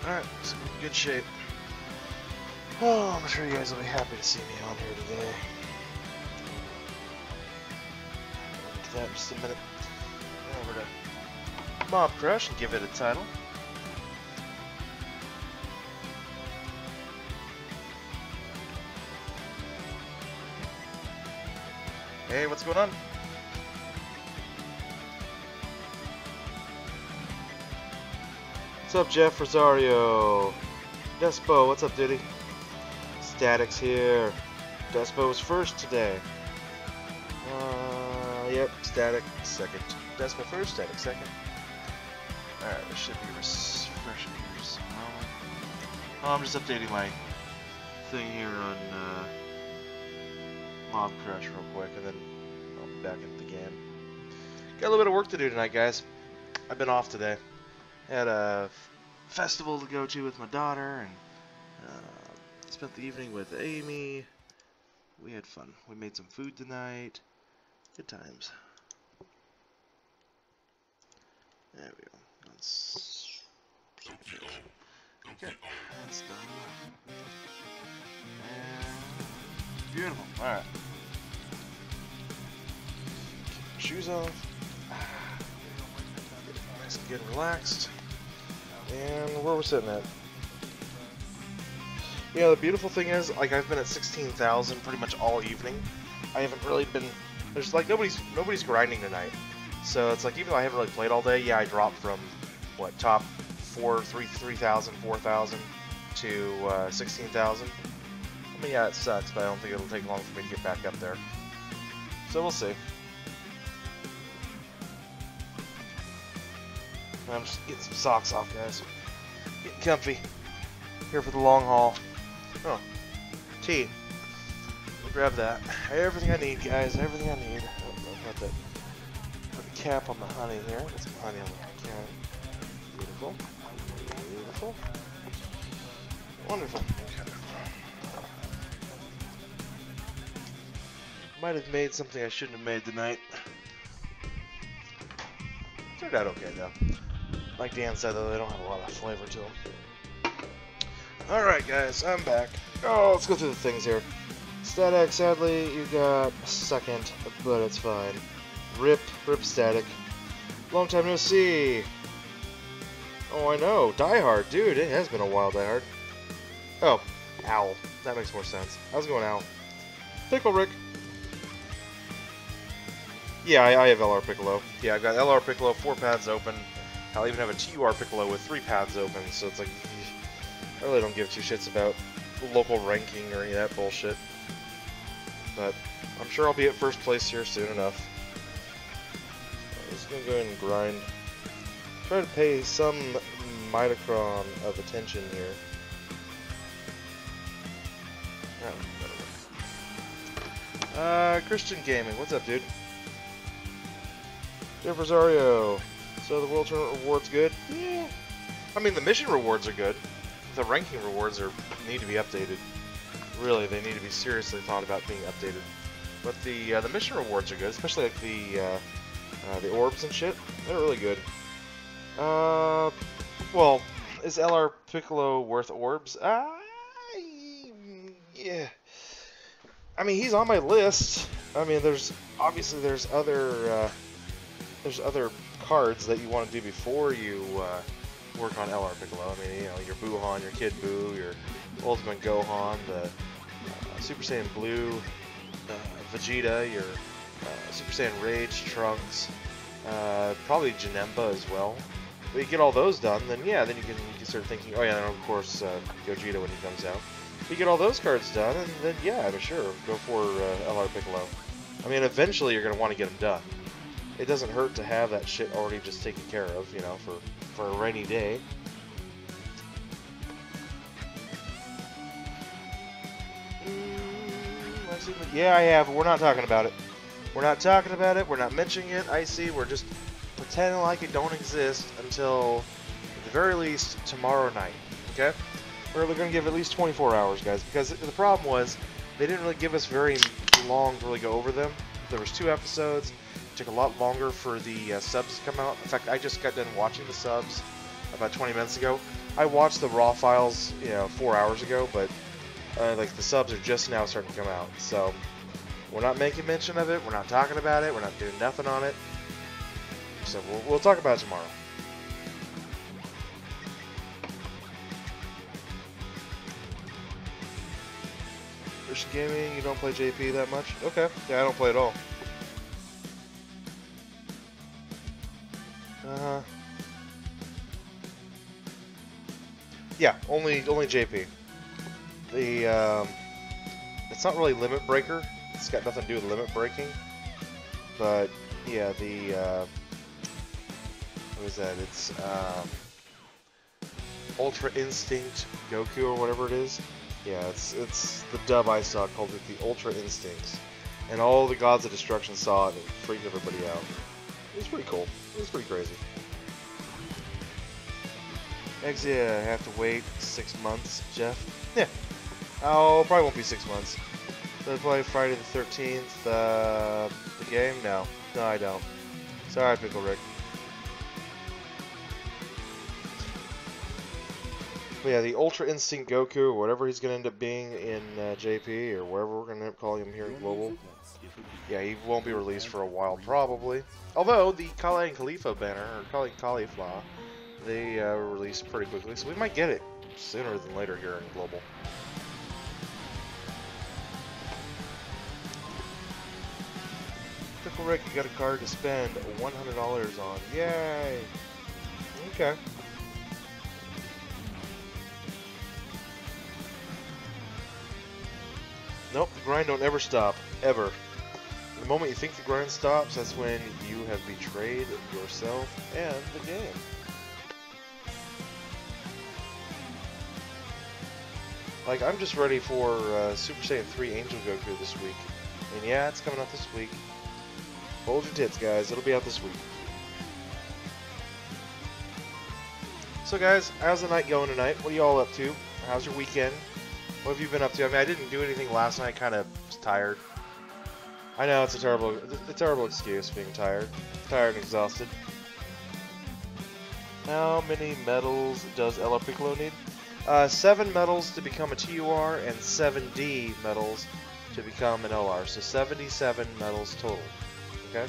Alright, so we're in good shape. Oh, I'm sure you guys will be happy to see me on here today. We'll get to that in just a minute. Over to Mob Crush and give it a title. Hey, what's going on? What's up, Jeff Rosario? Despo, what's up, dude? Static's here. Despo was first today. Yep, Static second. Despo first, Static second. Alright, this should be refreshing here just a moment. Oh, I'm just updating my thing here on Mob Crush real quick, and then I'll be back into the game. Got a little bit of work to do tonight, guys. I've been off today. Had a festival to go to with my daughter, and spent the evening with Amy. We had fun. We made some food tonight. Good times. There we go. Okay, that's done. And beautiful. Alright. Keep my shoes off. Get nice and good and relaxed. And where we're sitting at. Yeah, the beautiful thing is, like, I've been at 16,000 pretty much all evening. I haven't really been, there's like nobody's grinding tonight. So it's like, even though I haven't really played all day, yeah, I dropped from what, top 3,000, 4,000 to 16,000. I mean, yeah, it sucks, but I don't think it'll take long for me to get back up there. So we'll see. I'm just getting some socks off, guys. Getting comfy. Here for the long haul. Oh, tea. We'll grab that. Everything I need, guys. Everything I need. Put the cap on the honey here. Get some honey on the can. Beautiful. Beautiful. Wonderful. Okay. Might have made something I shouldn't have made tonight. Turned out okay, though. Like Dan said, though, they don't have a lot of flavor to them. Alright, guys, I'm back. Oh, let's go through the things here. Static, sadly, you got second, but it's fine. Rip Static. Long time no see. Oh, I know. Die Hard. Dude, it has been a while, Die Hard. Oh, Owl. That makes more sense. I was going Owl. Pickle Rick. Yeah, I have LR Piccolo. Yeah, I've got LR Piccolo, 4 paths open. I'll even have a TUR Piccolo with 3 paths open, so it's like, I really don't give two shits about local ranking or any of that bullshit. But I'm sure I'll be at first place here soon enough. I'm just gonna go ahead and grind. Try to pay some mitocron of attention here. Oh, Christian Gaming, what's up, dude? Jeff Rosario. So the World Tournament rewards good? Yeah. I mean, the mission rewards are good. The ranking rewards need to be updated. Really, they need to be seriously thought about being updated. But the mission rewards are good, especially like the orbs and shit. They're really good. Well, is LR Piccolo worth orbs? Yeah. I mean, he's on my list. I mean, there's other cards that you want to do before you work on LR Piccolo. I mean, you know, your Buuhan, your Kid Buu, your Ultimate Gohan, the Super Saiyan Blue, Vegeta, your Super Saiyan Rage, Trunks, probably Janemba as well. But you get all those done, then yeah, then you can start thinking, oh yeah, and of course Gogeta when he comes out. You get all those cards done, and then yeah, I'm sure go for LR Piccolo. I mean, eventually you're gonna want to get them done. It doesn't hurt to have that shit already just taken care of, you know, for a rainy day. Yeah, I have. We're not talking about it. We're not talking about it. We're not mentioning it. I see. We're just pretending like it don't exist until, at the very least, tomorrow night. Okay? We're going to give at least 24 hours, guys, because the problem was they didn't really give us very long to really go over them. There was 2 episodes. It took a lot longer for the subs to come out. In fact, I just got done watching the subs. about 20 minutes ago. I watched the raw files, 4 hours ago, but like the subs are just now starting to come out. So we're not making mention of it. We're not talking about it. We're not doing nothing on it. So we'll talk about it tomorrow. Christian Gaming, you don't play JP that much? Okay. Yeah, I don't play at all. Yeah, only JP. The it's not really limit breaker. It's got nothing to do with limit breaking. But yeah, the what is that? It's Ultra Instinct Goku or whatever it is. Yeah, it's the dub I saw called it the Ultra Instincts, and all the Gods of Destruction saw it and it freaked everybody out. It was pretty cool. It was pretty crazy. Exit, I have to wait 6 months, Jeff. Yeah. Oh, probably won't be 6 months. So I play Friday the 13th. The game? No, I don't. Sorry, Pickle Rick. But yeah, the Ultra Instinct Goku, or whatever he's going to end up being in JP, or wherever we're going to end up calling him here in Global. Yeah, he won't be released for a while, probably. Although, the Kale and Khalifa banner, or Kale and Khalifa, they were released pretty quickly, so we might get it sooner than later here in Global. Pickle Rick, you got a card to spend $100 on. Yay! Okay. Nope, the grind don't ever stop. Ever. The moment you think the grind stops, that's when you have betrayed yourself and the game. Like, I'm just ready for Super Saiyan 3 Angel Goku this week. And yeah, it's coming out this week. Hold your tits, guys. It'll be out this week. So, guys, how's the night going tonight? What are y'all up to? How's your weekend? What have you been up to? I mean, I didn't do anything last night. Kind of was tired. I know it's a terrible excuse, being tired. Tired and exhausted. How many medals does LR Piccolo need? 7 medals to become a TUR and 7D medals to become an LR. So 77 medals total. Okay?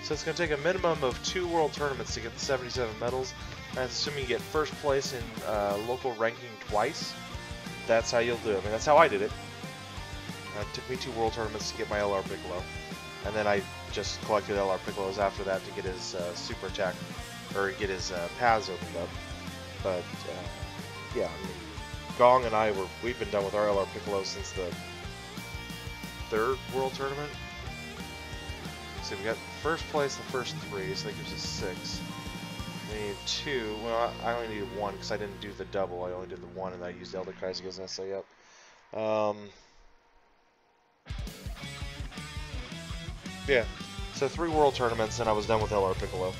So it's going to take a minimum of 2 world tournaments to get the 77 medals. And that's assuming you get first place in local ranking twice. That's how you'll do it. I mean, that's how I did it. It took me 2 world tournaments to get my LR Piccolo. And then I just collected LR Piccolos after that to get his super attack, or get his paths opened up. But, yeah, I mean, Gong and we've been done with our LR Piccolo since the 3rd world tournament. So we got first place the first 3, so that gives us 6. We need 2. Well, I only needed 1 because I didn't do the double. I only did the 1, and I used Elder Kaiser as an SA up. Yeah, so 3 world tournaments, and I was done with LR Piccolo.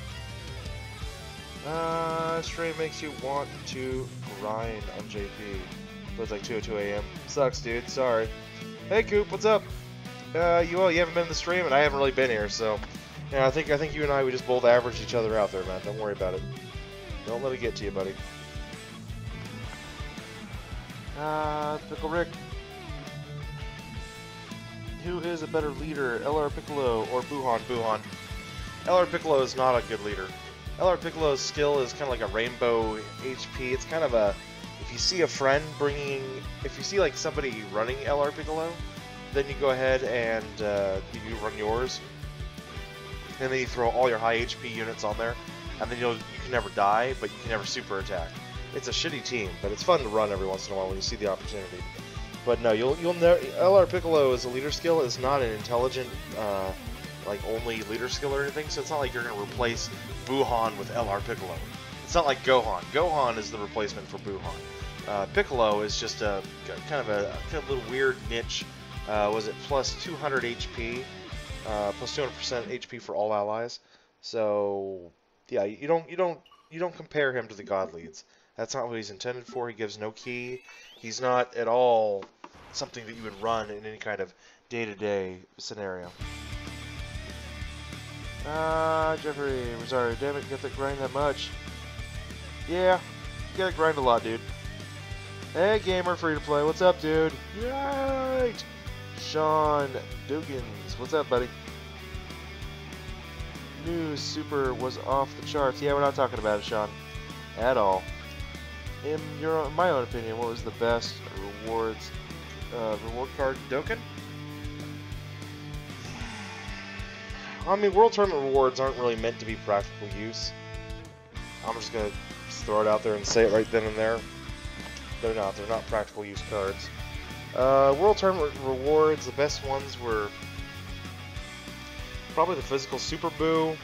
Stream makes you want to grind on JP. But it's like 2:02 a.m. Sucks, dude. Sorry. Hey, Coop, what's up? You haven't been in the stream, and I haven't really been here, so yeah, I think you and we just both averaged each other out there, man. Don't worry about it. Don't let it get to you, buddy. Pickle Rick. Who is a better leader, LR Piccolo or Buhan? Buhan. LR Piccolo is not a good leader. LR Piccolo's skill is kind of like a rainbow HP. It's kind of a, if you see a friend if you see like somebody running LR Piccolo, then you go ahead and you run yours, and then you throw all your high HP units on there, and then you can never die, but you can never super attack. It's a shitty team, but it's fun to run every once in a while when you see the opportunity. But no, you'll never. LR Piccolo as a leader skill is not an intelligent, like only leader skill or anything. So it's not like you're gonna replace Buhan with LR Piccolo. It's not like Gohan. Gohan is the replacement for Buhan. Piccolo is just a kind of a little weird niche. Was it plus 200 HP, plus 200% HP for all allies? So yeah, you don't compare him to the God Leads. That's not what he's intended for. He gives no key. He's not at all something that you would run in any kind of day-to-day scenario. Jeffrey, I'm sorry, damn it, you got to grind that much. Yeah, you gotta grind a lot, dude. Hey, gamer, free to play. What's up, dude? Right. Sean Duggins. What's up, buddy? New Super was off the charts. Yeah, we're not talking about it, Sean. At all. In my own opinion, what was the best reward card? DOKKAN? I mean, World Tournament rewards aren't really meant to be practical use. I'm just gonna throw it out there and say it right then and there. They're not. They're not practical use cards. World Tournament rewards, the best ones were probably the physical Super Boo.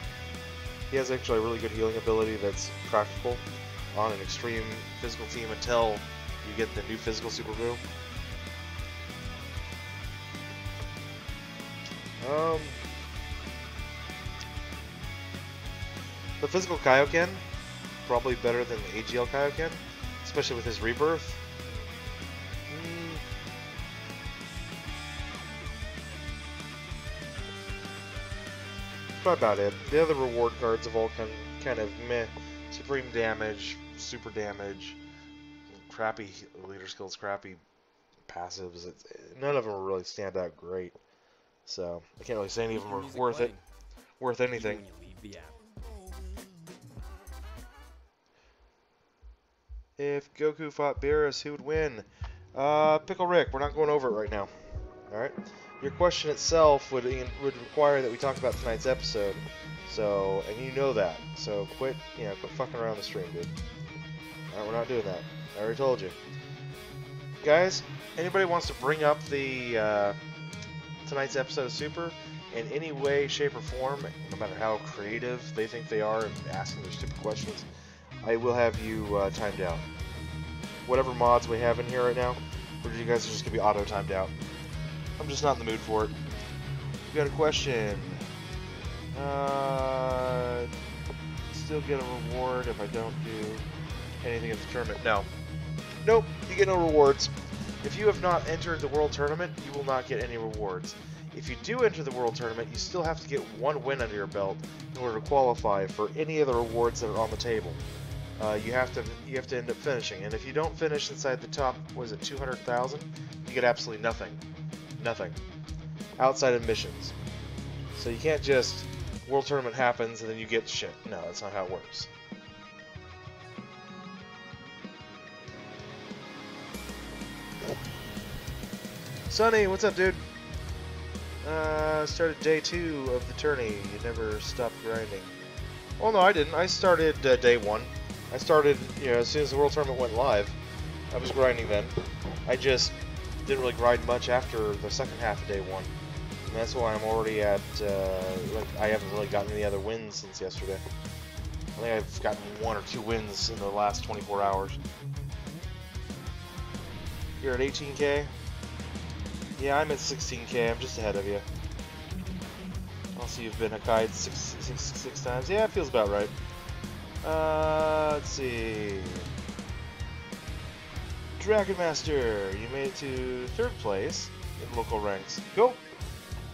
He has actually a really good healing ability that's practical on an extreme physical team until you get the new physical Super Boo. The physical Kaioken, probably better than the AGL Kaioken, especially with his rebirth. That's about it. The other reward cards have all kind of meh. Supreme damage, super damage, crappy leader skills, crappy passives. None of them really stand out great. So I can't really say any of them are worth anything. If Goku fought Beerus, who would win? Pickle Rick. We're not going over it right now. All right. Your question itself would require that we talk about tonight's episode. So, and you know that. So quit fucking around the stream, dude. All right, we're not doing that. I already told you. Guys, anybody wants to bring up the tonight's episode of Super in any way, shape, or form, no matter how creative they think they are in asking their stupid questions, I will have you timed out. Whatever mods we have in here right now, you guys are just going to be auto-timed out. I'm just not in the mood for it. You got a question? Still get a reward if I don't do anything at the tournament? No. Nope, you get no rewards. If you have not entered the World Tournament, you will not get any rewards. If you do enter the World Tournament, you still have to get one win under your belt in order to qualify for any of the rewards that are on the table. You have to end up finishing, and if you don't finish inside the top, what is it, 200,000, you get absolutely nothing. Nothing. Outside of missions. So you can't just, World Tournament happens and then you get shit. No, that's not how it works. Sonny, what's up, dude? Started day 2 of the tourney. You never stopped grinding. Well, no, I didn't. I started day 1. I started, as soon as the World Tournament went live, I was grinding then. I just didn't really grind much after the second half of day 1. And that's why I'm already at, I haven't really gotten any other wins since yesterday. I think I've gotten 1 or 2 wins in the last 24 hours. You're at 18k? Yeah, I'm at 16k. I'm just ahead of you. Also, you've been Hakkai'd six times. Yeah, it feels about right. Let's see. Dragon Master, you made it to 3rd place in local ranks. Cool.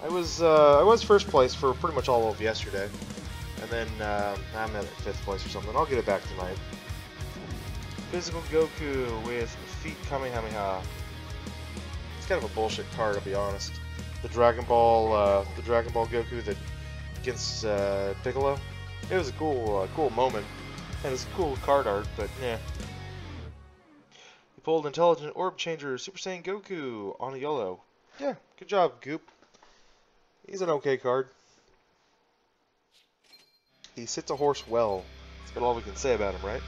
I was 1st place for pretty much all of yesterday, and then I'm at 5th place or something. I'll get it back tonight. Physical Goku with feet Kamehameha. It's kind of a bullshit card, to be honest. The Dragon Ball Goku that against Piccolo. It was a cool moment, and it's a cool card art, but yeah. You pulled Intelligent Orb Changer Super Saiyan Goku on a YOLO. Yeah, good job, Goop. He's an okay card. He sits a horse well. That's about all we can say about him, right?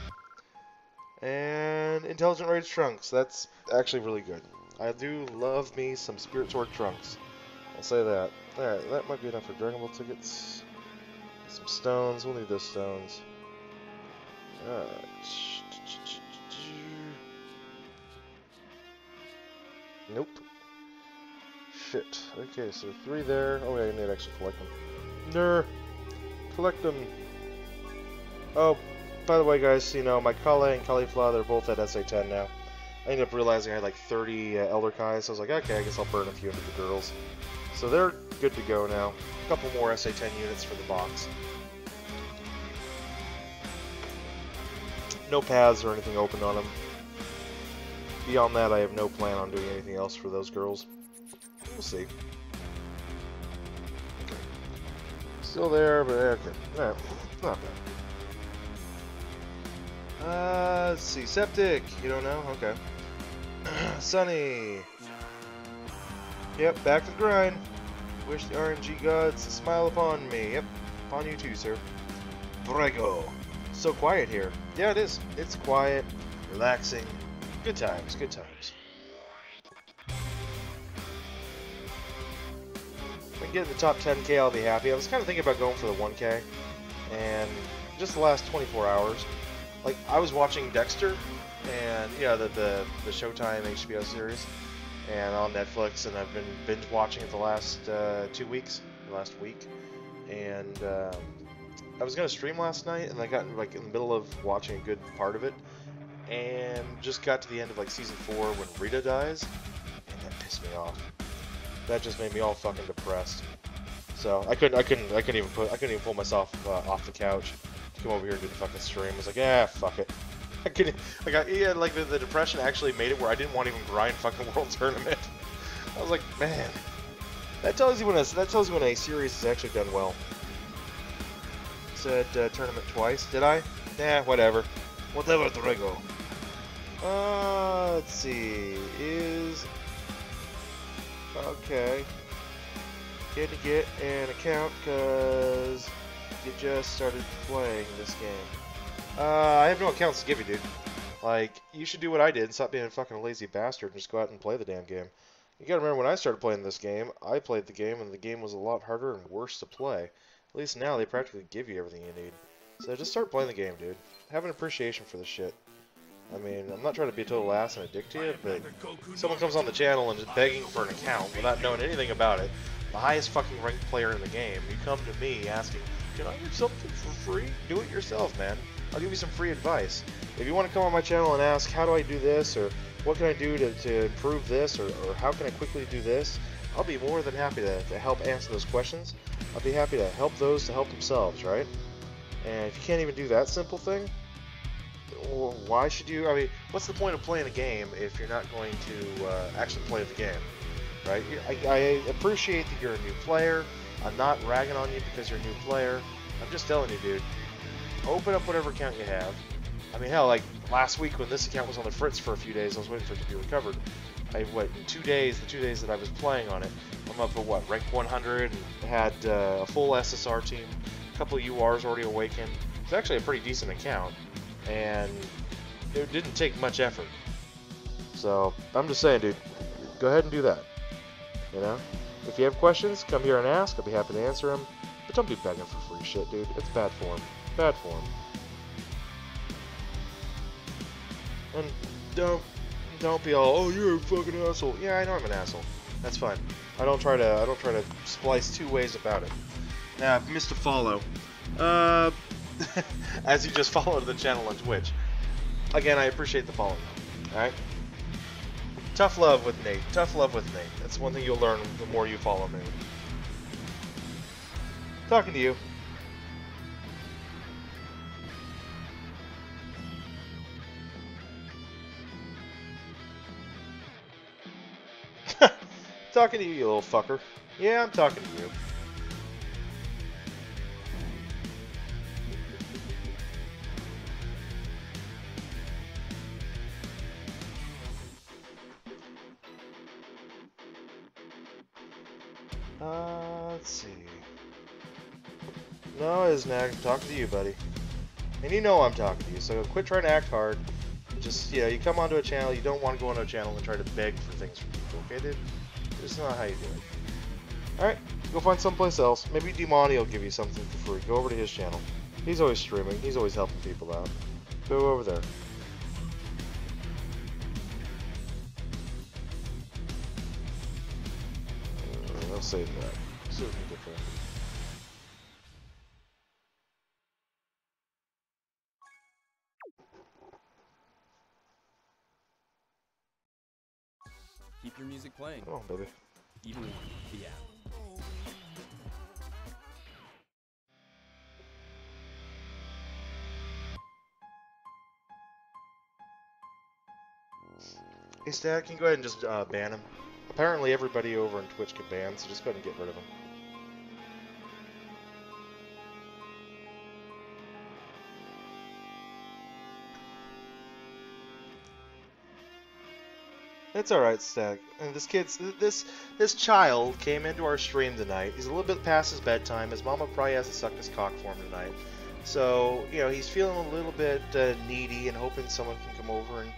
And Intelligent Rage Trunks. That's actually really good. I do love me some Spirit Sword Trunks. I'll say that. Alright, that might be enough for Dragon Ball tickets. Some stones. We'll need those stones. Nope. Shit. Okay, so 3 there. Oh, yeah, I need to actually collect them. Ner. Collect them. Oh, by the way, guys, my Kale and Caulifla, they're both at SA10 now. I ended up realizing I had like 30 Elder Kais, so I was like, okay, I guess I'll burn a few into the girls. So they're good to go now. A couple more SA10 units for the box. no paths or anything open on them. Beyond that, I have no plan on doing anything else for those girls. We'll see. Okay. Still there, but okay. Alright, not bad. Let's see. Septic. You don't know? Okay. Sunny. Yep, back to the grind. Wish the RNG gods to smile upon me. Yep, upon you too, sir. Brego. So quiet here. Yeah, it is. It's quiet, relaxing. Good times, good times. If I can get in the top 10K, I'll be happy. I was kind of thinking about going for the 1K, and just the last 24 hours, like, I was watching Dexter, and, yeah, the Showtime HBO series, and on Netflix, and I've been binge watching it the last 2 weeks, the last week, and I was gonna stream last night, and I got like in the middle of watching a good part of it, and just got to the end of like season 4 when Rita dies, and that pissed me off. That just made me all fucking depressed. So I couldn't even pull myself off the couch to come over here and do the fucking stream. I was like, yeah, fuck it. I couldn't. Like the depression actually made it where I didn't want to even grind fucking World Tournament. I was like, man, that tells you when a series is actually done well. Said tournament twice, did I? Nah, whatever. Whatever, Drago. Let's see. Is okay. Can you get an account because you just started playing this game? I have no accounts to give you, dude. Like, you should do what I did and stop being a fucking lazy bastard and just go out and play the damn game. You gotta remember, when I started playing this game, I played the game and the game was a lot harder and worse to play. At least now they practically give you everything you need. So just start playing the game, dude. Have an appreciation for this shit. I mean, I'm not trying to be a total ass and a dick to you, but someone comes on the channel and is begging for an account without knowing anything about it, the highest fucking ranked player in the game, you come to me asking, can I get something for free? Do it yourself, man. I'll give you some free advice. If you want to come on my channel and ask, how do I do this, or what can I do to improve this, or how can I quickly do this, I'll be more than happy to help answer those questions. I'll be happy to help those to help themselves, right? And if you can't even do that simple thing, why should you? I mean, what's the point of playing a game if you're not going to actually play the game, right? I appreciate that you're a new player. I'm not ragging on you because you're a new player. I'm just telling you, dude, open up whatever account you have. I mean, hell, like last week when this account was on the fritz for a few days, I was waiting for it to be recovered. In 2 days, the 2 days that I was playing on it, I'm up at what, rank 100, and had a full SSR team, a couple of URs already awakened. It's actually a pretty decent account, and it didn't take much effort. So, I'm just saying, dude, go ahead and do that. You know? If you have questions, come here and ask. I'll be happy to answer them. But don't be begging for free shit, dude. It's bad form. Bad form. And don't be all, oh, you're a fucking asshole. Yeah, I know I'm an asshole. That's fine. I don't try to splice two ways about it. Now, I've missed a follow. As you just followed the channel on Twitch. Again, I appreciate the follow. Alright? Tough love with Nate. Tough love with Nate. That's one thing you'll learn the more you follow me. Talking to you. Talking to you little fucker. Yeah, I'm talking to you. Let's see. No, Isnag, I'm talking to you, buddy. And you know I'm talking to you, so quit trying to act hard. Just, you come onto a channel, you don't want to go onto a channel and try to beg for things from people, okay, dude? This is not how you do it. Alright, go find someplace else. Maybe Demoni will give you something for free. Go over to his channel. He's always streaming. He's always helping people out. Go over there. I'll save that. Something different. Keep your music playing. Come on, baby. Even the app. Hey, Stat, can you go ahead and just ban him? Apparently everybody over on Twitch can ban, so just go ahead and get rid of him. It's alright, Stack. And this child came into our stream tonight. He's a little bit past his bedtime. His mama probably has to suck his cock for him tonight. So, you know, he's feeling a little bit needy and hoping someone can come over and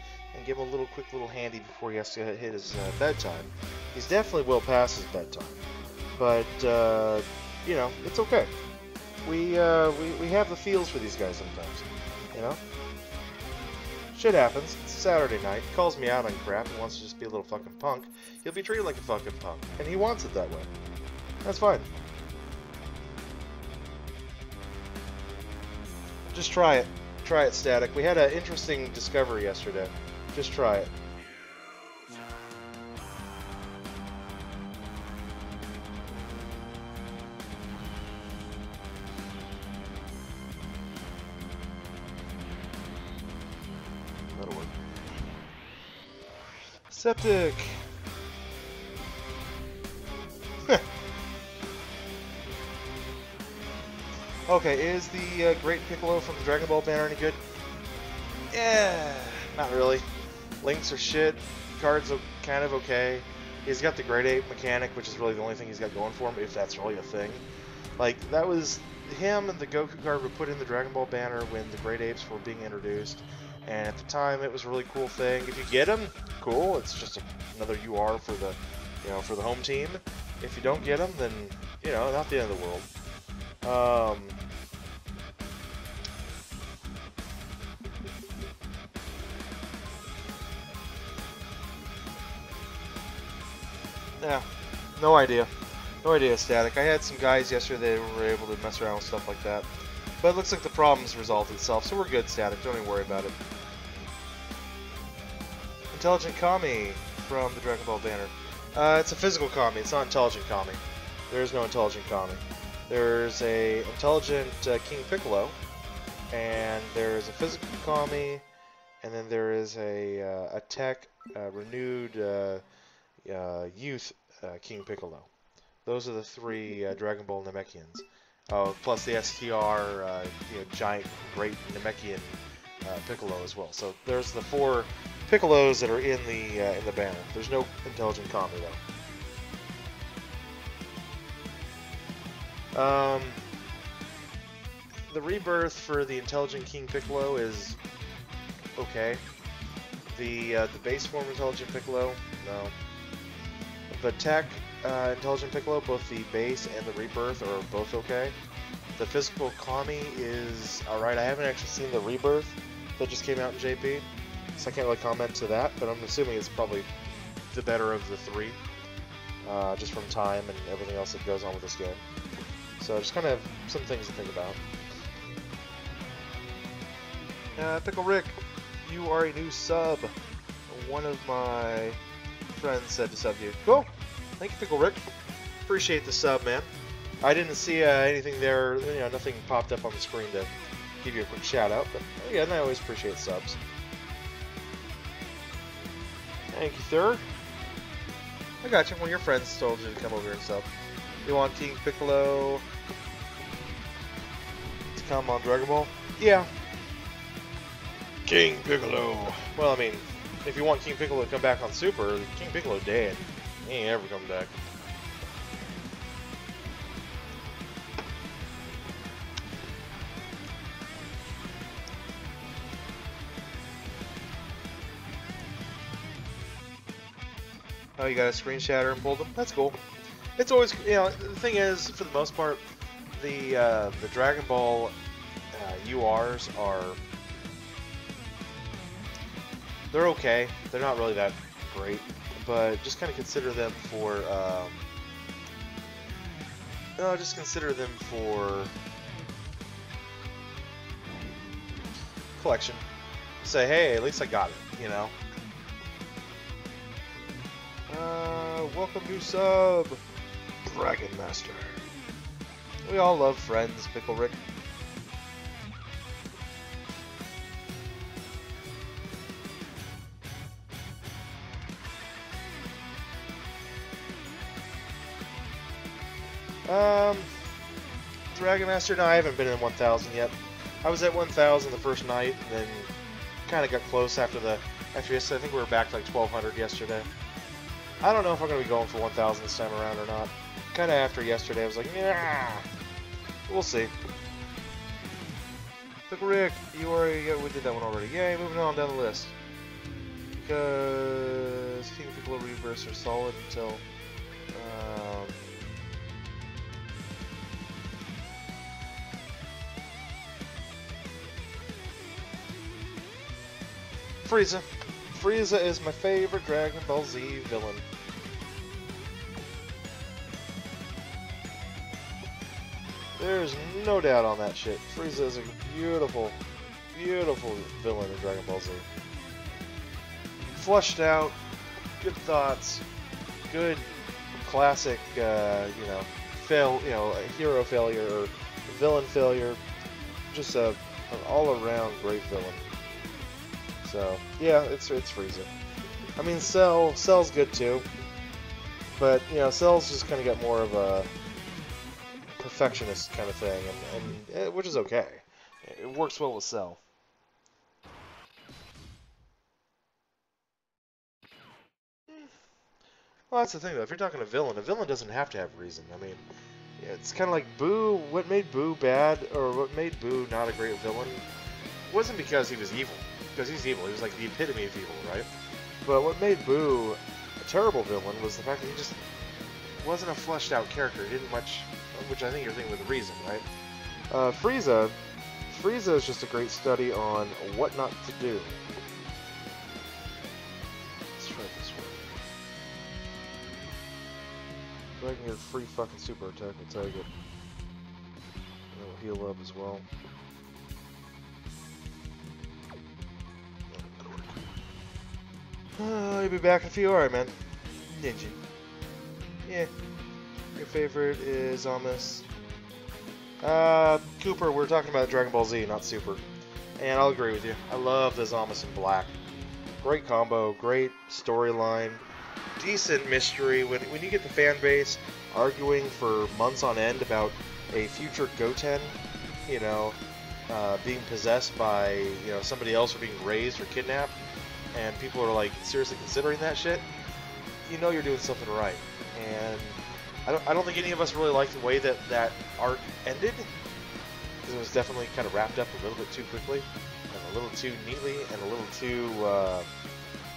give him a quick little handy before he has to hit his bedtime. He's definitely well past his bedtime. But, you know, it's okay. We have the feels for these guys sometimes, you know? Shit happens. It's Saturday night. He calls me out on crap and wants to just be a little fucking punk. He'll be treated like a fucking punk. And he wants it that way. That's fine. Just try it. Try it, Static. We had an interesting discovery yesterday. Just try it. That'll work. Septic! Okay, is the Great Piccolo from the Dragon Ball banner any good? Yeah, not really. Links are shit. Cards are kind of okay. He's got the Great Ape mechanic, which is really the only thing he's got going for him, if that's really a thing. Like, that was him and the Goku card were put in the Dragon Ball banner when the Great Apes were being introduced. And at the time, it was a really cool thing. If you get him, cool. It's just another UR for the, you know, for the home team. If you don't get him, then, you know, not the end of the world. Yeah, no idea. No idea, Static. I had some guys yesterday that were able to mess around with stuff like that. But it looks like the problem's resolved itself, so we're good, Static. Don't even worry about it. Intelligent Kami from the Dragon Ball banner. It's a physical Kami. It's not intelligent Kami. There is no intelligent Kami. There's a intelligent King Piccolo, and there's a physical Kami, and then there is a tech renewed youth King Piccolo. Those are the three Dragon Ball Namekians. Oh, plus the STR, you know, giant, great Namekian Piccolo as well. So there's the 4 Piccolos that are in the banner. There's no intelligent Kami though. The rebirth for the intelligent King Piccolo is okay. The base form intelligent Piccolo, no. The tech intelligent Piccolo, both the base and the rebirth are both okay. The physical Kami is alright. I haven't actually seen the rebirth that just came out in JP, so I can't really comment to that, but I'm assuming it's probably the better of the 3, just from time and everything else that goes on with this game. So just kind of some things to think about. Pickle Rick, you are a new sub. One of my friends said to sub you. Cool. Thank you, Pickle Rick. Appreciate the sub, man. I didn't see anything there, you know, nothing popped up on the screen to give you a quick shout out, but yeah, I always appreciate subs. Thank you, sir. I got you. One of your friends told you to come over here and sub. You want King Piccolo to come on Dragon Ball? Yeah. King Piccolo. Well, I mean, if you want King Piccolo to come back on Super, King Piccolo dead. He ain't ever come back. Oh, you got a screen shatter and pulled them? That's cool. It's always, you know, the thing is, for the most part, the Dragon Ball URs are, they're okay. They're not really that great, but just kind of consider them for, just consider them for collection. Say, hey, at least I got it, you know? Welcome to sub, Dragon Master. We all love friends, Pickle Rick. Dragon Master, no, I haven't been in 1000 yet. I was at 1000 the first night, and then kind of got close after yesterday. I think we were back to like 1200 yesterday. I don't know if I'm going to be going for 1000 this time around or not. Kind of after yesterday, I was like, yeah, we'll see. Look, Rick, we did that one already. Yay, moving on down the list. Because King Piccolo Reverse are solid until Frieza. Frieza is my favorite Dragon Ball Z villain. There's no doubt on that shit. Frieza is a beautiful, beautiful villain in Dragon Ball Z. Flushed out, good thoughts, good classic, hero failure or villain failure. Just an all-around great villain. So yeah, it's Frieza. I mean, Cell's good too, but Cell's just kind of got more of a perfectionist kind of thing, and which is okay. It works well with Cell. Well, that's the thing though. If you're talking a villain doesn't have to have reason. I mean, it's kind of like Boo. What made Boo bad, or what made Boo not a great villain, wasn't because he was evil. Because he's evil. He was like the epitome of evil, right? But what made Boo a terrible villain was the fact that he just wasn't a fleshed out character. He didn't much, which I think you're thinking with reason, right? Frieza is just a great study on what not to do. Let's try this one. If I can get a free fucking super attack, I'll take it. And it'll heal up as well. You'll be back in a few. Alright, man. Ninja. Yeah. Your favorite is Amos. Cooper, we're talking about Dragon Ball Z, not Super. And I'll agree with you. I love the Amos in black. Great combo, great storyline, decent mystery. When you get the fan base arguing for months on end about a future Goten, being possessed by somebody else or being raised or kidnapped, and people are like seriously considering that shit, you're doing something right. And I don't think any of us really liked the way that arc ended, because it was definitely kind of wrapped up a little bit too quickly, and a little too neatly, and a little too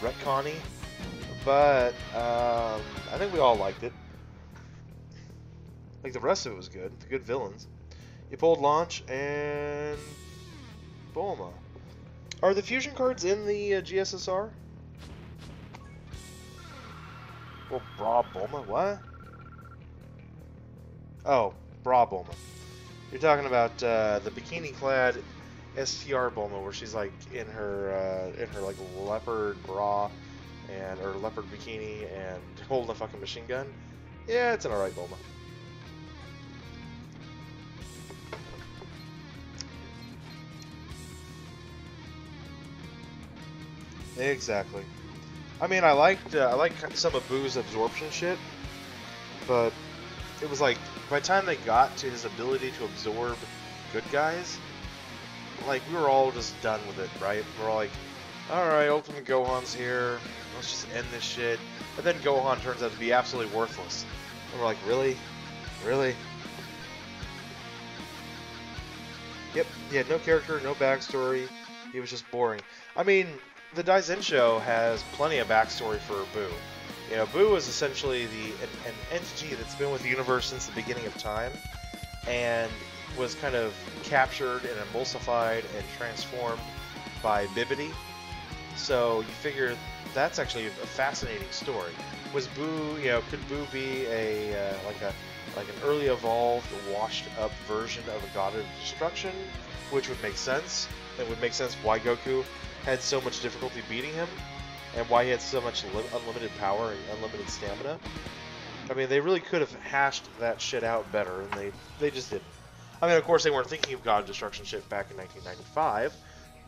retconny. But I think we all liked it. Like the rest of it was good. The good villains. You pulled Launch and Bulma. Are the fusion cards in the GSSR? Well, Bra Bulma? What? Oh, Bra Bulma. You're talking about the bikini-clad STR Bulma, where she's like in her like leopard bra or leopard bikini and holding a fucking machine gun. Yeah, it's an alright Bulma. Exactly. I mean, I liked some of Boo's absorption shit, but it was like by the time they got to his ability to absorb good guys, like we were all just done with it, right? We're all like, all right, Ultimate Gohan's here. Let's just end this shit. But then Gohan turns out to be absolutely worthless, and we're like, really, really? Yep. He had no character, no backstory. He was just boring. I mean, the Daisen show has plenty of backstory for Boo. Boo is essentially an entity that's been with the universe since the beginning of time, and was kind of captured and emulsified and transformed by Bibbidi. So you figure that's actually a fascinating story. Was Boo, could Boo be like an early evolved, washed up version of a god of destruction, which would make sense. It would make sense why Goku had so much difficulty beating him, and why he had so much unlimited power and unlimited stamina. I mean, they really could have hashed that shit out better, and they just didn't. I mean, of course, they weren't thinking of God of Destruction shit back in 1995,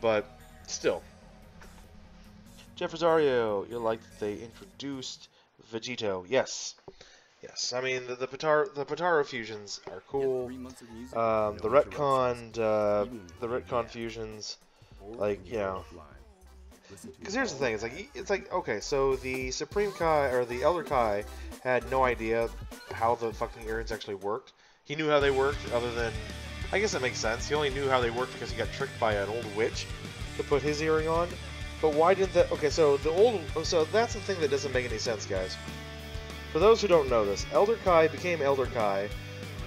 but still. Jeff Rosario, you like that they introduced Vegito. Yes. Yes, I mean the Potaro fusions are cool. 3 months of music, The no interruptions. the retcon fusions, like, you know. Because here's the thing, it's like okay, so the Supreme Kai or the Elder Kai had no idea how the fucking earrings actually worked. He knew how they worked, other than, I guess that makes sense. He only knew how they worked because he got tricked by an old witch to put his earring on. But why did that? Okay, so so that's the thing that doesn't make any sense, guys. For those who don't know this, Elder Kai became Elder Kai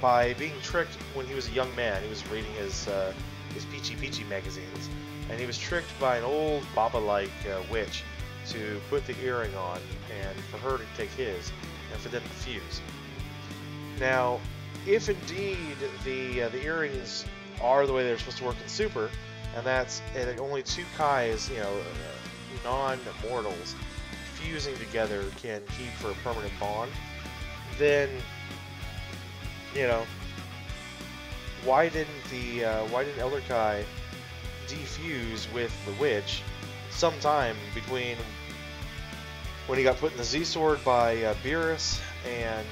by being tricked when he was a young man. He was reading his Peachy Peachy magazines, and he was tricked by an old Baba-like witch to put the earring on, and for her to take his, and for them to fuse. Now, if indeed the earrings are the way they're supposed to work in Super, and that's only two Kais, you know, non-mortals, fusing together can keep for a permanent bond, then, you know, why didn't Elder Kai defuse with the witch sometime between when he got put in the Z-Sword by Beerus and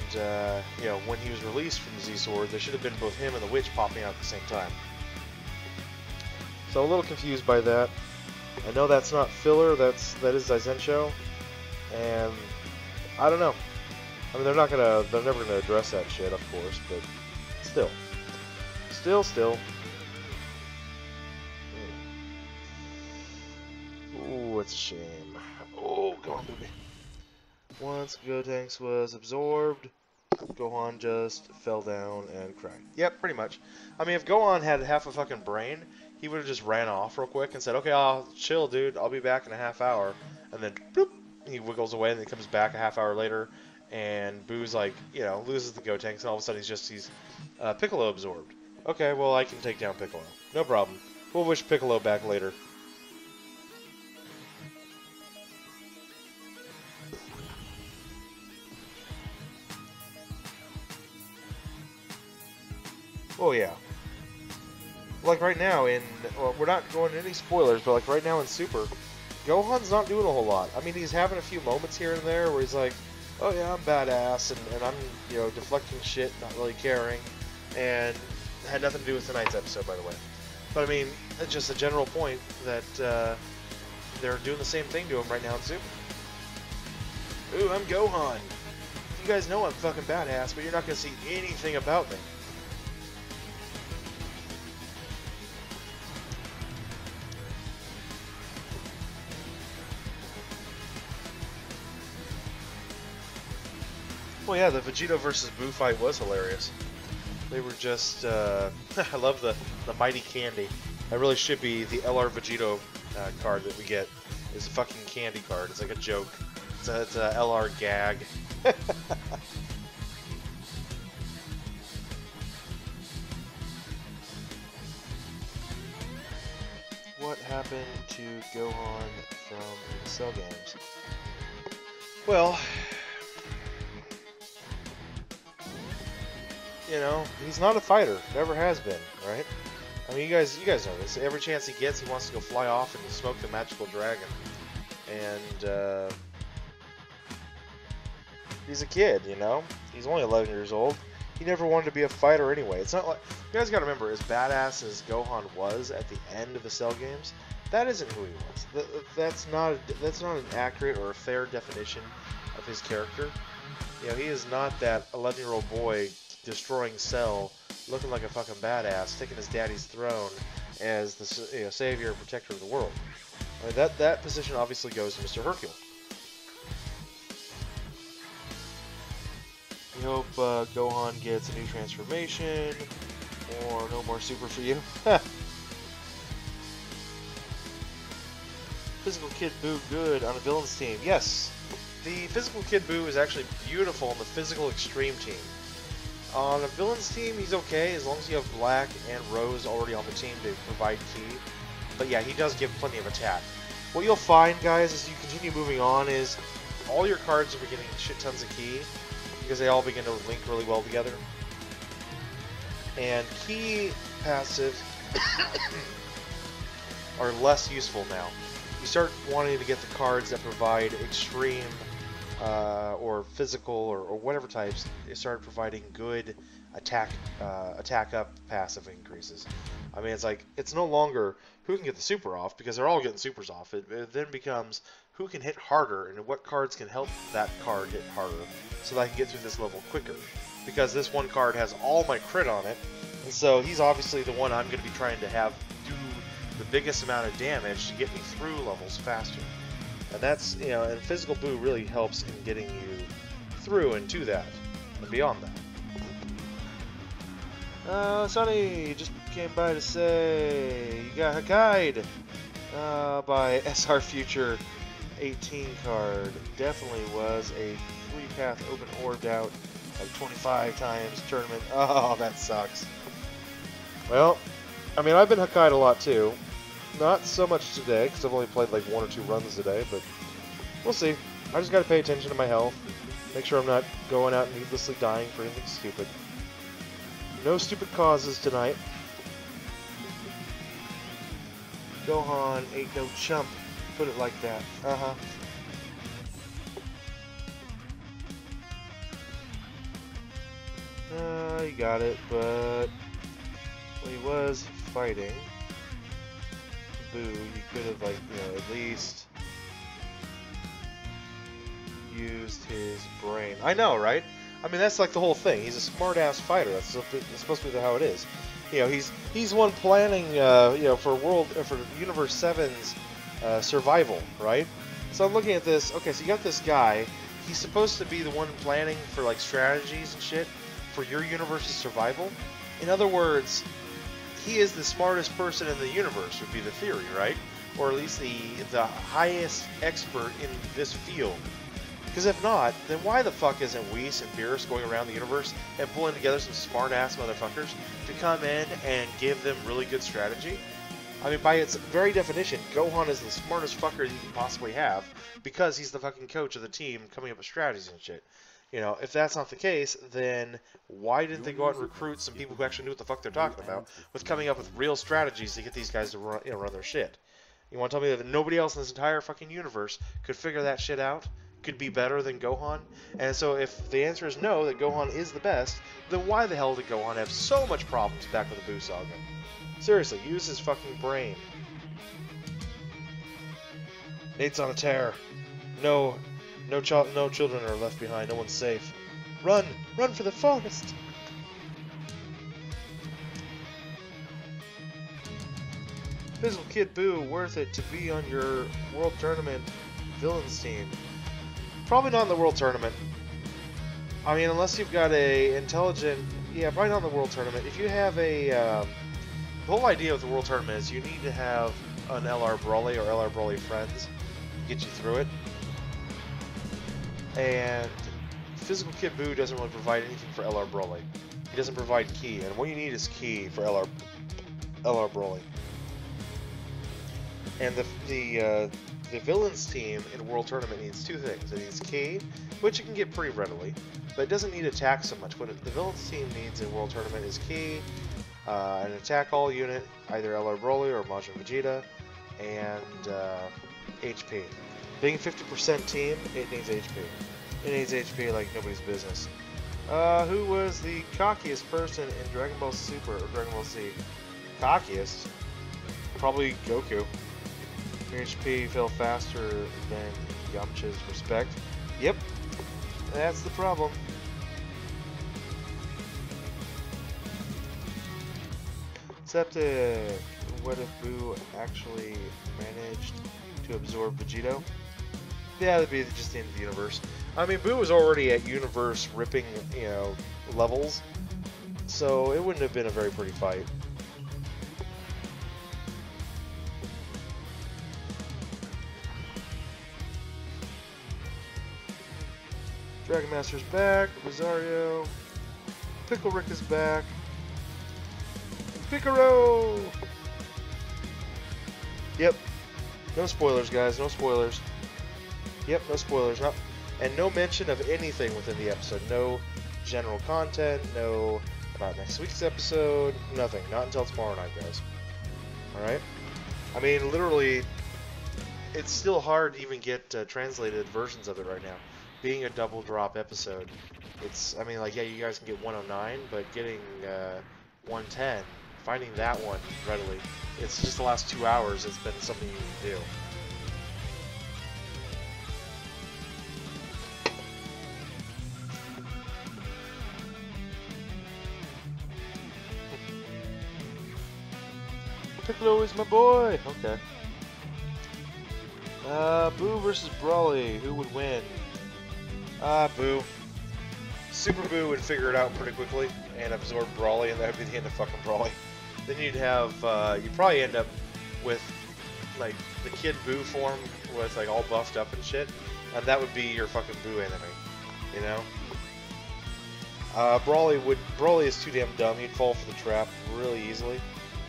you know, when he was released from the Z-Sword? There should have been both him and the witch popping out at the same time. So a little confused by that. I know that's not filler, that is Zaizensho, and I don't know. I mean, they're never gonna address that shit, of course, but still. Ooh, it's a shame. Oh, go on, baby. Once Gotenks was absorbed, Gohan just fell down and cried. Yep, pretty much. I mean, if Gohan had half a fucking brain, he would have just ran off real quick and said, okay, I'll chill, dude. I'll be back in a half hour. And then, bloop, he wiggles away and then comes back a half hour later. And Boo's like, you know, loses the Gotenks, and all of a sudden he's Piccolo absorbed. Okay, well, I can take down Piccolo. No problem. We'll wish Piccolo back later. Oh, yeah. Like right now well, we're not going into any spoilers, but like right now in Super, Gohan's not doing a whole lot. I mean, he's having a few moments here and there where he's like, oh yeah, I'm badass, and I'm, you know, deflecting shit, not really caring, and had nothing to do with tonight's episode, by the way. But I mean, it's just a general point that they're doing the same thing to him right now in Super. Ooh, I'm Gohan. You guys know I'm fucking badass, but you're not gonna see anything about me. Well, yeah, the Vegeta versus Buu fight was hilarious. They were just, I love the Mighty Candy. That really should be the LR Vegito card that we get. Is a fucking candy card. It's like a joke. It's a LR gag. What happened to Gohan from the Cell games? Well, you know, he's not a fighter. Never has been, right? I mean, you guys know this. Every chance he gets, he wants to go fly off and smoke the magical dragon. And he's a kid, you know. He's only 11 years old. He never wanted to be a fighter anyway. It's not like, you guys got to remember, as badass as Gohan was at the end of the Cell games, that isn't who he was. That's not an accurate or a fair definition of his character. You know, he is not that 11-year-old boy destroying Cell, looking like a fucking badass, taking his daddy's throne as the, you know, savior and protector of the world. I mean, that position obviously goes to Mr. Hercule. We hope Gohan gets a new transformation, or no more Super for you. Physical Kid Buu good on a villain's team. Yes, the Physical Kid Buu is actually beautiful on the Physical Extreme team. On a villain's team, he's okay, as long as you have Black and Rose already on the team to provide ki. But yeah, he does give plenty of attack. What you'll find, guys, as you continue moving on is all your cards are getting shit tons of ki, because they all begin to link really well together. And ki passives are less useful now. You start wanting to get the cards that provide extreme or physical or whatever types, it started providing good attack up passive increases. I mean, it's like, it's no longer who can get the super off, because they're all getting supers off. It then becomes who can hit harder and what cards can help that card hit harder so that I can get through this level quicker. Because this one card has all my crit on it, and so he's obviously the one I'm going to be trying to have do the biggest amount of damage to get me through levels faster. And that's, you know, and Physical Boo really helps in getting you through and to that, and beyond that. Sonny just came by to say you got Hokkaido by SR Future 18 card. Definitely was a 3-path open orbed out like 25 times tournament. Oh, that sucks. Well, I mean, I've been Hokkaido a lot too. Not so much today, because I've only played like 1 or 2 runs today, but we'll see. I just gotta pay attention to my health. Make sure I'm not going out and needlessly dying for anything stupid. No stupid causes tonight. Gohan ain't no chump. Put it like that. Uh-huh. He got it, but when he was fighting Boo, you could have, like, you know, at least used his brain. I know, right? I mean, that's like the whole thing. He's a smart-ass fighter. That's supposed to be how it is. You know, he's one planning, you know, for Universe 7's survival, right? So I'm looking at this. Okay, so you got this guy. He's supposed to be the one planning for like strategies and shit for your universe's survival. In other words, he is the smartest person in the universe, would be the theory, right? Or at least the highest expert in this field. Because if not, then why the fuck isn't Whis and Beerus going around the universe and pulling together some smart-ass motherfuckers to come in and give them really good strategy? I mean, by its very definition, Gohan is the smartest fucker you can possibly have because he's the fucking coach of the team coming up with strategies and shit. You know, if that's not the case, then why didn't they go out and recruit some people who actually knew what the fuck they're talking about with coming up with real strategies to get these guys to run, you know, run their shit? You want to tell me that nobody else in this entire fucking universe could figure that shit out? Could be better than Gohan? And so if the answer is no, that Gohan is the best, then why the hell did Gohan have so much problems back with the Buu Saga? Seriously, use his fucking brain. Nate's on a tear. No children are left behind. No one's safe. Run! Run for the forest! Physical Kid Buu, worth it to be on your World Tournament villains team. Probably not in the World Tournament. I mean, unless you've got a intelligent... Yeah, probably not in the World Tournament. If you have a... the whole idea of the World Tournament is you need to have an LR Broly or LR Broly friends to get you through it. And Physical Kid Buu doesn't really provide anything for LR Broly. He doesn't provide ki, and what you need is ki for LR Broly. And the villains team in World Tournament needs 2 things. It needs ki, which you can get pretty readily, but it doesn't need attack so much. What the villains team needs in World Tournament is ki, an attack all unit, either LR Broly or Majin Vegeta, and HP. Being a 50% team, it needs HP. It needs HP like nobody's business. Who was the cockiest person in Dragon Ball Super or Dragon Ball Z? Cockiest? Probably Goku. Your HP fell faster than Yamcha's respect. Yep, that's the problem. Septic. What if Buu actually managed to absorb Vegito? Yeah, that'd be just the end of the universe. I mean, Buu was already at universe ripping, you know, levels, so it wouldn't have been a very pretty fight. Dragon Master's back, Rosario, Pickle Rick is back, Picaro! Yep, no spoilers guys, no spoilers. Yep, no spoilers, and no mention of anything within the episode. No general content, no about next week's episode, nothing. Not until tomorrow night, guys. Alright? I mean, literally, it's still hard to even get translated versions of it right now. being a double drop episode, it's, I mean, like, yeah, you guys can get 109, but getting 110, finding that one readily, it's just the last 2 hours, it's been something you can do. Piccolo is my boy! Okay. Boo versus Brawly. Who would win? Boo. Super Boo would figure it out pretty quickly and absorb Brawly, and that would be the end of fucking Brawly. Then you'd have, you'd probably end up with, like, the Kid Boo form with, like, all buffed up and shit, and that would be your fucking Boo enemy, you know? Brawly is too damn dumb. He'd fall for the trap really easily.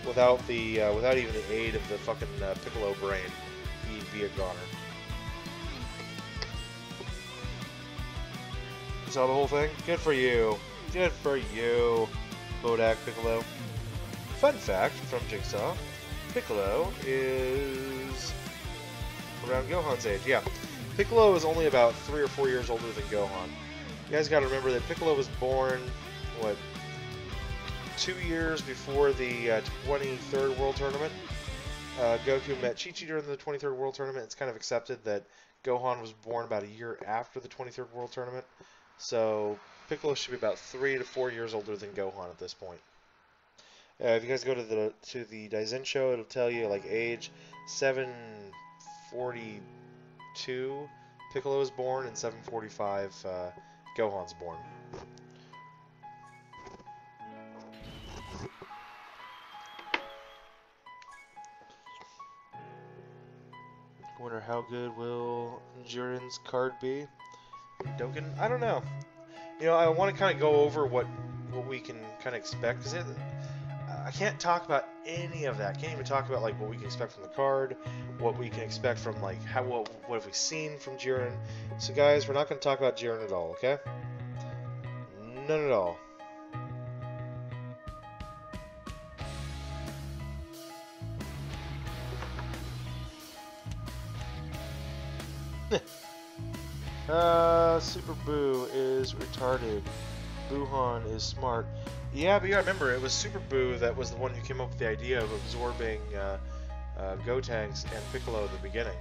Without even the aid of the fucking Piccolo brain, he'd be a goner. You saw the whole thing? Good for you. Good for you, Bodak Piccolo. Fun fact from Jigsaw, Piccolo is around Gohan's age. Yeah, Piccolo is only about 3 or 4 years older than Gohan. You guys gotta remember that Piccolo was born, what, 2 years before the 23rd World Tournament. Goku met Chi-Chi during the 23rd World Tournament. It's kind of accepted that Gohan was born about a year after the 23rd World Tournament. So Piccolo should be about 3 to 4 years older than Gohan at this point. If you guys go to the Daisen show, it'll tell you like age 742 Piccolo is born, and 745 Gohan's born. I wonder how good will Jiren's card be? Dokkan? I don't know. You know, I want to kind of go over what we can kind of expect, because I can't talk about any of that. I can't even talk about like what we can expect from the card, what we can expect from like what have we seen from Jiren. So guys, we're not going to talk about Jiren at all, okay? None at all. Super Boo is retarded. Buhan is smart. Yeah, but you gotta remember, it was Super Boo that was the one who came up with the idea of absorbing Gotenks and Piccolo at the beginning.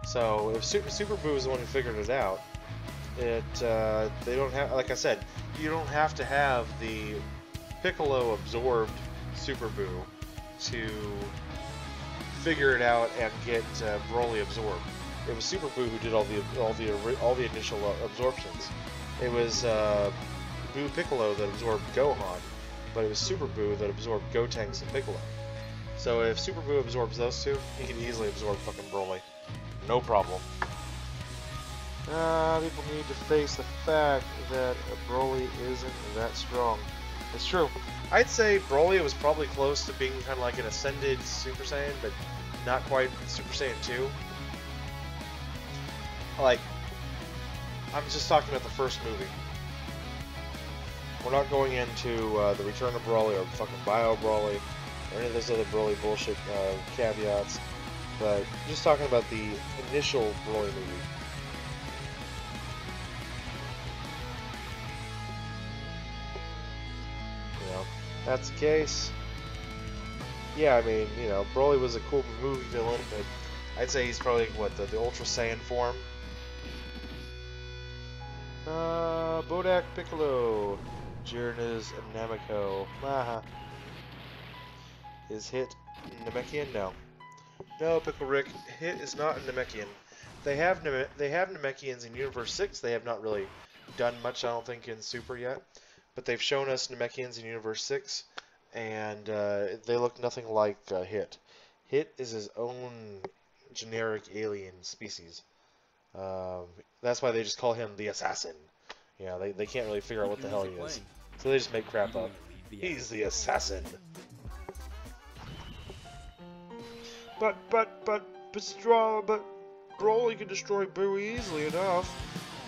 So if Super Boo is the one who figured it out, they don't have, like I said, you don't have to have the Piccolo absorbed Super Boo to figure it out and get Broly absorbed. It was Super Boo who did all the initial absorptions. It was Boo Piccolo that absorbed Gohan, but it was Super Boo that absorbed Gotenks and Piccolo. So if Super Boo absorbs those two, he can easily absorb fucking Broly. No problem. People need to face the fact that Broly isn't that strong. It's true. I'd say Broly was probably close to being kind of like an ascended Super Saiyan, but not quite Super Saiyan 2. Like, I'm just talking about the first movie. We're not going into the Return of Broly or fucking Bio Broly or any of those other Broly bullshit caveats, but just talking about the initial Broly movie. You know, that's the case. Yeah, I mean, you know, Broly was a cool movie villain, but I'd say he's probably, what, the Ultra Saiyan form? Bodak Piccolo. Jiren is a Nameko. Maha. Is Hit Namekian? No. No, Pickle Rick. Hit is not a Namekian. They have Namekians in Universe 6. They have not really done much, I don't think, in Super yet. But they've shown us Namekians in Universe 6, and they look nothing like Hit. Hit is his own generic alien species. That's why they just call him the Assassin. You know, they can't really figure out what the hell he is. So they just make crap up. He's the Assassin. But Broly can destroy Boo easily enough.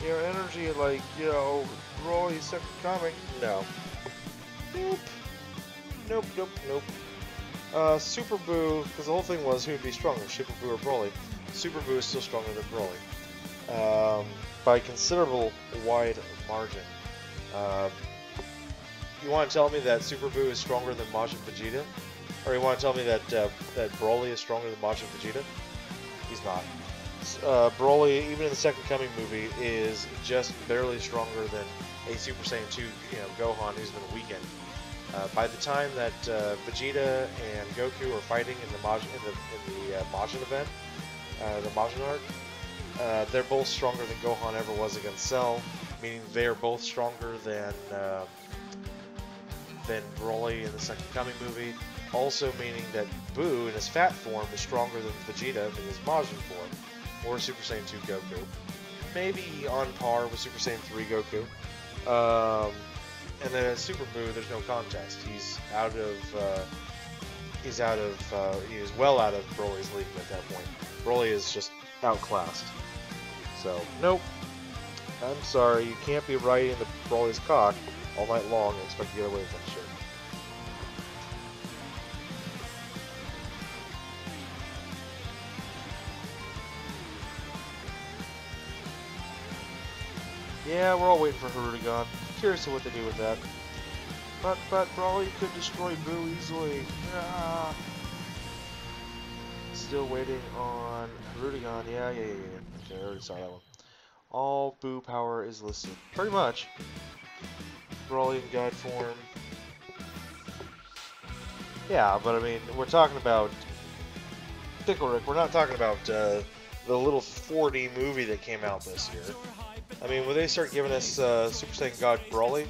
You know, energy like, you know, Broly's second coming. No. Nope. Super Boo, because the whole thing was who would be stronger, Super Boo or Broly. Super Boo is still stronger than Broly. by considerable wide margin. You want to tell me that Super Buu is stronger than Majin Vegeta? Or you want to tell me that that Broly is stronger than Majin Vegeta? He's not. Broly, even in the Second Coming movie, is just barely stronger than a Super Saiyan 2, Gohan, who's been weakened. By the time that Vegeta and Goku are fighting in the Majin event, the Majin arc, they're both stronger than Gohan ever was against Cell, meaning they are both stronger than Broly in the Second Coming movie. Also meaning that Buu in his fat form is stronger than Vegeta in his Majin form, or Super Saiyan 2 Goku. Maybe on par with Super Saiyan 3 Goku. And then as Super Buu, there's no contest. He is well out of Broly's league at that point. Broly is just outclassed. So, nope. I'm sorry, you can't be riding the Broly's cock all night long and expect to get away with that shit. Yeah, we're all waiting for Hirudegan. Curious to what they do with that. But Broly could destroy Buu easily. Ah. Still waiting on Hirudegan. Yeah. Okay, I already saw that one. All Buu power is listed. Pretty much. Broly in God form. Yeah, but I mean, we're talking about Pickle Rick. We're not talking about the little 4D movie that came out this year. I mean, when they start giving us Super Saiyan God Broly,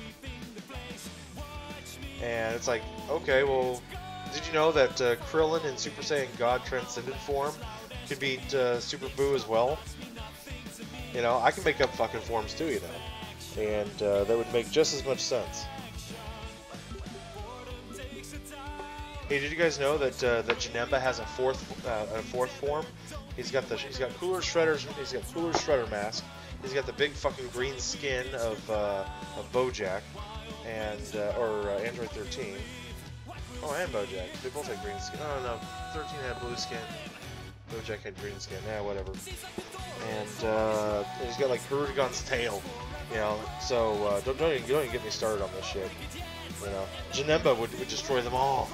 and it's like, okay, well, did you know that Krillin in Super Saiyan God Transcendent form could beat Super Buu as well? You know, I can make up fucking forms too, you know, and that would make just as much sense. Hey, did you guys know that that Janemba has a fourth form? He's got Cooler Shredder's. He's got Cooler Shredder mask. He's got the big fucking green skin of Bojack and or Android 13. Oh, and Bojack. They both had green skin. Oh no, 13 had blue skin. Bojack had green skin. Yeah, whatever. And he's got like Hirudegan's tail. You know, so don't even get me started on this shit. You know, Janemba would destroy them all.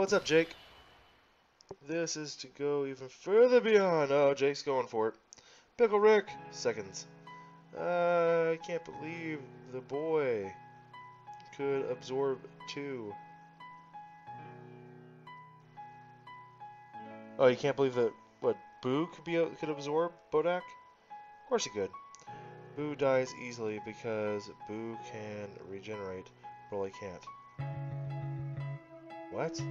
What's up, Jake? This is to go even further beyond. Oh, Jake's going for it. Pickle Rick, seconds. I can't believe the boy could absorb 2. Oh, you can't believe that what Buu could absorb Bodak? Of course he could. Buu dies easily because Buu can regenerate. Broly can't. What?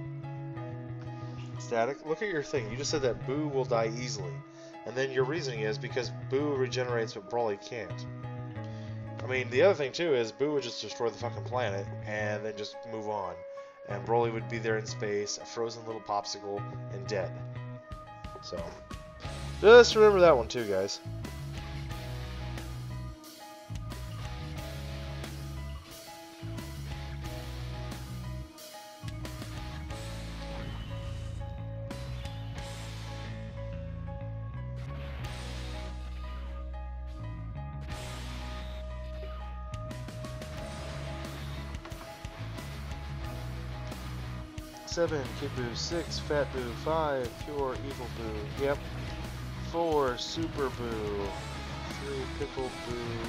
Static? Look at your thing. You just said that Buu will die easily. And then your reasoning is because Buu regenerates but Broly can't. I mean, the other thing too is Buu would just destroy the fucking planet and then just move on. And Broly would be there in space, a frozen little popsicle, and dead. So, just remember that one too, guys. Seven, Kid Buu. 6, Fat Buu. 5, Pure Evil Buu. Yep. 4, Super Buu. 3, Pickle Buu.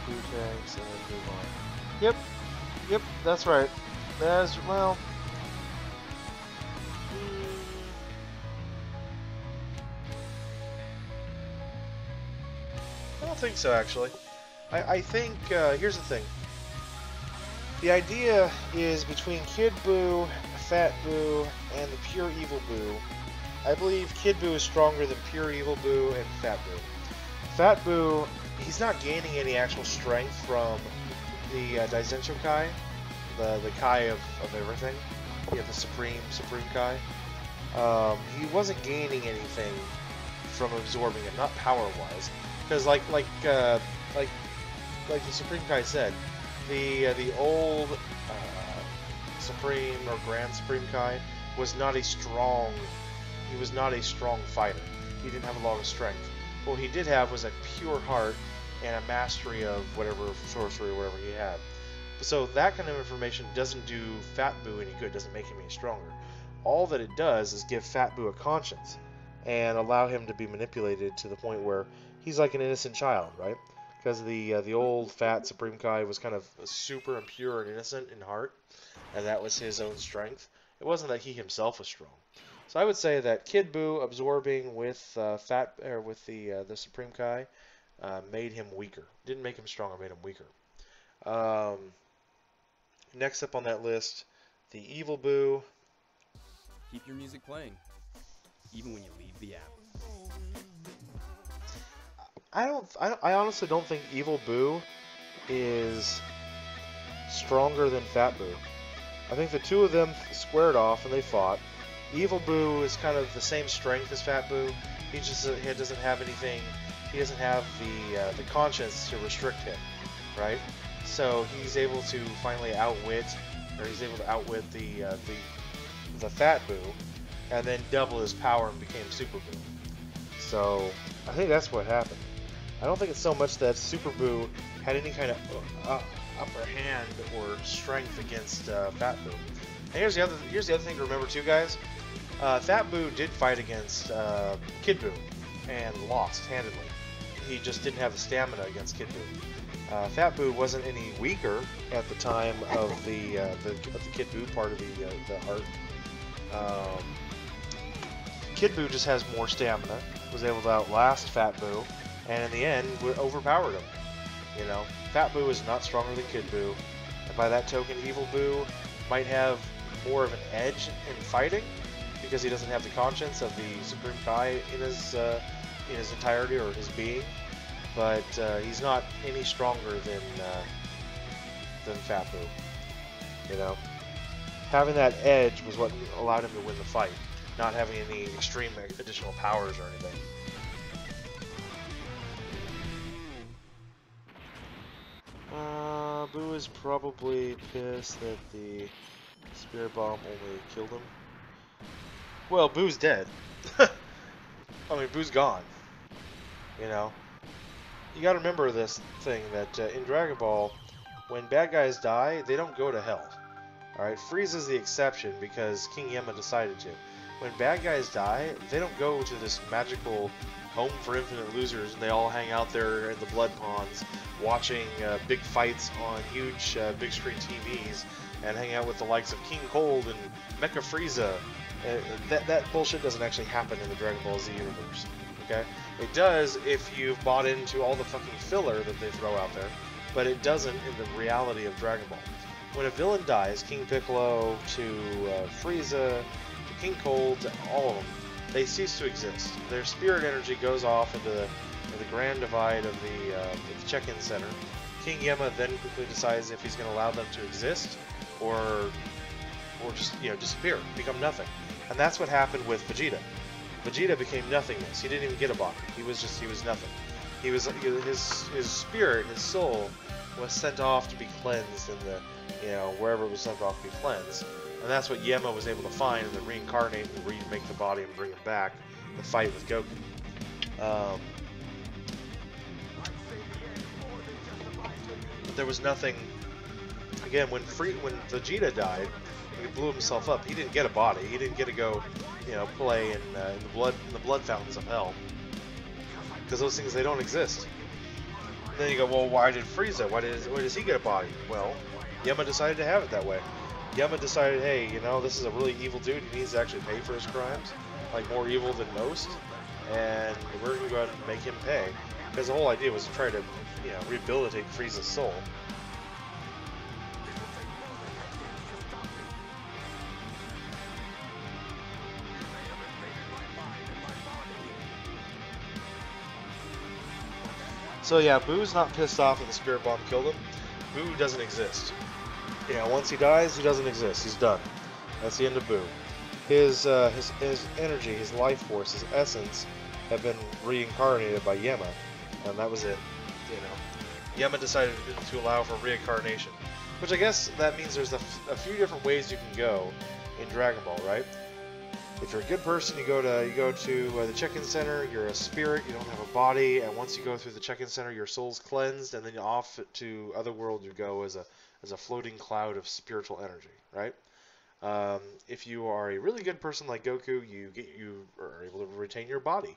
Buu Tanks, and then move on. Yep, that's right. That's, well... I don't think so, actually. I think, here's the thing. The idea is between Kid Buu, Fat Buu, and the Pure Evil Buu. I believe Kid Buu is stronger than Pure Evil Buu and Fat Buu. Fat Buu, he's not gaining any actual strength from the Daizensho Kai, the Kai of everything. Yeah, the Supreme Kai. He wasn't gaining anything from absorbing it, not power-wise. Because like the Supreme Kai said, the old Supreme or Grand Supreme Kai was not a strong. He was not a strong fighter. He didn't have a lot of strength. What he did have was a pure heart and a mastery of whatever sorcery or whatever he had. So that kind of information doesn't do Fat Boo any good. Doesn't make him any stronger. All that it does is give Fat Boo a conscience and allow him to be manipulated to the point where he's like an innocent child, right? Because the old fat Supreme Kai was kind of super and pure and innocent in heart, and that was his own strength. It wasn't that he himself was strong. So I would say that Kid Buu absorbing with the Supreme Kai made him weaker. Didn't make him stronger, made him weaker. Next up on that list, the Evil Buu. Keep your music playing, even when you leave the app. I honestly don't think Evil Buu is stronger than Fat Buu. I think the two of them squared off and they fought. Evil Buu is kind of the same strength as Fat Buu. He doesn't have anything. He doesn't have the conscience to restrict him, right? So he's able to finally outwit the Fat Buu, and then double his power and became Super Buu. So I think that's what happened. I don't think it's so much that Super Buu had any kind of upper hand or strength against Fat Buu. And here's the other thing to remember too, guys. Fat Buu did fight against Kid Buu and lost handedly. He just didn't have the stamina against Kid Buu. Fat Buu wasn't any weaker at the time of the Kid Buu part of the heart. Kid Buu just has more stamina, was able to outlast Fat Buu, and in the end, overpowered him. You know, Fat Buu is not stronger than Kid Buu, and by that token, Evil Buu might have more of an edge in fighting because he doesn't have the conscience of the Supreme Kai in his entirety or his being. But he's not any stronger than Fat Buu. You know, having that edge was what allowed him to win the fight, not having any extreme additional powers or anything. Buu is probably pissed that the Spirit Bomb only killed him. Well, Boo's dead. I mean, Boo's gone. You know, you gotta remember this thing that in Dragon Ball, when bad guys die, they don't go to hell. Alright, Frieza's the exception because King Yemma decided to. When bad guys die, they don't go to this magical home for infinite losers and they all hang out there in the blood ponds watching big fights on huge big screen TVs and hang out with the likes of King Cold and Mecha Frieza. That bullshit doesn't actually happen in the Dragon Ball Z universe. Okay? It does if you've bought into all the fucking filler that they throw out there, but it doesn't in the reality of Dragon Ball. When a villain dies, King Piccolo to Frieza to King Cold to all of them, they cease to exist. Their spirit energy goes off into the grand divide of the check-in center. King Yemma then quickly decides if he's going to allow them to exist or just disappear, become nothing. And that's what happened with Vegeta. Vegeta became nothingness. He didn't even get a body. He was nothing. His spirit, his soul, was sent off to be cleansed in wherever it was sent off to be cleansed. And that's what Yemma was able to find and then reincarnate and remake the body and bring it back to fight with Goku. But there was nothing. Again, when Vegeta died, he blew himself up. He didn't get a body. He didn't get to go, play in the blood fountains of hell. Because those things, they don't exist. And then you go, well, why did Frieza? Why does he get a body? Well, Yemma decided to have it that way. Yemma decided, hey, this is a really evil dude. He needs to actually pay for his crimes, like more evil than most, and we're gonna go out and make him pay. Because the whole idea was to try to, rehabilitate Frieza's soul. So yeah, Boo's not pissed off that the Spirit Bomb killed him. Boo doesn't exist. Once he dies, he doesn't exist. He's done. That's the end of Boo. His energy, his life force, his essence have been reincarnated by Yema, and that was it. You know, Yema decided to allow for reincarnation, which I guess that means there's a few different ways you can go in Dragon Ball, right? If you're a good person, you go to the check-in center. You're a spirit. You don't have a body, and once you go through the check-in center, your soul's cleansed, and then off to otherworld you go as a floating cloud of spiritual energy, right? If you are a really good person like Goku, you are able to retain your body.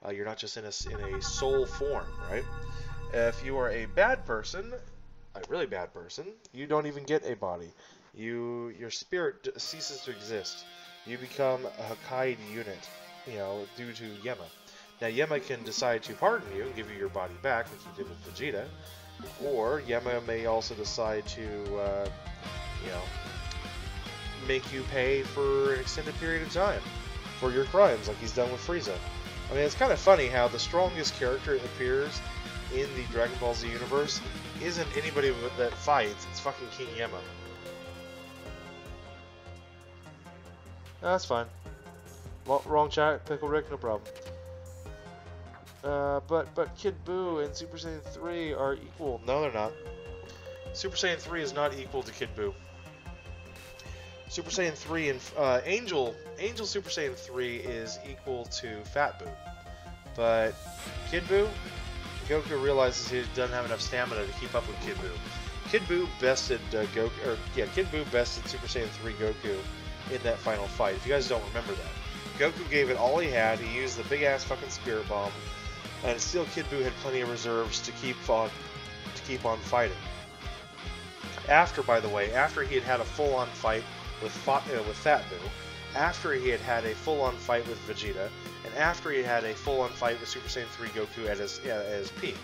You're not just in a soul form, right? If you are a bad person, a really bad person, you don't even get a body. Your spirit ceases to exist. You become a Hokkaid unit, you know, due to Yema. Now Yema can decide to pardon you and give you your body back, like he did with Vegeta, or Yema may also decide to, you know, make you pay for an extended period of time for your crimes, like he's done with Frieza. I mean, it's kind of funny how the strongest character that appears in the Dragon Ball Z universe isn't anybody that fights, it's fucking King Yema. No, that's fine. Well, wrong chat, Pickle Rick, no problem. But Kid Buu and Super Saiyan 3 are equal. No, they're not. Super Saiyan 3 is not equal to Kid Buu. Super Saiyan 3 and Angel Super Saiyan 3 is equal to Fat Buu. But Kid Buu, Goku realizes he doesn't have enough stamina to keep up with Kid Buu. Kid Buu bested Kid Buu bested Super Saiyan 3 Goku in that final fight. If you guys don't remember that, Goku gave it all he had. He used the big ass fucking Spirit Bomb, and still Kid Buu had plenty of reserves to keep on fighting. By the way, after he had had a full-on fight with Fat Buu, after he had had a full-on fight with Vegeta, and after he had a full-on fight with Super Saiyan 3 Goku at his peak,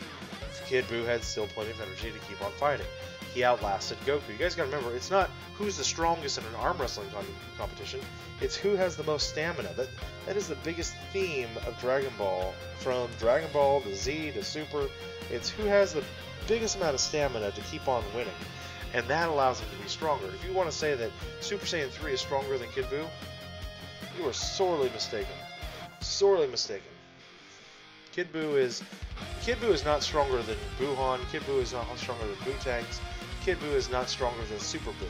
Kid Buu had still plenty of energy to keep on fighting. He outlasted Goku. You guys gotta remember, it's not who's the strongest in an arm wrestling competition, it's who has the most stamina. That is the biggest theme of Dragon Ball, from Dragon Ball to Z to Super. It's who has the biggest amount of stamina to keep on winning, and that allows him to be stronger. If you want to say that Super Saiyan 3 is stronger than Kid Buu, you are sorely mistaken. Sorely mistaken. Kid Buu is not stronger than Buuhan. Kid Buu is not stronger than Bootangs. Kid Buu is not stronger than Super Buu.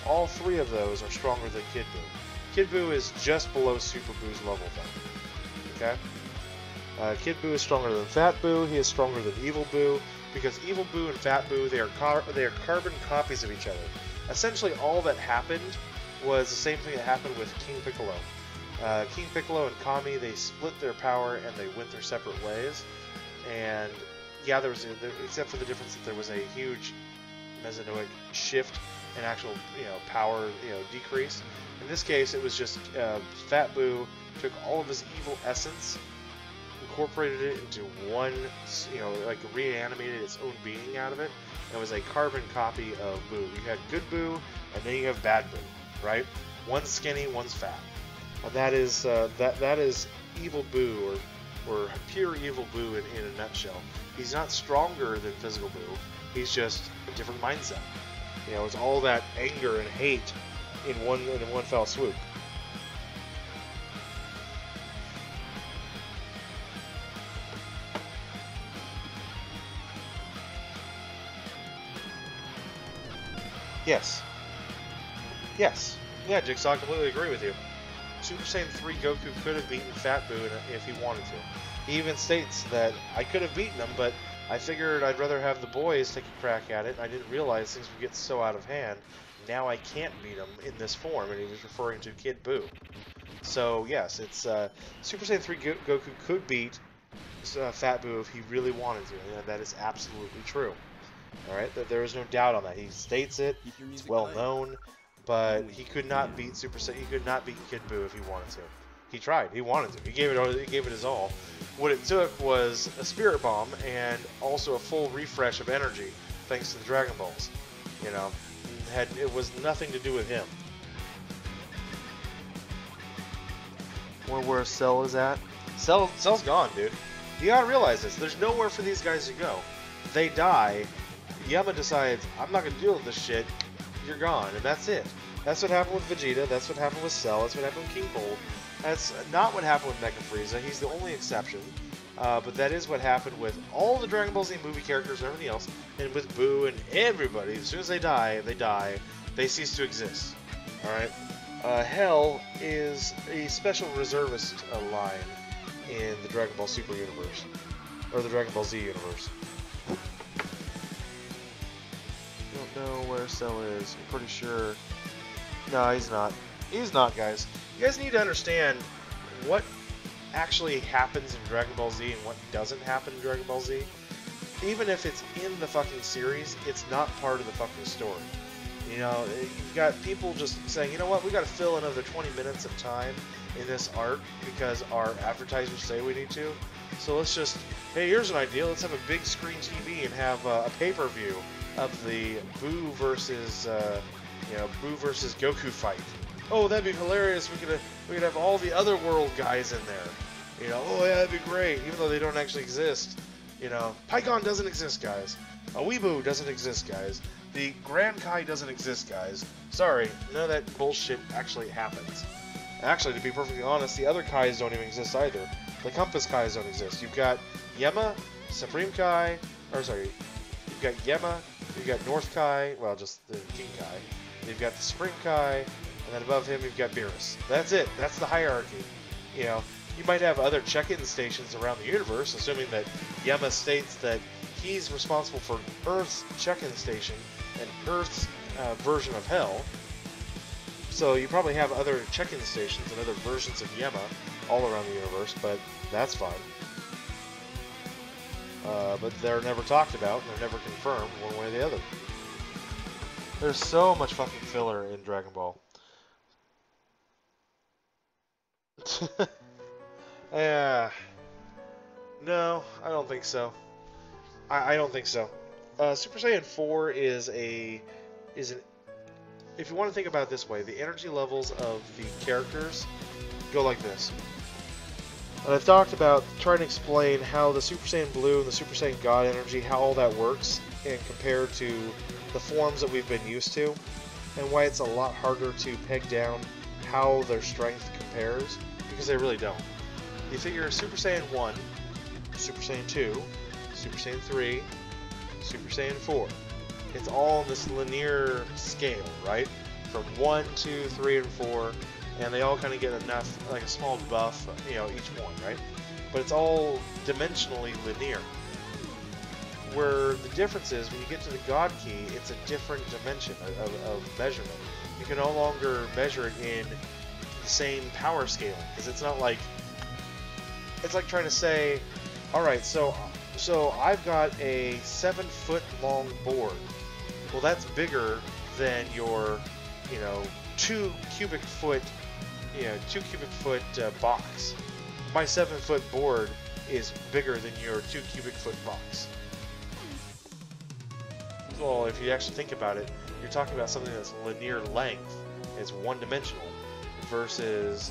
All three of those are stronger than Kid Buu. Kid Buu is just below Super Buu's level, though. Okay? Kid Buu is stronger than Fat Buu. He is stronger than Evil Buu, because Evil Buu and Fat Buu, they are carbon copies of each other. Essentially, all that happened was the same thing that happened with King Piccolo. King Piccolo and Kami, they split their power and they went their separate ways. And yeah, except for the difference that there was a huge Mesozoic shift and actual, power, decrease. In this case, it was just Fat Buu took all of his evil essence, incorporated it into one, like reanimated its own being out of it. It was a carbon copy of Buu. You had good Buu, and then you have bad Buu, right? One's skinny, one's fat, and that is that is evil Buu, or pure evil Buu in a nutshell. He's not stronger than physical Buu. He's just a different mindset. It's all that anger and hate in one fell swoop. Yes. Yeah, Jigsaw, I completely agree with you. Super Saiyan 3 Goku could have beaten Fat Buu if he wanted to. He even states that I could have beaten him, but I figured I'd rather have the boys take a crack at it. I didn't realize things would get so out of hand. Now I can't beat him in this form, and he was referring to Kid Buu. So yes, it's Super Saiyan 3 Goku could beat Fat Buu if he really wanted to, and that is absolutely true. All right, there is no doubt on that. He states it. It's well known, but he could not beat He could not beat Kid Buu if he wanted to. He tried. He wanted to. He gave it his all. What it took was a Spirit Bomb and also a full refresh of energy, thanks to the Dragon Balls. It was nothing to do with him. Where Cell is at? Cell's gone, dude. You gotta realize this. There's nowhere for these guys to go. They die. Yama decides, I'm not gonna deal with this shit. You're gone, and that's it. That's what happened with Vegeta. That's what happened with Cell. That's what happened with King Cold. That's not what happened with Mecha Frieza. He's the only exception. But that is what happened with all the Dragon Ball Z movie characters and everything else, and with Boo and everybody. As soon as they die, they cease to exist. Alright? Hell is a special reservist line in the Dragon Ball Super universe. Or the Dragon Ball Z universe. Don't know where Cell is. I'm pretty sure... No, he's not. He's not, guys. You guys need to understand what actually happens in Dragon Ball Z and what doesn't happen in Dragon Ball Z. Even if it's in the fucking series, it's not part of the fucking story. You know, you've got people just saying, you know what, we gotta fill another 20 minutes of time in this arc because our advertisers say we need to. So let's just, hey, here's an idea, let's have a big screen TV and have a pay-per-view of the Boo versus, Boo versus Goku fight. Oh, that'd be hilarious. We could have all the other world guys in there. You know, oh yeah, that'd be great. Even though they don't actually exist. You know, Pikkon doesn't exist, guys. A Weeaboo doesn't exist, guys. The Grand Kai doesn't exist, guys. Sorry, none of that bullshit actually happens. Actually, to be perfectly honest, the other Kais don't even exist either. The Compass Kais don't exist. You've got Yema, Supreme Kai, or sorry, you've got Yema, you've got North Kai, well, just the King Kai. You've got the Supreme Kai, and then above him you've got Beerus. That's it. That's the hierarchy. You know, you might have other check-in stations around the universe, assuming that Yema states that he's responsible for Earth's check-in station and Earth's version of Hell. So you probably have other check-in stations and other versions of Yema all around the universe, but that's fine. But they're never talked about, and they're never confirmed one way or the other. There's so much fucking filler in Dragon Ball. Yeah. No, I don't think so. I don't think so. Super Saiyan 4 is an... If you want to think about it this way, the energy levels of the characters go like this. And I've talked about trying to explain how the Super Saiyan Blue and the Super Saiyan God energy, how all that works, and compared to the forms that we've been used to, and why it's a lot harder to peg down how their strength compares, because they really don't. You figure Super Saiyan 1, Super Saiyan 2, Super Saiyan 3, Super Saiyan 4. It's all on this linear scale, right? From 1, 2, 3, and 4, and they all kind of get enough, like a small buff, you know, each one, right? But it's all dimensionally linear. Where the difference is, when you get to the God Key, it's a different dimension of measurement. You can no longer measure it in the same power scaling, because it's not like... It's like trying to say, alright, so I've got a 7-foot long board. Well, that's bigger than your, 2 cubic foot box. My 7-foot board is bigger than your 2 cubic foot box. Well, if you actually think about it, you're talking about something that's linear length, it's one-dimensional, versus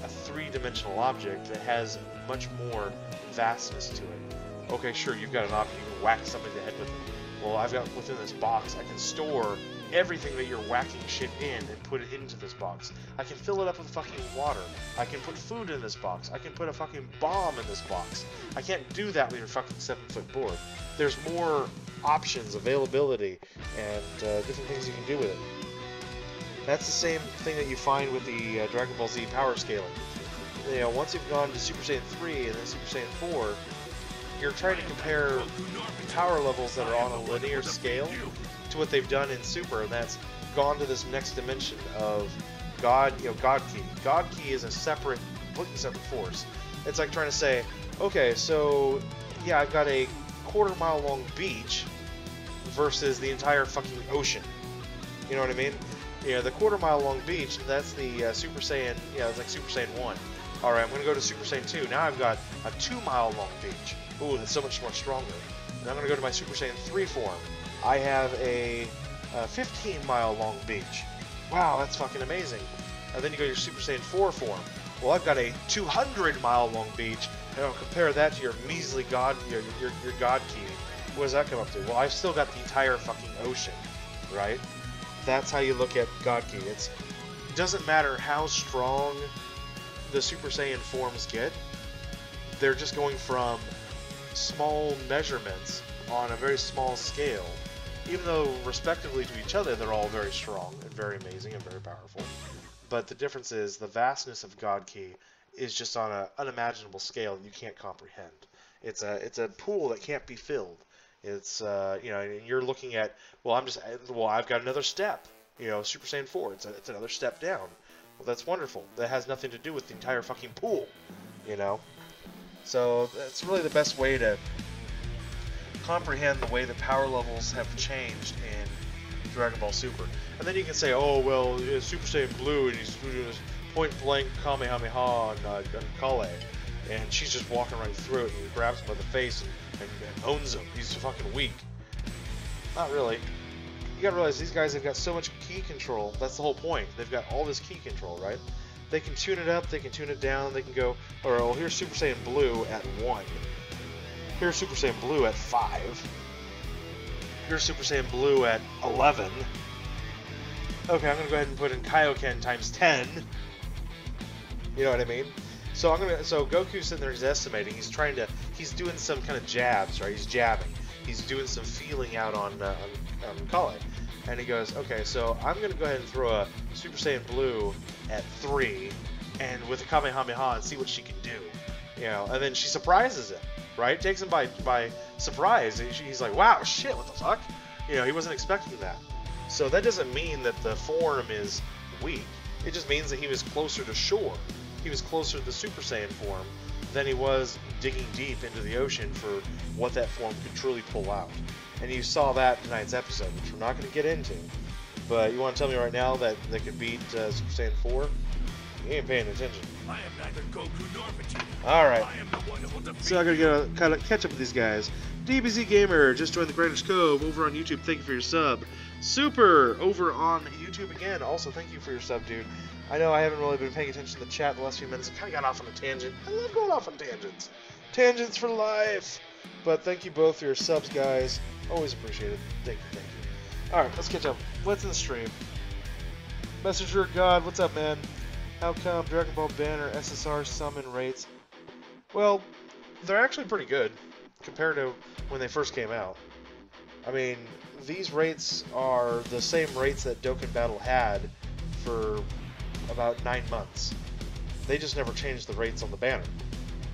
a 3-dimensional object that has much more vastness to it. Okay, sure, you've got an object, you can whack something in the head with it. Well, I've got within this box, I can store everything that you're whacking shit in and put it into this box. I can fill it up with fucking water. I can put food in this box. I can put a fucking bomb in this box. I can't do that with your fucking 7-foot board. There's more options, availability, and different things you can do with it. That's the same thing that you find with the Dragon Ball Z power scaling. Once you've gone to Super Saiyan 3 and then Super Saiyan 4, you're trying to compare power levels that are on a linear scale to what they've done in Super, and that's gone to this next dimension of God Key. God Key is a completely separate force. It's like trying to say, okay, so yeah, I've got a quarter-mile long beach versus the entire fucking ocean. You know what I mean? Yeah, the quarter-mile long beach, that's the Super Saiyan, it's like Super Saiyan 1. Alright, I'm going to go to Super Saiyan 2. Now I've got a 2-mile long beach. Ooh, that's so much more stronger. And I'm going to go to my Super Saiyan 3 form. I have a 15-mile long beach. Wow, that's fucking amazing. And then you go to your Super Saiyan 4 form. Well, I've got a 200-mile long beach, and I'll compare that to your measly God, your God Key. What does that come up to? Well, I've still got the entire fucking ocean, right? That's how you look at God Key. It doesn't matter how strong the Super Saiyan forms get, they're just going from small measurements on a very small scale, even though respectively to each other they're all very strong and very amazing and very powerful. But the difference is the vastness of God Ki is just on an unimaginable scale that you can't comprehend. It's a pool that can't be filled. It's you know, and you're looking at, well, I've got another step. You know, Super Saiyan 4, it's another step down. Well, that's wonderful. That has nothing to do with the entire fucking pool, you know. So that's really the best way to comprehend the way the power levels have changed in Dragon Ball Super. And then you can say, oh, well, Super Saiyan Blue, and he's doing this point-blank Kamehameha on Kale, and she's just walking right through it, and he grabs him by the face and owns him. He's fucking weak. Not really. You gotta realize these guys have got so much key control. That's the whole point. They've got all this key control, right? They can tune it up, they can tune it down, they can go, alright, well, here's Super Saiyan Blue at 1. Here's Super Saiyan Blue at 5. Here's Super Saiyan Blue at 11. Okay, I'm gonna go ahead and put in Kaioken times 10. You know what I mean? So Goku's sitting there, he's estimating, he's doing some kind of jabs, right? He's jabbing. He's doing some feeling out on Kale. And he goes, okay, so I'm going to go ahead and throw a Super Saiyan Blue at 3 and with a Kamehameha and see what she can do. You know, and then she surprises him, right? Takes him by surprise. He's like, wow, shit, what the fuck? You know, he wasn't expecting that. So that doesn't mean that the form is weak. It just means that he was closer to shore. He was closer to the Super Saiyan form than he was digging deep into the ocean for what that form could truly pull out. And you saw that in tonight's episode, which we're not going to get into. But you want to tell me right now that they could beat Super Saiyan 4? You ain't paying attention. I am neither Goku nor Vegeta. Alright. I am the one who will defeat. So I'm going to kind of catch up with these guys. DBZ Gamer just joined the Greenwich Cove over on YouTube. Thank you for your sub. Super over on YouTube again. Also, thank you for your sub, dude. I know I haven't really been paying attention to the chat the last few minutes. I kind of got off on a tangent. I love going off on tangents. Tangents for life. But thank you both for your subs, guys. Always appreciated. Thank you, thank you. Alright, let's catch up. What's in the stream? Messenger of God, what's up, man? How come Dragon Ball Banner SSR summon rates? Well, they're actually pretty good compared to when they first came out. I mean, these rates are the same rates that Dokkan Battle had for about 9 months. They just never changed the rates on the banner.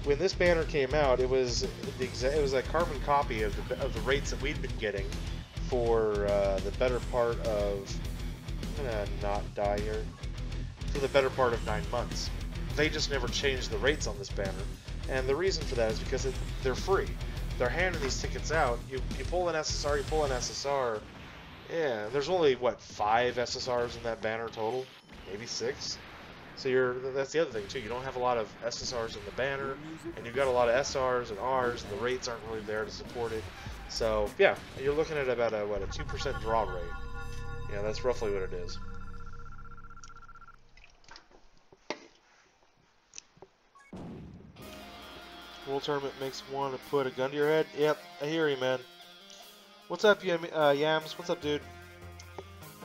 When this banner came out, it was a carbon copy of the rates that we'd been getting for the better part of, I'm gonna not die here, for the better part of 9 months. They just never changed the rates on this banner, and the reason for that is because they're free. They're handing these tickets out. You pull an SSR, you pull an SSR. Yeah, there's only what, 5 SSRs in that banner total, maybe 6. So that's the other thing too. You don't have a lot of SSRs in the banner, and you've got a lot of SRs and Rs, and the rates aren't really there to support it. So yeah, you're looking at about a 2% draw rate. Yeah, that's roughly what it is. World Tournament makes one to put a gun to your head. Yep, I hear you, man. What's up, Yams? What's up, dude?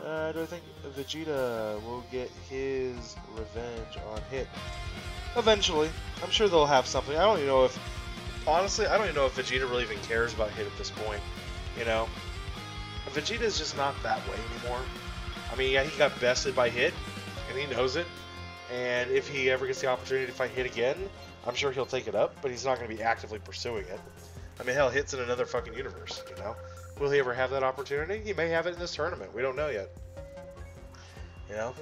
Do I think Vegeta will get his revenge on Hit? Eventually. I'm sure they'll have something. I don't even know if... Honestly, I don't even know if Vegeta really even cares about Hit at this point. You know? Vegeta's just not that way anymore. I mean, yeah, he got bested by Hit, and he knows it. And if he ever gets the opportunity to fight Hit again, I'm sure he'll take it up, but he's not going to be actively pursuing it. I mean, hell, Hit's in another fucking universe, you know? Will he ever have that opportunity? He may have it in this tournament. We don't know yet. You know?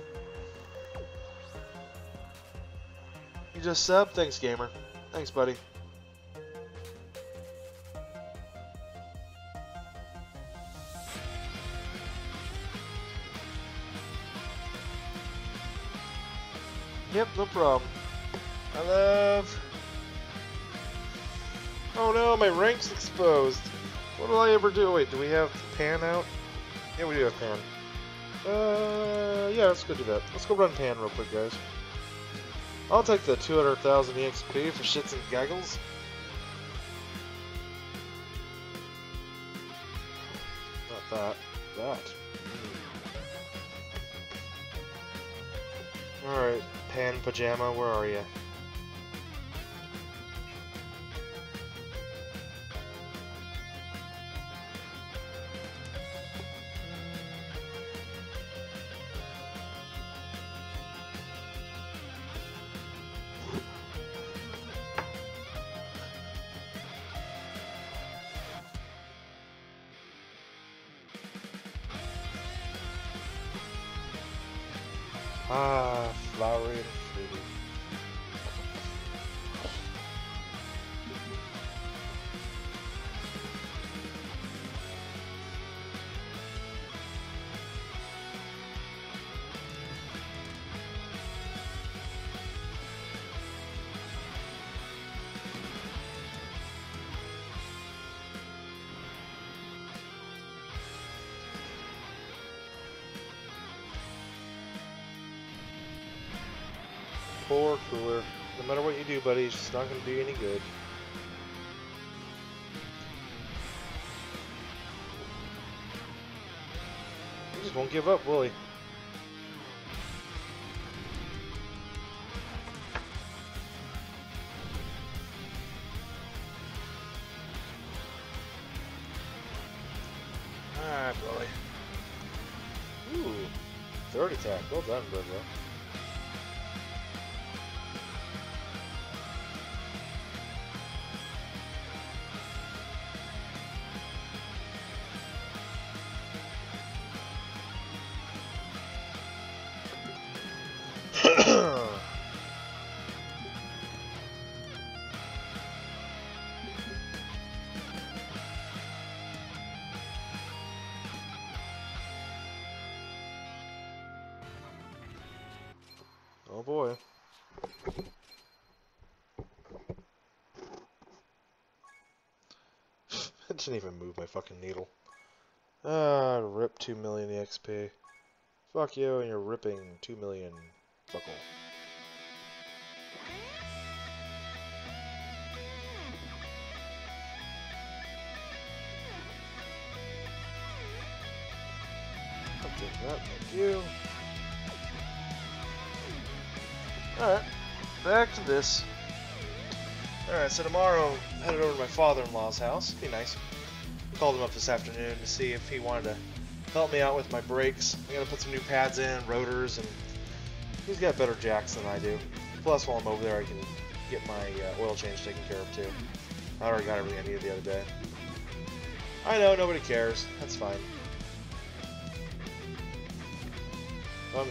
You just sub? Thanks, gamer. Thanks, buddy. Yep, no problem. I love... Oh no, my rank's exposed. What did I ever do? Wait, do we have Pan out? Yeah, we do have Pan. Yeah, let's go do that. Let's go run Pan real quick, guys. I'll take the 200,000 EXP for shits and gaggles. Not that. That. Alright, Pan Pajama, where are you? Ah, flowery and fruity. Poor cooler. No matter what you do, buddy, it's just not going to do you any good. He just won't give up, will he? Alright, Billy. Ooh, third attack. Well done, Burgo. Oh boy. It didn't even move my fucking needle. Ah, rip 2 million EXP. Fuck you, and you're ripping 2 million. Fuck all. I'll take that, thank you. Alright, back to this. Alright, so tomorrow, headed over to my father-in-law's house. Be nice. Called him up this afternoon to see if he wanted to help me out with my brakes. I gotta put some new pads in, rotors, and he's got better jacks than I do. Plus, while I'm over there, I can get my oil change taken care of too. I already got everything I needed the other day. I know, nobody cares. That's fine. I'm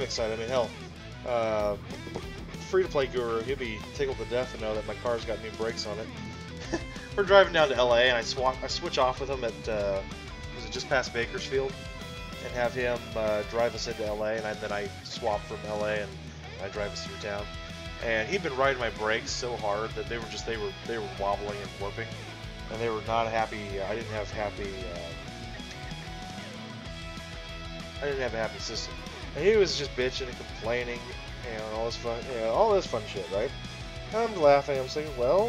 excited. I mean, hell, free-to-play guru, he'll be tickled to death to know that my car's got new brakes on it. We're driving down to LA, and I switch off with him at was it just past Bakersfield, and have him drive us into LA, and then I swap from LA and I drive us through town. And he'd been riding my brakes so hard that they were wobbling and warping, and they were not happy. I didn't have a happy system. And he was just bitching and complaining, and all this fun shit, right? I'm laughing. I'm saying, well,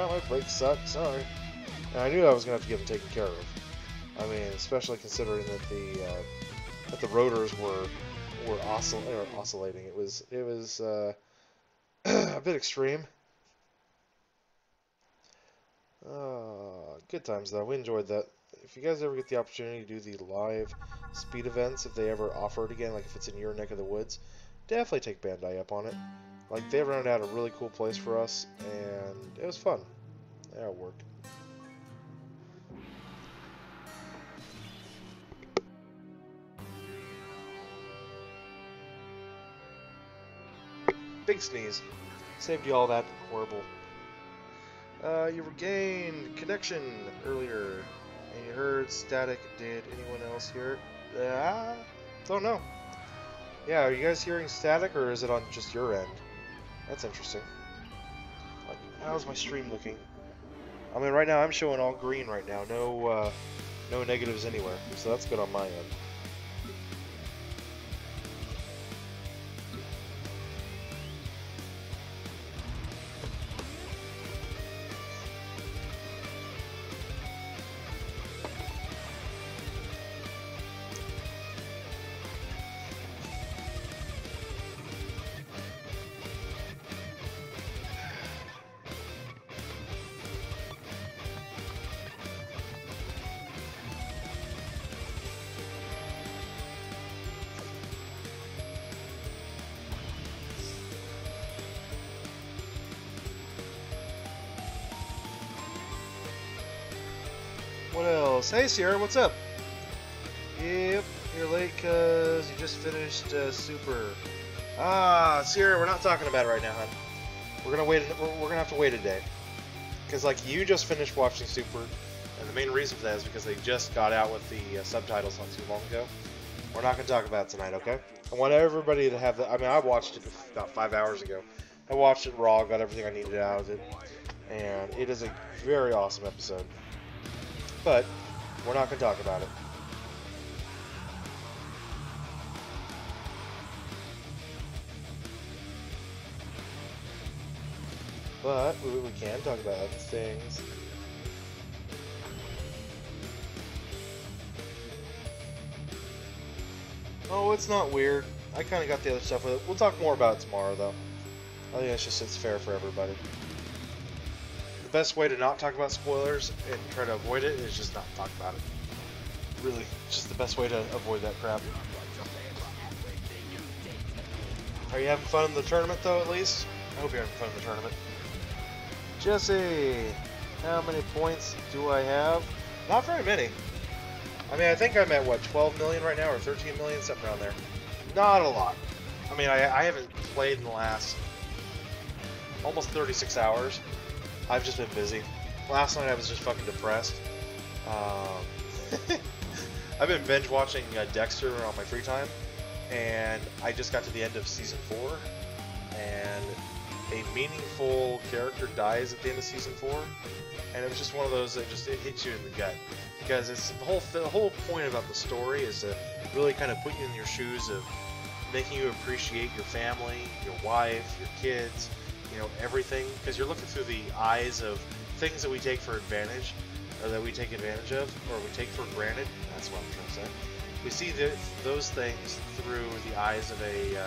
my brakes suck. Sorry. And I knew I was gonna have to get them taken care of. I mean, especially considering that the rotors were oscillating. It was a bit extreme. Good times though. We enjoyed that. If you guys ever get the opportunity to do the live speed events, if they ever offer it again, like if it's in your neck of the woods, definitely take Bandai up on it. Like, they rounded out a really cool place for us, and it was fun. Yeah, it worked. Big sneeze. Saved you all that horrible. You regained connection earlier, and you heard static. Did anyone else hear it? Don't know. Yeah, are you guys hearing static, or is it on just your end? That's interesting. Like, how's my stream looking? I mean, right now I'm showing all green right now. No negatives anywhere. So that's good on my end. almost. Hey, Sierra, what's up? Yep, you're late because you just finished Super. Ah, Sierra, we're not talking about it right now, hon. We're gonna wait. We're gonna have to wait a day, because like you just finished watching Super, and the main reason for that is because they just got out with the subtitles not too long ago. We're not gonna talk about it tonight, okay? I want everybody to have the. I mean, I watched it about 5 hours ago. I watched it raw, got everything I needed out of it, and it is a very awesome episode. But we're not gonna talk about it. But we can talk about other things. Oh, it's not weird. I kind of got the other stuff with it. We'll talk more about it tomorrow, though. I think it's fair for everybody. The best way to not talk about spoilers and try to avoid it is just not talk about it. Really, just the best way to avoid that crap. Are you having fun in the tournament, though, at least? I hope you're having fun in the tournament. Jesse, how many points do I have? Not very many. I mean, I think I'm at, what, 12 million right now, or 13 million, something around there. Not a lot. I mean, I haven't played in the last almost 36 hours. I've just been busy. Last night I was just fucking depressed. I've been binge watching Dexter on my free time, and I just got to the end of season 4, and a meaningful character dies at the end of season 4, and it was just one of those that it hits you in the gut, because it's the whole point about the story is to really kind of put you in your shoes of making you appreciate your family, your wife, your kids, you know, everything, because you're looking through the eyes of things that we take for advantage, or that we take advantage of, or we take for granted. That's what I'm trying to say. We see those things through the eyes of a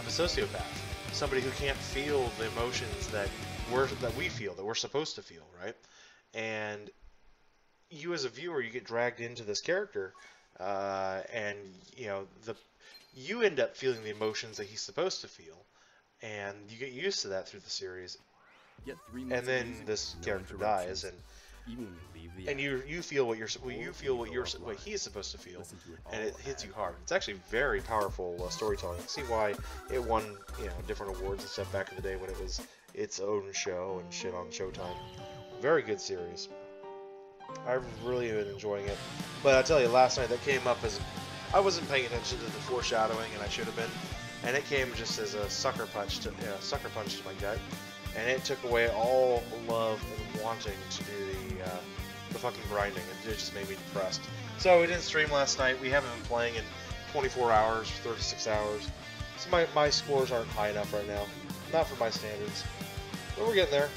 sociopath, somebody who can't feel the emotions that we feel, that we're supposed to feel, right? And you as a viewer, you get dragged into this character, and you know you end up feeling the emotions that he's supposed to feel, and you get used to that through the series. Get 3 And months then of music, this no character dies, interruptions. Even when you leave the and app, you feel what what he's supposed to feel, listen to it and all it hits you ad-free. hard. It's actually very powerful storytelling. See why it won, you know, different awards and stuff back in the day when it was its own show and shit on Showtime. Very good series. I've really been enjoying it. But I tell you, last night that came up as I wasn't paying attention to the foreshadowing, and I should have been. And it came just as a sucker punch to my gut, and it took away all love and wanting to do the fucking grinding. It just made me depressed. So we didn't stream last night. We haven't been playing in 24 hours, 36 hours. So my scores aren't high enough right now. Not for my standards. But we're getting there.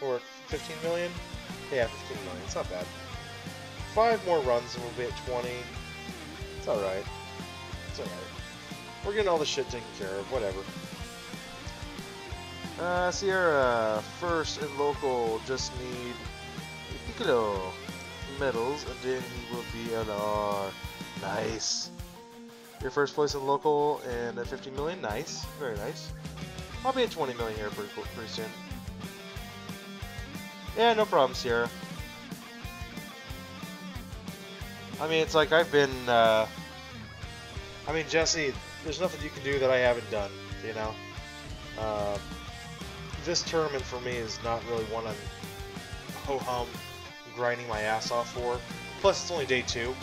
We're at 15 million? Yeah, 15 million. It's not bad. 5 more runs and we'll be at 20. It's alright. It's alright. We're getting all the shit taken care of. Whatever. Sierra, first and local, just need a Piccolo medals, and then he will be an R. Nice. Your first place in local and at 15 million. Nice. Very nice. I'll be at 20 million here pretty soon. Yeah, no problem, Sierra. I mean, it's like I've been, I mean, Jesse, there's nothing you can do that I haven't done, you know? This tournament for me is not really one I'm ho-hum grinding my ass off for. Plus, it's only day 2.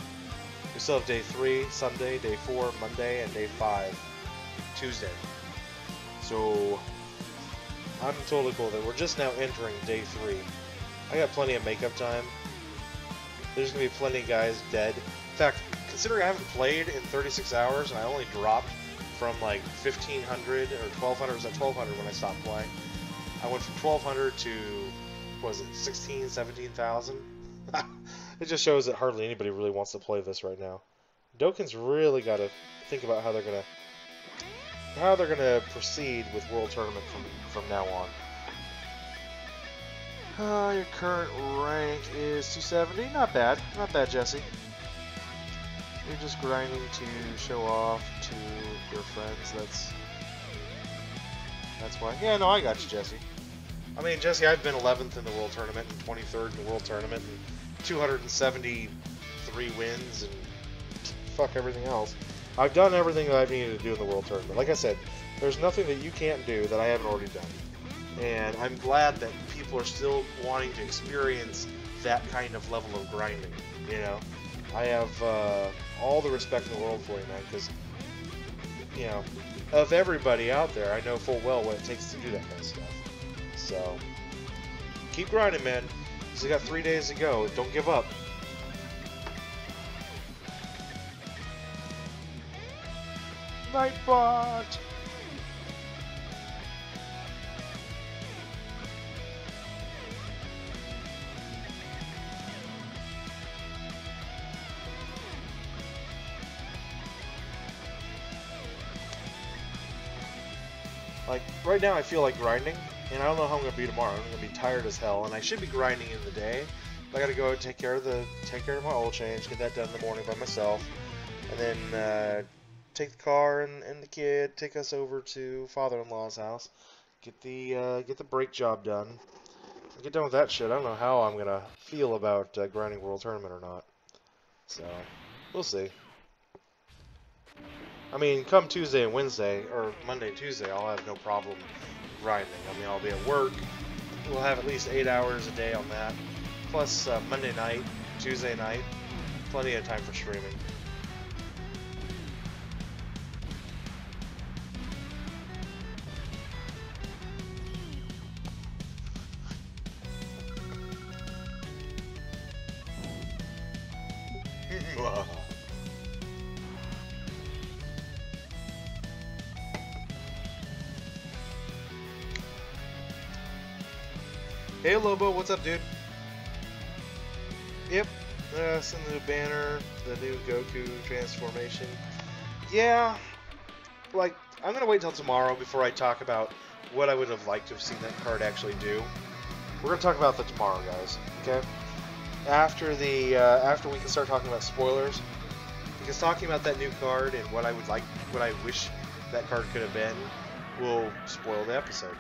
We still have day 3, Sunday, day 4, Monday, and day 5, Tuesday. So, I'm totally cool that we're just now entering day 3. I got plenty of makeup time. There's going to be plenty of guys dead. In fact, considering I haven't played in 36 hours, and I only dropped from like 1,500 or 1,200, it was at 1,200 when I stopped playing. I went from 1,200 to, what was it, 16, 17,000? It just shows that hardly anybody really wants to play this right now. Dokkan's really got to think about how they're gonna proceed with World Tournament from now on. Your current rank is 270. Not bad, Jesse. You're just grinding to show off to your friends. That's why. Yeah, no, I got you, Jesse. I mean, Jesse, I've been 11th in the World Tournament and 23rd in the World Tournament, and 273 wins and fuck everything else. I've done everything that I've needed to do in the World Tournament. Like I said, there's nothing that you can't do that I haven't already done. And I'm glad that people are still wanting to experience that kind of level of grinding, you know? I have all the respect in the world for you, man, because, you know, of everybody out there, I know full well what it takes to do that kind of stuff. So, keep grinding, man. You still got 3 days to go. Don't give up. Nightbot! Like, right now I feel like grinding, and I don't know how I'm going to be tomorrow. I'm going to be tired as hell, and I should be grinding in the day. I got to go take care of my oil change, get that done in the morning by myself, and then take the car and the kid, take us over to father-in-law's house, get the brake job done, and get done with that shit. I don't know how I'm going to feel about grinding World Tournament or not. So, we'll see. I mean, come Tuesday and Wednesday, or Monday and Tuesday, I'll have no problem grinding. I mean, I'll be at work. We'll have at least 8 hours a day on that. Plus Monday night, Tuesday night. Plenty of time for streaming. Hey Lobo, what's up, dude? Yep, some new banner, the new Goku transformation. Yeah, like, I'm gonna wait till tomorrow before I talk about what I would have liked to have seen that card actually do. We're gonna talk about that tomorrow, guys. Okay? After we can start talking about spoilers, because talking about that new card and what I wish that card could have been, will spoil the episode.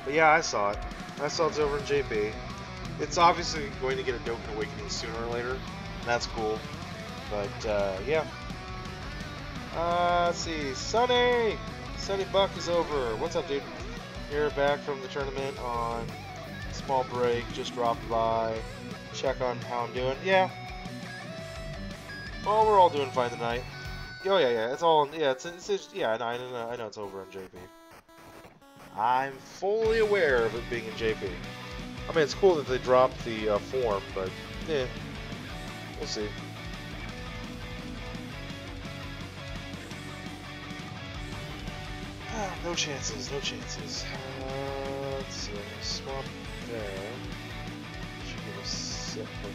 But yeah, I saw it. I saw it's over in JP. It's obviously going to get a Dokkan Awakening sooner or later, and that's cool. But yeah. Let's see, Sunny Buck is over. What's up, dude? You're back from the tournament on small break. Just dropped by, check on how I'm doing. Yeah. Well, we're all doing fine tonight. Oh yeah. It's all yeah. I know it's over on JP. I'm fully aware of it being in JP. I mean, it's cool that they dropped the form, but yeah, we'll see. No chances, no chances. Let's see, swap there. Should give us set for the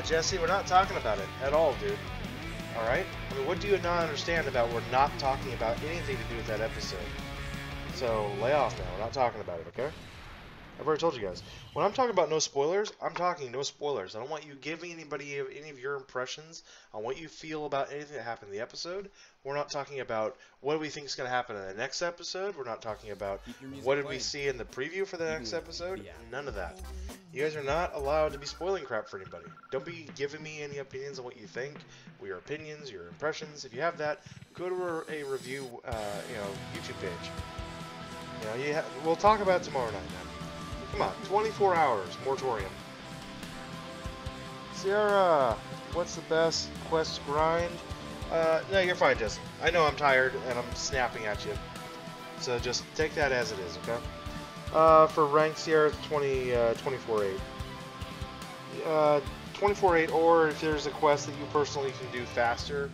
Jesse, we're not talking about it at all, dude. Alright? I mean, what do you not understand about we're not talking about anything to do with that episode? So, lay off now. We're not talking about it, okay? I've already told you guys. When I'm talking about no spoilers, I'm talking no spoilers. I don't want you giving anybody any of your impressions on what you feel about anything that happened in the episode. We're not talking about what do we think is going to happen in the next episode. We're not talking about what did we see in the preview for the next episode. None of that. You guys are not allowed to be spoiling crap for anybody. Don't be giving me any opinions on what you think. Your opinions, your impressions. If you have that, go to a review, YouTube page. We'll talk about it tomorrow night, man. Come on, 24 hours, moratorium. Sierra, what's the best quest grind? No, you're fine, Justin. I know I'm tired and I'm snapping at you. So just take that as it is, okay? For ranked Sierra, 24-8. 24-8, or if there's a quest that you personally can do faster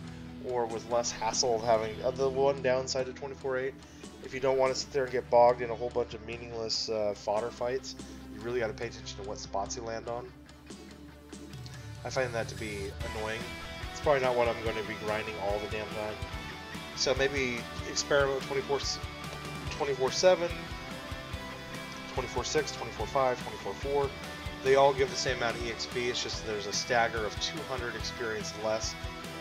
or with less hassle of having the one downside of 24-8. If you don't want to sit there and get bogged in a whole bunch of meaningless fodder fights, you really got to pay attention to what spots you land on. I find that to be annoying. It's probably not what I'm going to be grinding all the damn time. So maybe experiment with 24/7, 24-6, 24-5, 24-4. They all give the same amount of EXP. It's just there's a stagger of 200 experience less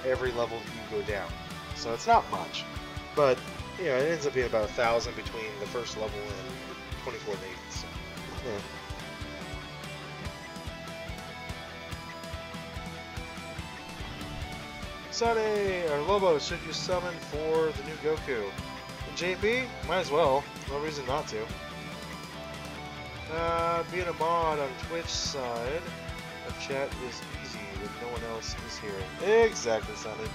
every level that you go down. So it's not much, but you know, it ends up being about 1,000 between the first level and 24 days. So, yeah. Sunny or Lobo, should you summon for the new Goku? JP? Might as well. No reason not to. Being a mod on Twitch side of chat is easy when no one else is here. Exactly, Sunny.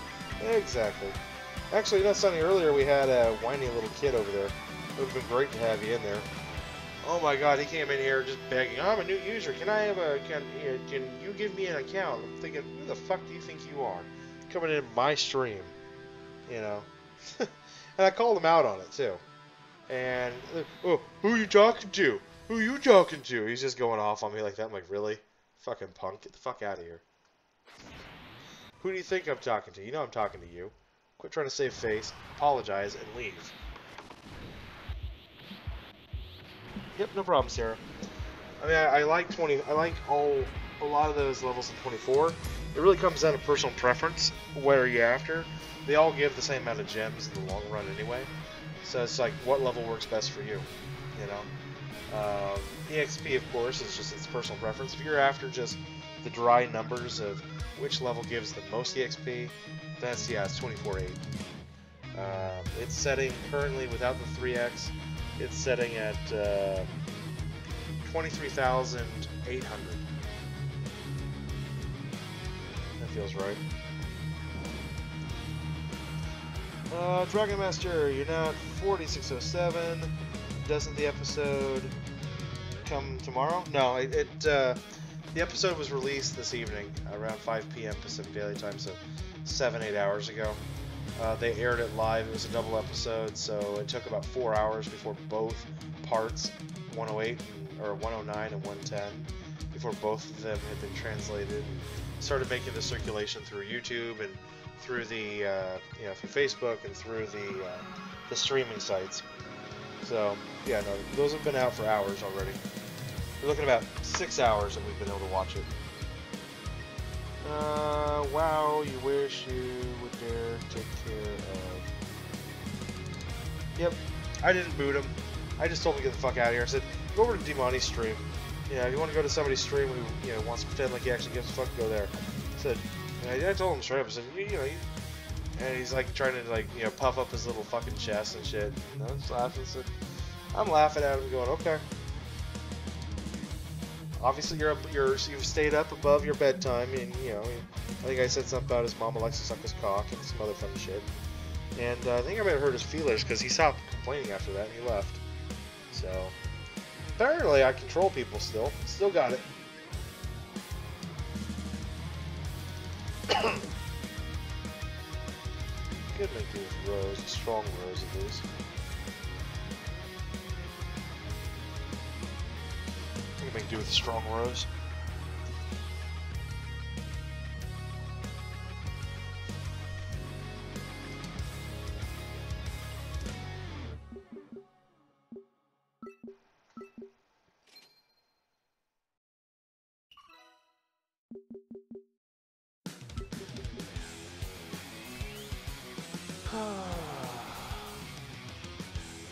Exactly. Actually, you know, Sunny, earlier we had a whiny little kid over there. It would have been great to have you in there. Oh my god, he came in here just begging, I'm a new user, can I have a, can you give me an account? I'm thinking, who the fuck do you think you are? Coming in my stream, you know. And I called him out on it, too. And, oh, who are you talking to? Who are you talking to? He's just going off on me like that. I'm like, really? Fucking punk, get the fuck out of here. Who do you think I'm talking to? You know I'm talking to you. Quit trying to save face, apologize, and leave. Yep, no problem, Sarah. I mean, I like a lot of those levels in 24. It really comes down to personal preference. What are you after? They all give the same amount of gems in the long run anyway. So it's like, what level works best for you? You know? EXP, of course, is just its personal preference. If you're after just the dry numbers of which level gives the most EXP, that's, yeah, it's 24-8. It's setting currently without the 3x. It's setting at 23,800. That feels right. Dragon Master, you're not 4607. Doesn't the episode come tomorrow? No, the episode was released this evening around 5 p.m. Pacific Daily Time, so 7-8 hours ago. They aired it live. It was a double episode, so it took about 4 hours before both parts, 108 or 109 and 110, before both of them had been translated and started making the circulation through YouTube and through the through Facebook and through the streaming sites. So yeah, no, those have been out for hours already. We're looking at about 6 hours that we've been able to watch it. Wow, you wish you would dare take care of. Yep, I didn't boot him. I just told him to get the fuck out of here. I said, go over to Demoni's stream. Yeah, if you want to go to somebody's stream who wants to pretend like he actually gives a fuck, go there. I said, I told him straight up. I said, and he's like trying to puff up his little fucking chest and shit. And I was laughing. I said, I'm laughing at him, going, okay. Obviously, you've stayed up above your bedtime, and I think I said something about his mama likes to suck his cock and some other fun shit. And I think I might have hurt his feelers because he stopped complaining after that and he left. So apparently, I control people still. Still got it. Could make do with Rose, a strong Rose at least. I can make do with a strong Rose.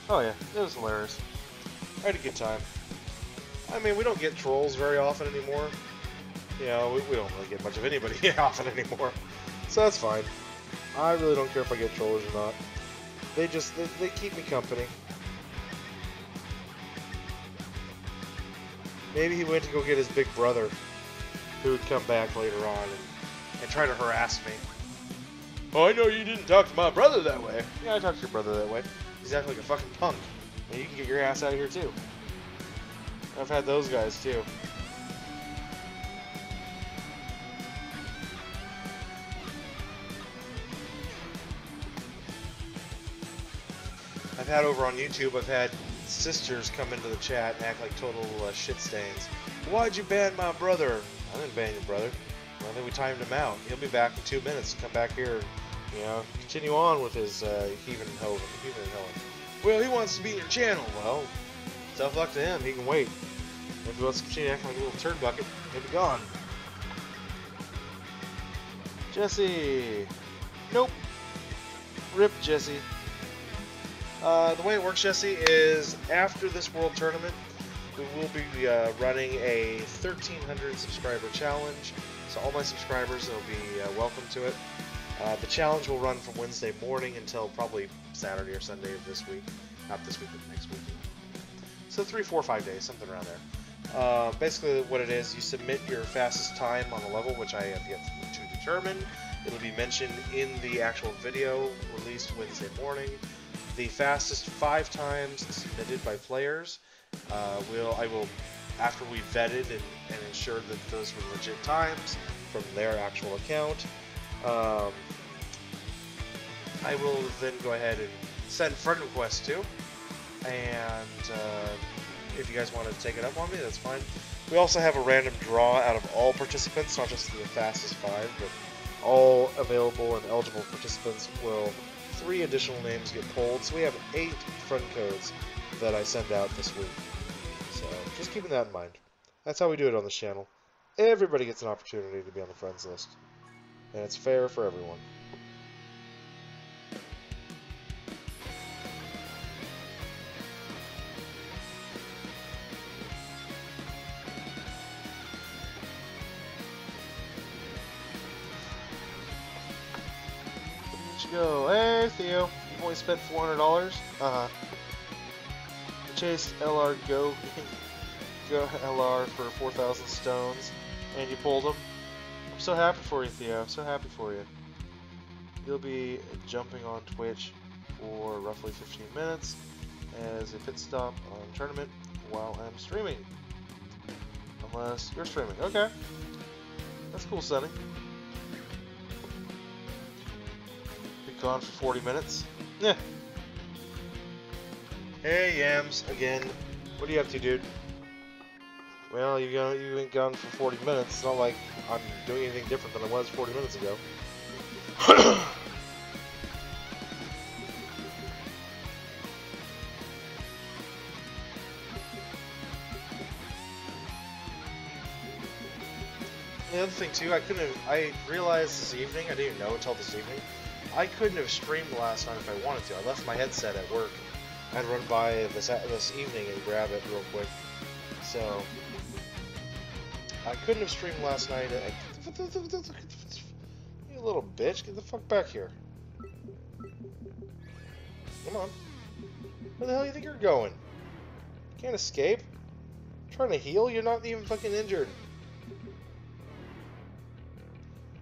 Oh yeah, it was hilarious. I had a good time. I mean, we don't get trolls very often anymore. We don't really get much of anybody often anymore. So that's fine. I really don't care if I get trolls or not. They keep me company. Maybe he went to go get his big brother, who would come back later on and try to harass me. Oh, I know you didn't talk to my brother that way. Yeah, I talked to your brother that way. He's acting like a fucking punk. And you can get your ass out of here too. I've had those guys too. I've had over on YouTube, I've had sisters come into the chat and act like total shit stains. Why'd you ban my brother? I didn't ban your brother. I think we timed him out. He'll be back in 2 minutes. Come back here, continue on with his heaving and hoeing. Well, he wants to be in your channel. Well, Tough luck to him. He can wait. If he wants to continue acting like a little turd bucket, he'll be gone. Jesse. Nope. Rip Jesse. The way it works, Jesse, is after this World Tournament, we will be running a 1,300 subscriber challenge. So all my subscribers will be welcome to it. The challenge will run from Wednesday morning until probably Saturday or Sunday of this week. Not this week, but next week. So 3, 4, 5 days, something around there. Basically what it is, you submit your fastest time on the level, which I have yet to determine. It'll be mentioned in the actual video released Wednesday morning. The fastest 5 times submitted by players, I will, after we've vetted and ensured that those were legit times from their actual account, I will then go ahead and send friend requests to, and if you guys want to take it up on me, that's fine. We also have a random draw out of all participants, not just the fastest 5, but all available and eligible participants will 3 additional names get pulled, so we have 8 friend codes that I send out this week. So just keeping that in mind. That's how we do it on this channel. Everybody gets an opportunity to be on the friends list, and it's fair for everyone. Go. Hey, Theo. You've only spent $400? Uh-huh. You chased LR Go LR for 4,000 stones, and you pulled him. I'm so happy for you, Theo. I'm so happy for you. You'll be jumping on Twitch for roughly 15 minutes as a pit stop on tournament while I'm streaming. Unless you're streaming. Okay. That's cool, Sonny. Gone for 40 minutes. Yeah. Hey, Yams, again. What are you up to, dude? Well, you ain't gone for 40 minutes. It's not like I'm doing anything different than I was 40 minutes ago. The other thing, too, I realized this evening, I didn't even know until this evening, I couldn't have streamed last night if I wanted to. I left my headset at work. I'd run by this evening and grab it real quick. So, I couldn't have streamed last night. You little bitch, get the fuck back here. Come on. Where the hell do you think you're going? You can't escape. I'm trying to heal? You're not even fucking injured.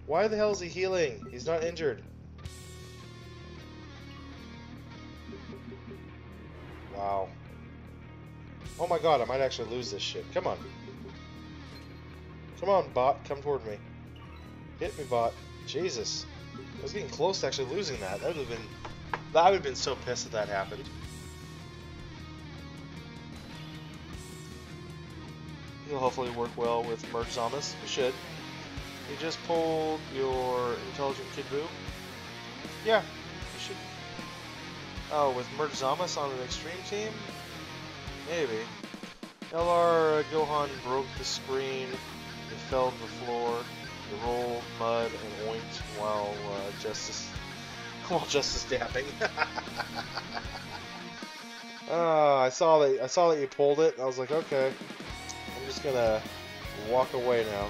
Why the hell is he healing? He's not injured. Wow. Oh my god, I might actually lose this shit. Come on. Come on, bot. Come toward me. Hit me, bot. Jesus. I was getting close to actually losing that. I would have been so pissed that that happened. You'll hopefully work well with Merc Zombus. You should. You just pulled your Intelligent Kid Boo? Yeah, you should. Oh, with Merc Zombus on an extreme team? Maybe. LR Gohan broke the screen, it fell to the floor, it rolled mud and oinked while Justice dapping. I saw that you pulled it, and I was like, okay, I'm just gonna walk away now.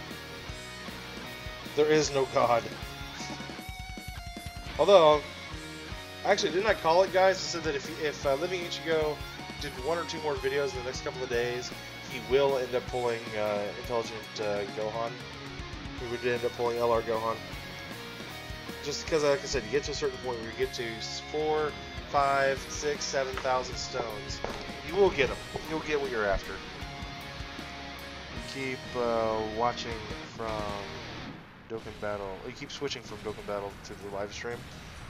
There is no God. Although, actually, didn't I call it, guys? I said that if Living Ichigo did 1 or 2 more videos in the next couple of days, he will end up pulling Intelligent Gohan. He would end up pulling LR Gohan. Just because, like I said, you get to a certain point where you get to 4, 5, 6, 7,000 stones, you will get them. You'll get what you're after. Keep watching from Dokkan Battle. You keep switching from Dokkan Battle to the live stream.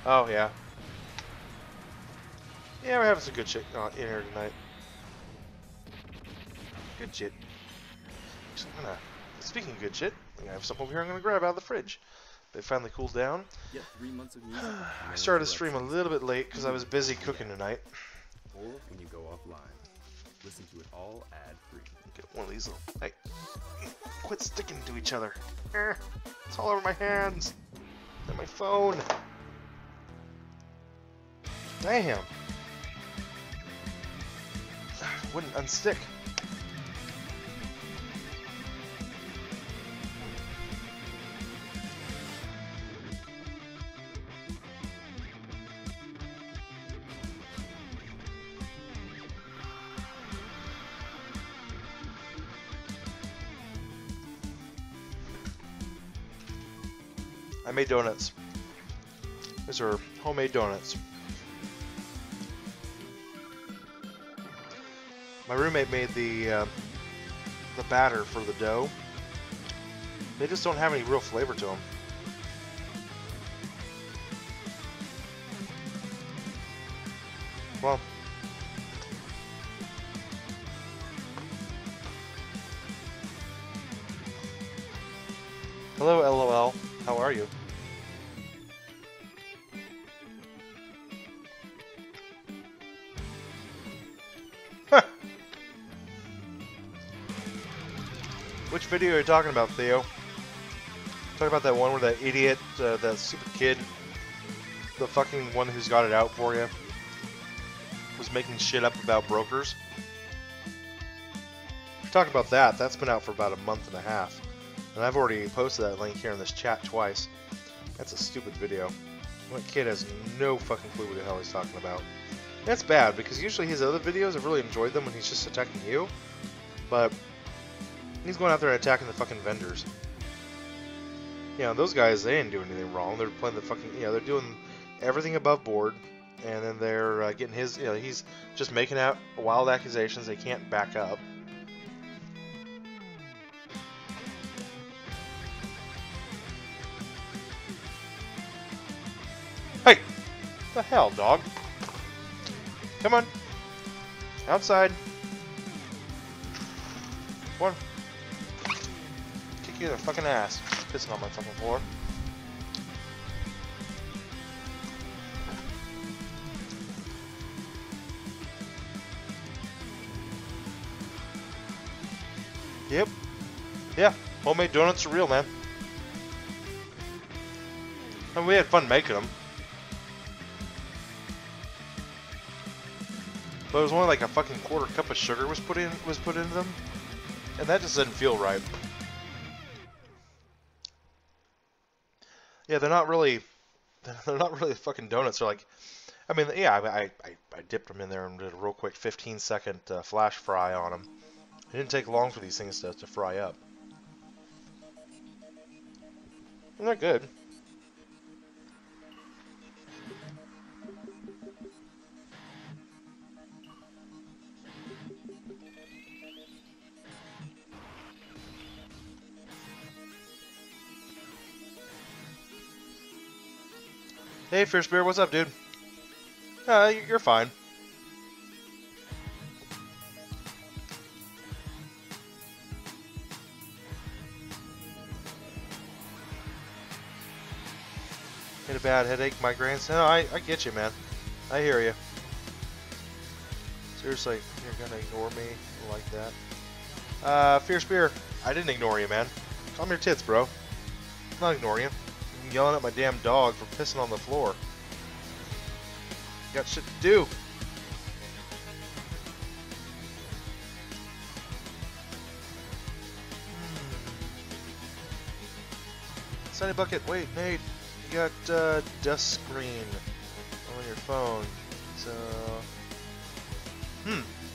Oh, yeah. Yeah, we're having some good shit in here tonight. Good shit. Speaking of good shit, I have some over here I'm going to grab out of the fridge. They finally cooled down. Get 3 months of music. I started the stream a little bit late because I was busy cooking tonight. Or when you go offline. Listen to it all ad-free. Get one of these little... Hey, quit sticking to each other. It's all over my hands. And my phone. Damn. It wouldn't unstick. I made donuts. These are homemade donuts. My roommate made the batter for the dough. They just don't have any real flavor to them. Well, hello, LOL. How are you? Which video are you talking about, Theo? Talking about that one where that idiot, that stupid kid, the fucking one who's got it out for you, was making shit up about brokers? If you're talking about that, that's been out for about a month and a half. And I've already posted that link here in this chat twice. That's a stupid video. That kid has no fucking clue what the hell he's talking about. That's bad, because usually his other videos, I've really enjoyed them when he's just attacking you. But he's going out there and attacking the fucking vendors. You know, those guys, they didn't do anything wrong. They're playing the fucking, you know, they're doing everything above board. And then they're getting his, you know, he's just making out wild accusations they can't back up. Hey! What the hell, dog? Come on. Outside. Come on. Kick you in the fucking ass. Pissing on my fucking floor. Yep. Yeah. Homemade donuts are real, man. I mean, we had fun making them. But it was only like a fucking quarter cup of sugar was put into them, and that just didn't feel right. Yeah, they're not really fucking donuts. They're like, I mean, yeah, I dipped them in there and did a real quick 15-second flash fry on them. It didn't take long for these things to fry up. And they're good. Hey, Fierce Bear, what's up, dude? You're fine. Get a bad headache, migraines? No, I get you, man. I hear you. Seriously, you're gonna ignore me like that? Fierce Beer, I didn't ignore you, man. Calm your tits, bro. I'm not ignoring you. I'm yelling at my damn dog for pissing on the floor. Got shit to do. Sunny Bucket, wait, Nate. You got dust screen on your phone. So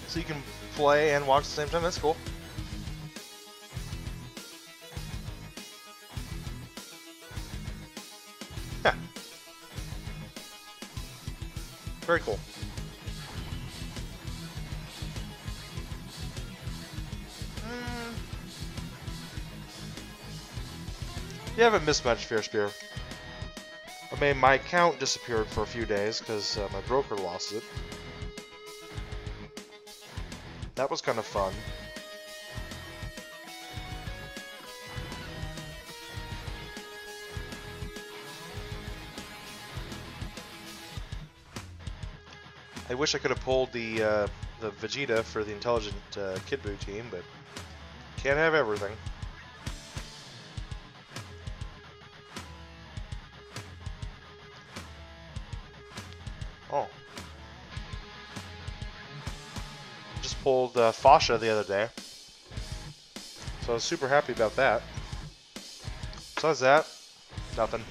so you can play and watch at the same time. That's cool. Yeah. Very cool. You haven't missed much, Fierce Beer. I mean, my account disappeared for a few days because my broker lost it. That was kind of fun. I wish I could have pulled the the Vegeta for the intelligent Kid Buu team, but can't have everything. Oh. Just pulled Fasha the other day. So I was super happy about that. Besides that, nothing.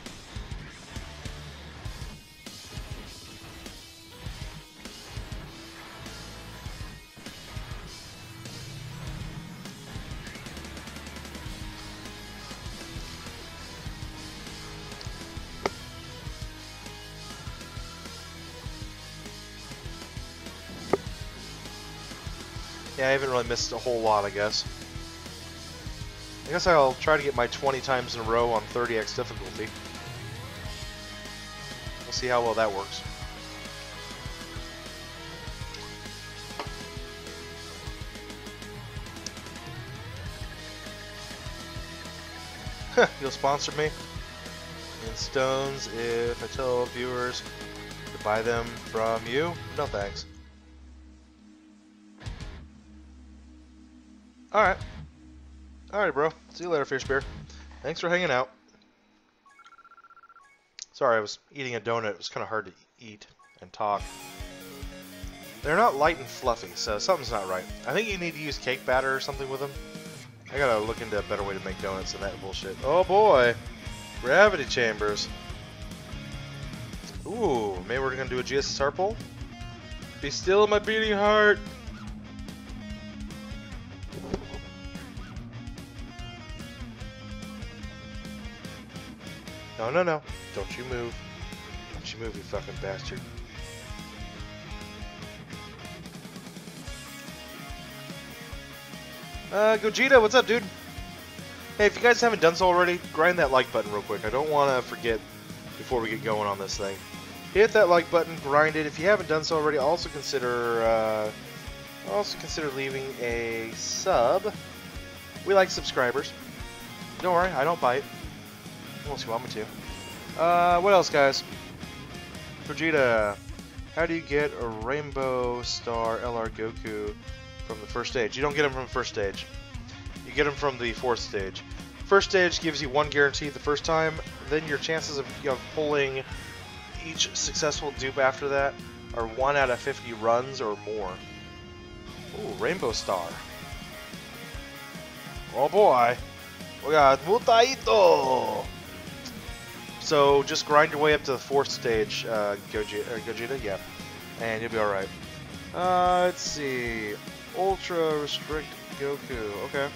Yeah, I haven't really missed a whole lot, I guess. I guess I'll try to get my 20 times in a row on 30x difficulty. We'll see how well that works. You'll sponsor me in stones if I tell viewers to buy them from you? No thanks. Alright. Alright, bro. See you later, Fish Bear. Thanks for hanging out. Sorry, I was eating a donut. It was kind of hard to eat and talk. They're not light and fluffy, so something's not right. I think you need to use cake batter or something with them. I gotta look into a better way to make donuts than that bullshit. Oh boy! Gravity chambers. Ooh, maybe we're gonna do a GSSR pull? Be still, my beating heart! No, no, no. Don't you move. Don't you move, you fucking bastard. Gogeta, what's up, dude? Hey, if you guys haven't done so already, grind that like button real quick. I don't want to forget before we get going on this thing. Hit that like button, grind it. If you haven't done so already, also consider leaving a sub. We like subscribers. Don't worry, I don't bite. Unless you want me to. What else, guys? Vegeta, how do you get a Rainbow Star LR Goku from the first stage? You don't get him from the first stage. You get him from the fourth stage. First stage gives you one guarantee the first time. Then your chances of pulling each successful dupe after that are 1 out of 50 runs or more. Ooh, Rainbow Star. Oh boy. We got Mutaito! So just grind your way up to the fourth stage, Gogeta, yeah, and you'll be alright. Let's see. Ultra Restrict Goku, okay.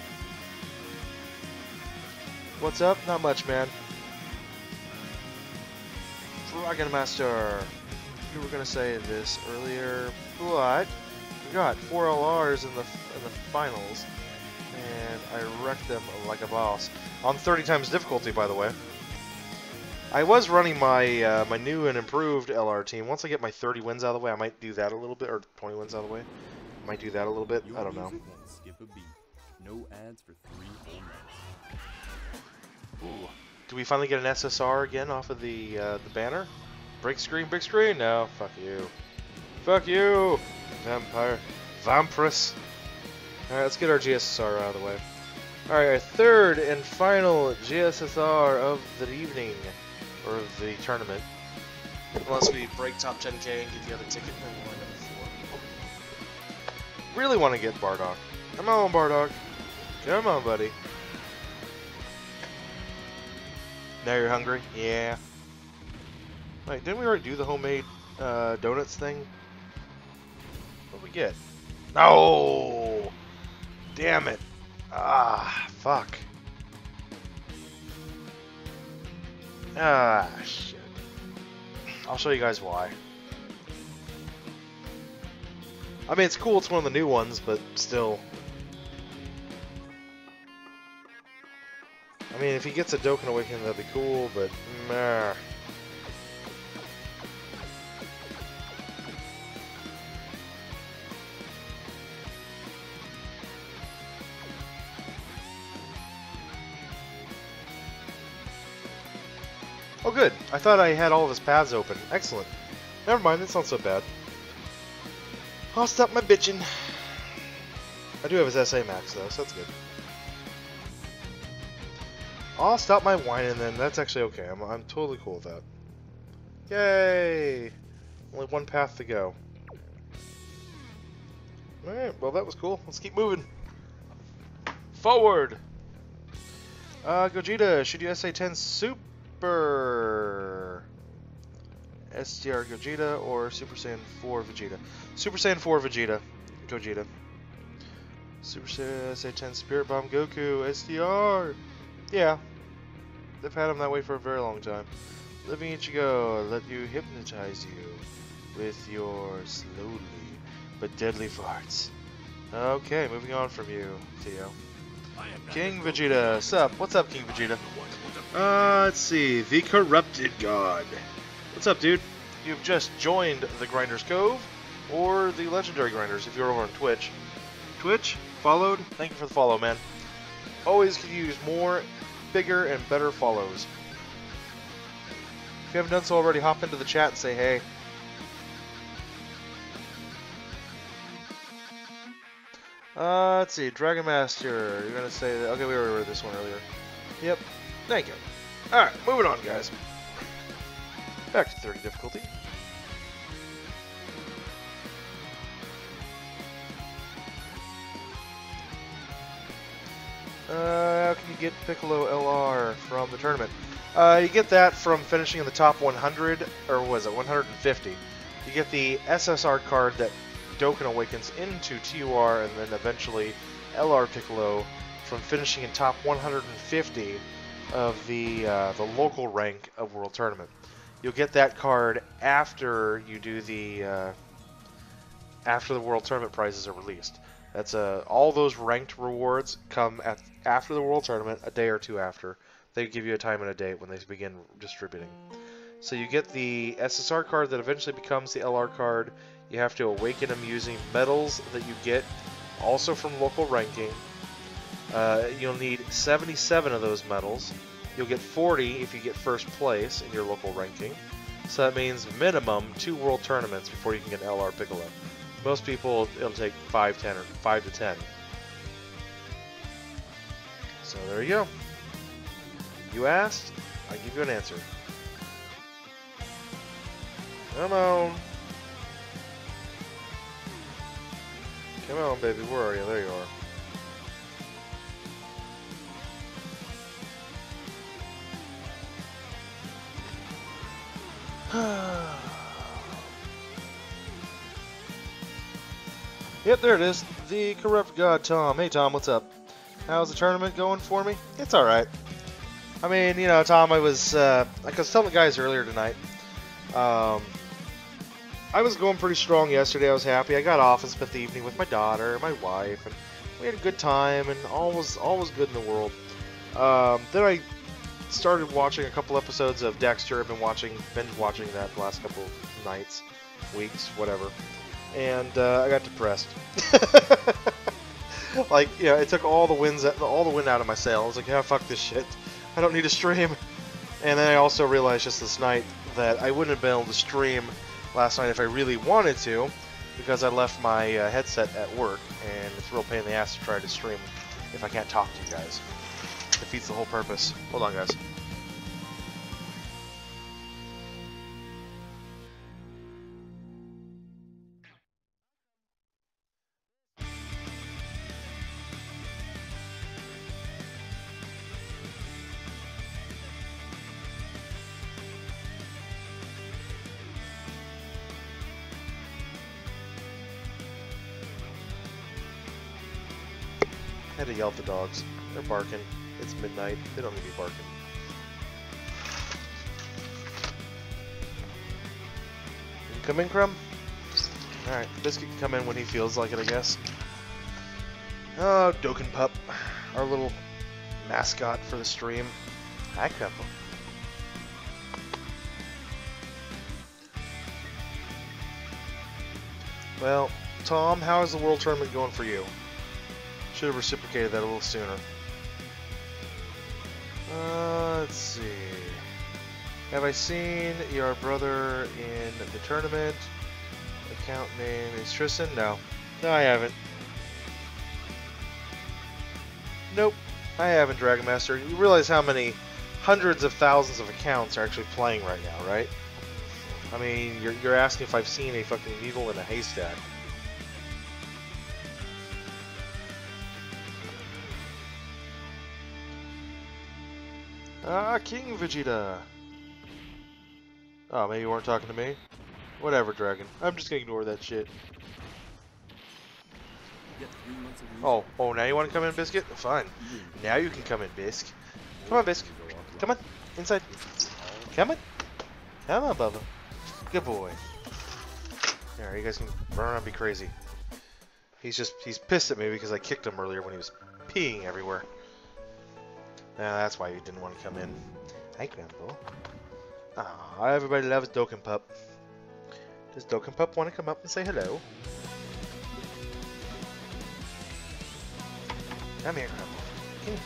What's up? Not much, man. Dragon Master. You were gonna say this earlier, but we got 4 LRs in the finals, and I wrecked them like a boss on 30 times difficulty, by the way. I was running my my new and improved LR team. Once I get my 30 wins out of the way, I might do that a little bit, or 20 wins out of the way. I might do that a little bit. I don't know. Skip a beat. No ads for 3 whole months. Ooh. Do we finally get an SSR again off of the banner? Break screen, big screen? No, fuck you. Fuck you! Vampire. Vampirus. Alright, let's get our GSSR out of the way. Alright, our third and final GSSR of the evening. Or of the tournament. Unless we break top 10k and get the other ticket, then we'll end up with 4. Really want to get Bardock. Come on, Bardock. Come on, buddy. Now you're hungry? Yeah. Wait, didn't we already do the homemade donuts thing? What did we get? No! Damn it. Ah, fuck. Ah, shit. I'll show you guys why. I mean, it's cool, it's one of the new ones, but still. I mean, if he gets a Dokkan Awakening, that'd be cool, but meh. Oh good, I thought I had all of his paths open. Excellent. Never mind, it's not so bad. I'll stop my bitching. I do have his SA max though, so that's good. I'll stop my whining then. That's actually okay. I'm totally cool with that. Yay! Only one path to go. Alright, well that was cool. Let's keep moving. Forward! Gogeta, should you SA-10 Super? STR Gogeta or Super Saiyan 4 Vegeta? Super Saiyan 4 Vegeta. Gogeta. Super Saiyan SA-10 Spirit Bomb Goku. STR! Yeah. They've had him that way for a very long time. Living Ichigo, let you hypnotize you with your slowly but deadly farts. Okay, moving on from you, Theo. King Vegeta, sup? What's up, King Vegeta? Let's see, the Corrupted God. What's up, dude? You've just joined the Grinders Cove, or the Legendary Grinders if you're over on Twitch. Twitch, followed? Thank you for the follow, man. Always could use more, bigger, and better follows. If you haven't done so already, hop into the chat and say hey. Let's see, Dragon Master, you're gonna say that. Okay, we already read this one earlier. Yep, thank you. Alright, moving on, guys. Back to 30 difficulty. How can you get Piccolo LR from the tournament? You get that from finishing in the top 100, or was it 150? You get the SSR card that Dokkan awakens into TUR, and then eventually LR Piccolo from finishing in top 150 of the local rank of World Tournament. You'll get that card after you do the after the World Tournament prizes are released. That's all those ranked rewards come after the World Tournament, a day or two after. They give you a time and a date when they begin distributing. So you get the SSR card that eventually becomes the LR card. You have to awaken them using medals that you get also from local ranking. You'll need 77 of those medals. You'll get 40 if you get first place in your local ranking. So that means minimum 2 world tournaments before you can get an LR Piccolo. Most people, it'll take 5 to 10. So there you go. You asked, I give you an answer. Come on. Come on, baby. Where are you? There you are. Yep, there it is. The Corrupt God, Tom. Hey, Tom, what's up? How's the tournament going for me? It's alright. I mean, you know, Tom, like I was telling the guys earlier tonight, I was going pretty strong yesterday. I was happy. I got off and spent the evening with my daughter and my wife, and we had a good time, and all was good in the world. Then I started watching a couple episodes of Dexter. I've been binge watching that the last couple of nights, weeks, whatever, and I got depressed. Like, you know, it took all the wind out of my sail. I was like, yeah, fuck this shit. I don't need to stream. And then I also realized just this night that I wouldn't have been able to stream last night if I really wanted to, because I left my headset at work, and it's a real pain in the ass to try to stream if I can't talk to you guys. It defeats the whole purpose. Hold on, guys. I had to yell at the dogs. They're barking. It's midnight. They don't need to be barking. You come in, Crumb? Alright, Biscuit can come in when he feels like it, I guess. Oh, Dokkan Pup. Our little mascot for the stream. Hi, Crumb. Well, Tom, how is the World Tournament going for you? Should have reciprocated that a little sooner. Let's see. Have I seen your brother in the tournament? account name is Tristan? No. No, I haven't. Nope. I haven't, Dragon Master. You realize how many hundreds of thousands of accounts are actually playing right now, right? I mean, you're asking if I've seen a fucking needle in a haystack. Ah, King Vegeta. Oh, maybe you weren't talking to me? Whatever, Dragon. I'm just gonna ignore that shit. Get 3 months of music. Oh, now you want to come in, Biscuit? Fine. Now you can come in, Bisc. Come on, Bisc. Come on. Inside. Come on. Come on, Bubba. Good boy. Alright, you guys can run around and be crazy. He's pissed at me because I kicked him earlier when he was peeing everywhere. That's why you didn't want to come in. Hi, Grandpa. Ah, everybody loves Dokkan Pup. Does Dokkan Pup want to come up and say hello? Come here, Grandpa. Come here.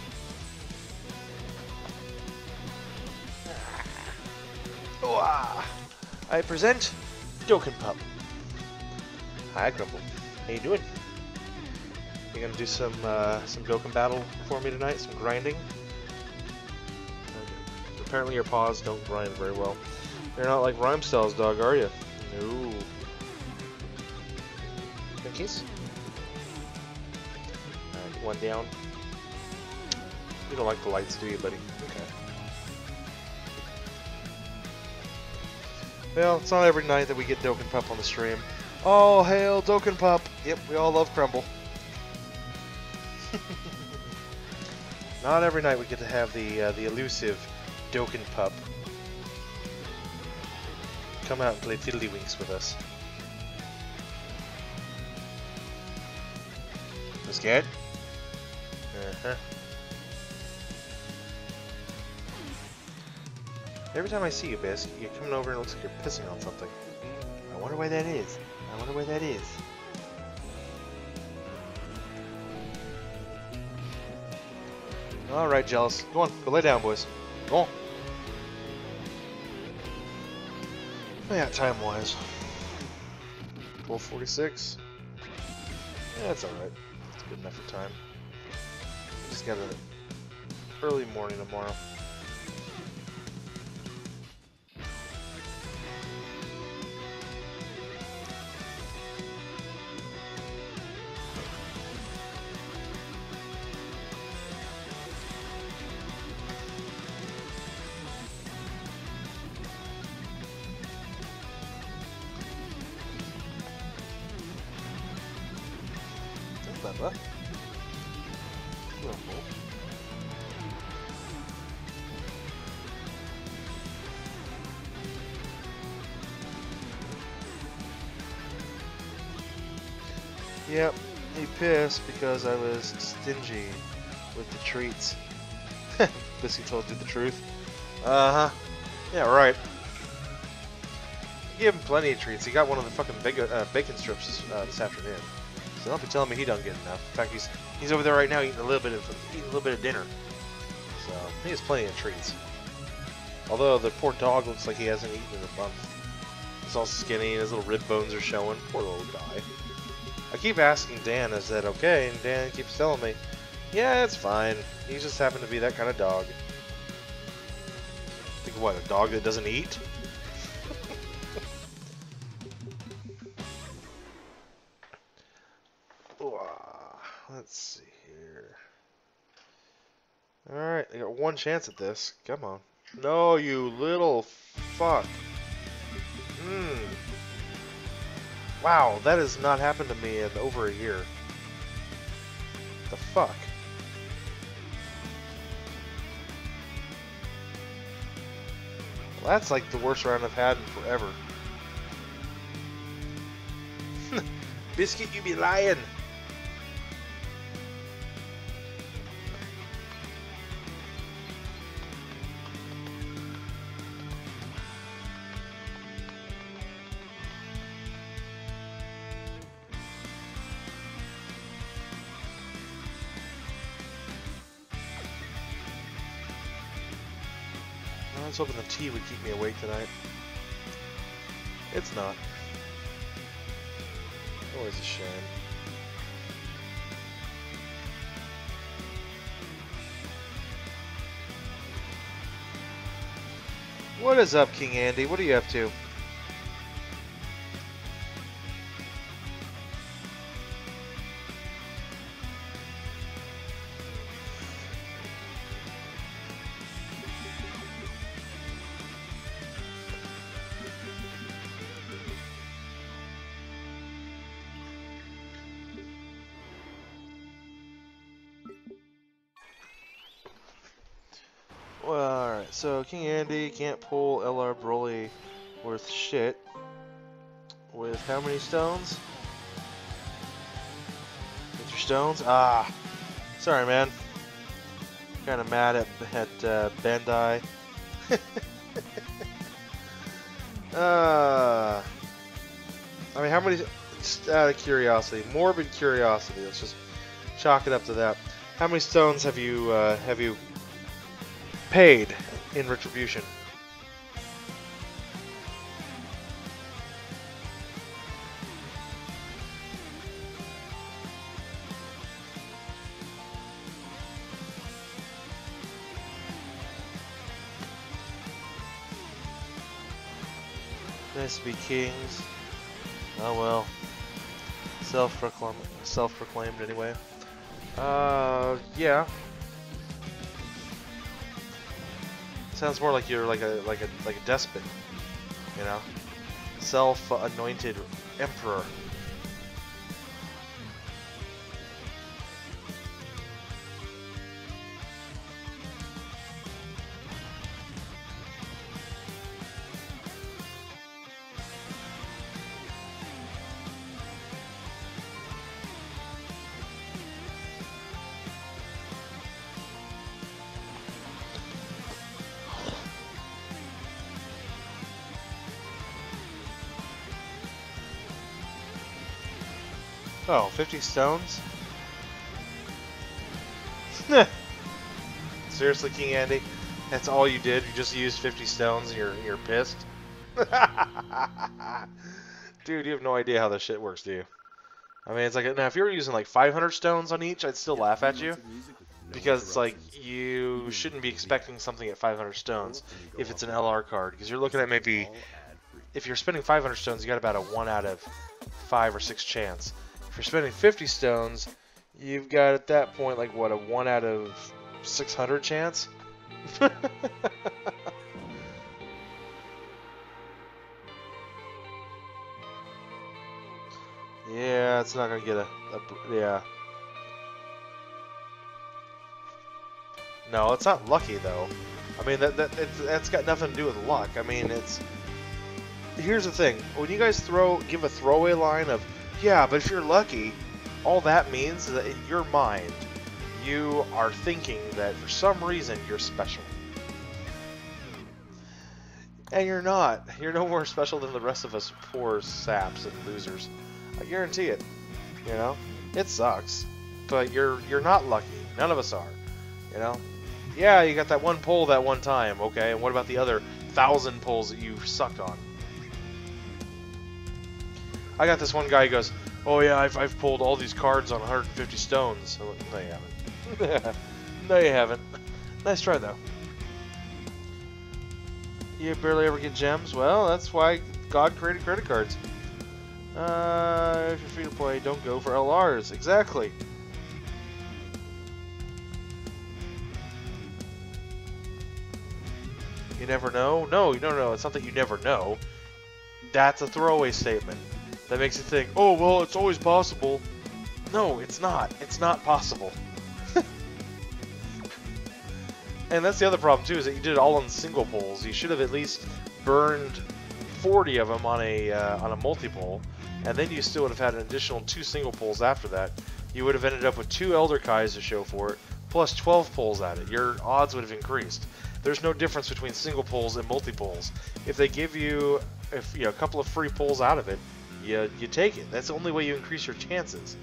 I present Dokkan Pup. Hi, Grumble. How you doing? You gonna do some Dokkan battle for me tonight? Some grinding? Okay. Apparently your paws don't grind very well. You're not like Rhyme Styles, dog, are you? No. Pinkies? Alright, one down. You don't like the lights, do you, buddy? Okay. Well, it's not every night that we get Dokkan Pup on the stream. Oh, hail Dokkan Pup! Yep, we all love Crumble. Not every night we get to have the elusive Dokkan Pup come out and play Tiddlywinks with us. You scared? Uh-huh. Every time I see you, Bisc, you're coming over and it looks like you're pissing on something. I wonder why that is. I wonder why that is. Alright, Jealous. Go on, go lay down, boys. Go on. Yeah, time-wise. 12:46. Yeah, that's alright. It's good enough for time. Just got an early morning tomorrow. Bubba. Rumble. Yep, he pissed because I was stingy with the treats. Biscuit told you the truth. Uh-huh. Yeah, right. I gave him plenty of treats. He got one of the fucking bacon strips this afternoon. So don't be telling me he don't get enough. In fact, he's over there right now eating a little bit of dinner. So he has plenty of treats. Although the poor dog looks like he hasn't eaten in a month. He's all skinny and his little rib bones are showing. Poor little guy. I keep asking Dan, is that okay? And Dan keeps telling me, yeah, it's fine. He just happened to be that kind of dog. Think what, a dog that doesn't eat? Let's see here. Alright, I got one chance at this. Come on. No, you little fuck. Wow, that has not happened to me in over a year. The fuck? Well, that's like the worst round I've had in forever. Biscuit, you be lying. I was hoping the tea would keep me awake tonight. It's not. Always a shame. What is up, King Andy? What are you up to? Well, alright, so King Andy can't pull LR Broly worth shit. With how many stones? With your stones? Ah! Sorry, man. Kinda mad at Bandai. I mean, how many... Just out of curiosity, morbid curiosity, let's just chalk it up to that. How many stones have you paid in retribution? Nice to be kings. Oh well. Self-proclaimed anyway. Yeah. Sounds more like you're like a despot, you know, self-anointed emperor. Oh, 50 stones? Seriously, King Andy? That's all you did? You just used 50 stones and you're pissed? Dude, you have no idea how this shit works, do you? I mean, it's like, now if you were using like 500 stones on each, I'd still laugh at you. Because it's like, you shouldn't be expecting something at 500 stones if it's an LR card. Because you're looking at maybe, if you're spending 500 stones, you got about a 1 out of 5 or 6 chance. If you're spending 50 stones, you've got at that point like what, a 1 out of 600 chance? Yeah, it's not gonna get yeah. No, it's not lucky though. I mean that's got nothing to do with luck. I mean here's the thing. When you guys give a throwaway line of, yeah, but if you're lucky, all that means is that in your mind, you are thinking that for some reason you're special. And you're not. You're no more special than the rest of us poor saps and losers. I guarantee it. You know? It sucks. But you're not lucky. None of us are. You know? Yeah, you got that one pull that one time, okay, and what about the other 1,000 pulls that you sucked on? I got this one guy who goes, oh yeah, I've pulled all these cards on 150 stones. So, no, you haven't. No, you haven't. Nice try, though. You barely ever get gems? Well, that's why God created credit cards. If you're free to play, don't go for LRs. Exactly. You never know? No, it's not that you never know. That's a throwaway statement. That makes you think, oh, well, it's always possible. No, it's not. It's not possible. And that's the other problem, too, is that you did it all on single pulls. You should have at least burned 40 of them on a multi-pull, and then you still would have had an additional 2 single pulls after that. You would have ended up with 2 Elder Kais to show for it, plus 12 pulls at it. Your odds would have increased. There's no difference between single pulls and multi-pulls. If they give you, a couple of free pulls out of it, you take it. That's the only way you increase your chances.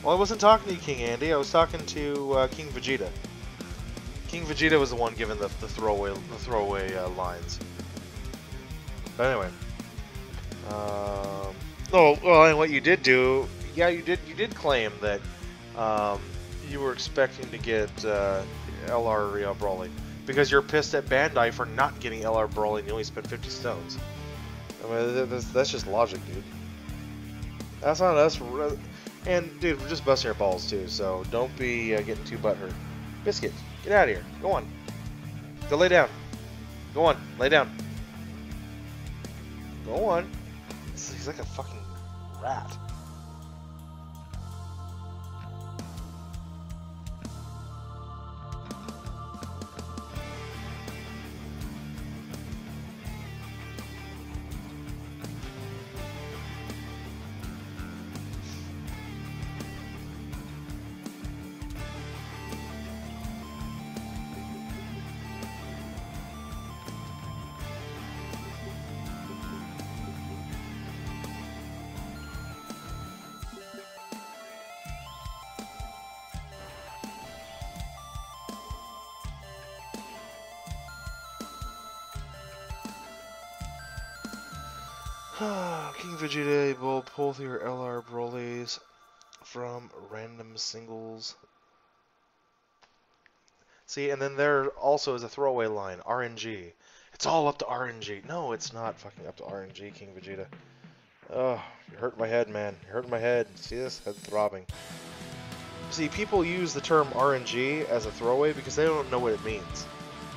Well, I wasn't talking to you, King Andy. I was talking to King Vegeta. King Vegeta was the one giving the throwaway lines. But anyway. Oh, well, and what you did do, yeah, you did claim that you were expecting to get LR Brawly because you're pissed at Bandai for not getting LR Brawly and you only spent 50 stones. I mean, that's just logic, dude. That's not us. And dude, we're just busting our balls too, so don't be getting too butthurt. Biscuit, get out of here. Go on. Go lay down. Go on, lay down. Go on. He's like a fucking rat. King Vegeta will pull through your LR Broly's from random singles. See, and then there also is a throwaway line, RNG. It's all up to RNG. No, it's not fucking up to RNG, King Vegeta. Oh, you're hurting my head, man. You're hurting my head. See this? Head throbbing. See, people use the term RNG as a throwaway because they don't know what it means.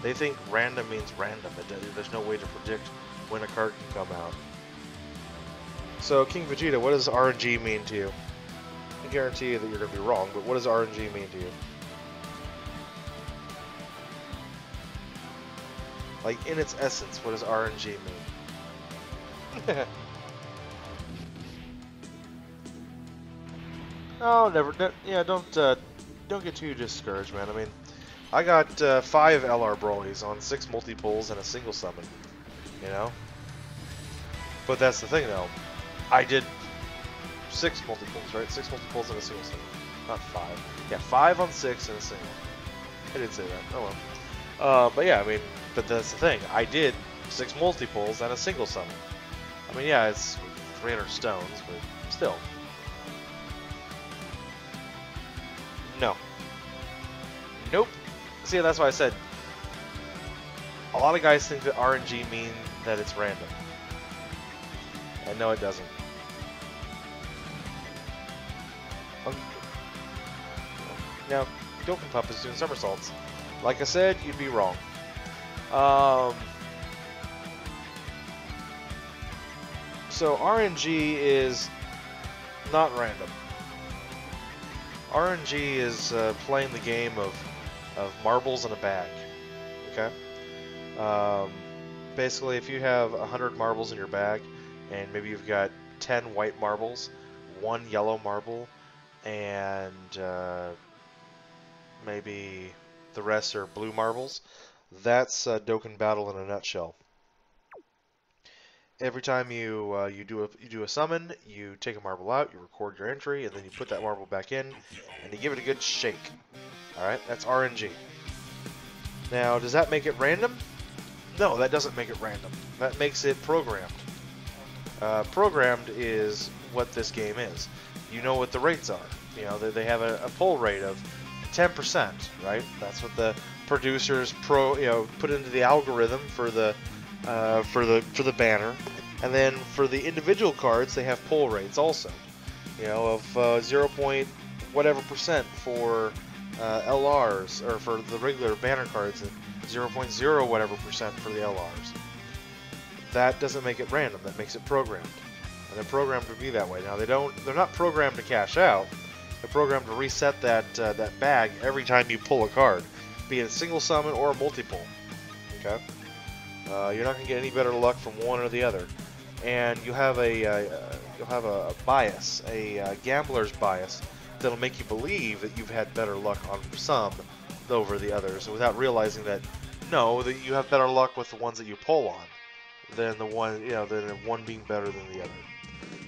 They think random means random. There's no way to predict when a card can come out. So, King Vegeta, what does RNG mean to you? I guarantee you that you're going to be wrong, but what does RNG mean to you? Like, in its essence, what does RNG mean? Oh, never. Yeah, don't get too discouraged, man. I mean, I got 5 LR Brolys on 6 multi-pulls and a single summon. You know? But that's the thing, though. I did 6 multi-pulls, right? 6 multi-pulls and a single summon. Not 5. Yeah, 5 on 6 and a single. I did say that. Oh well. But yeah, I mean, but that's the thing. I did 6 multi-pulls and a single summon. I mean, yeah, it's 300 stones, but still. No. Nope. See, that's why I said a lot of guys think that RNG means that it's random. And no, it doesn't. Now, Dokkan Pup is doing somersaults. Like I said, you'd be wrong. So RNG is not random. RNG is playing the game of marbles in a bag. Okay? Basically, if you have 100 marbles in your bag, and maybe you've got 10 white marbles, 1 yellow marble, and maybe the rest are blue marbles, that's Dokkan Battle in a nutshell. Every time you do a summon, you take a marble out, you record your entry, and then you put that marble back in, and you give it a good shake. Alright, that's RNG. Now, does that make it random? No, that doesn't make it random. That makes it programmed. Programmed is what this game is. You know what the rates are. You know, they have a pull rate of 10%, right? That's what the producers put into the algorithm for the banner, and then for the individual cards they have pull rates also. You know, of 0. whatever percent for LRs, or for the regular banner cards, and 0.0 whatever percent for the LRs. That doesn't make it random. That makes it programmed, and they're programmed to be that way. Now they're not programmed to cash out. They're programmed to reset that bag every time you pull a card, be it a single summon or a multi-pull. Okay. You're not going to get any better luck from one or the other, and you'll have a bias, a gambler's bias, that'll make you believe that you've had better luck on some over the others, without realizing that no, that you have better luck with the ones that you pull on. than the one, than one being better than the other.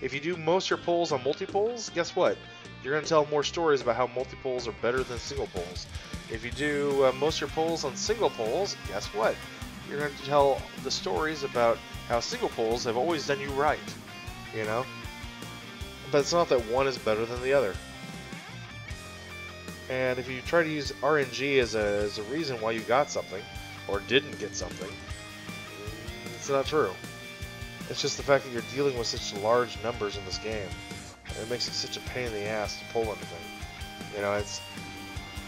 If you do most of your polls on multi-polls, guess what? You're going to tell more stories about how multi-polls are better than single polls. If you do most of your polls on single polls, guess what? You're going to tell the stories about how single polls have always done you right, you know? But it's not that one is better than the other. And if you try to use RNG as a reason why you got something, or didn't get something, it's not true. It's just the fact that you're dealing with such large numbers in this game. It makes it such a pain in the ass to pull anything. You know,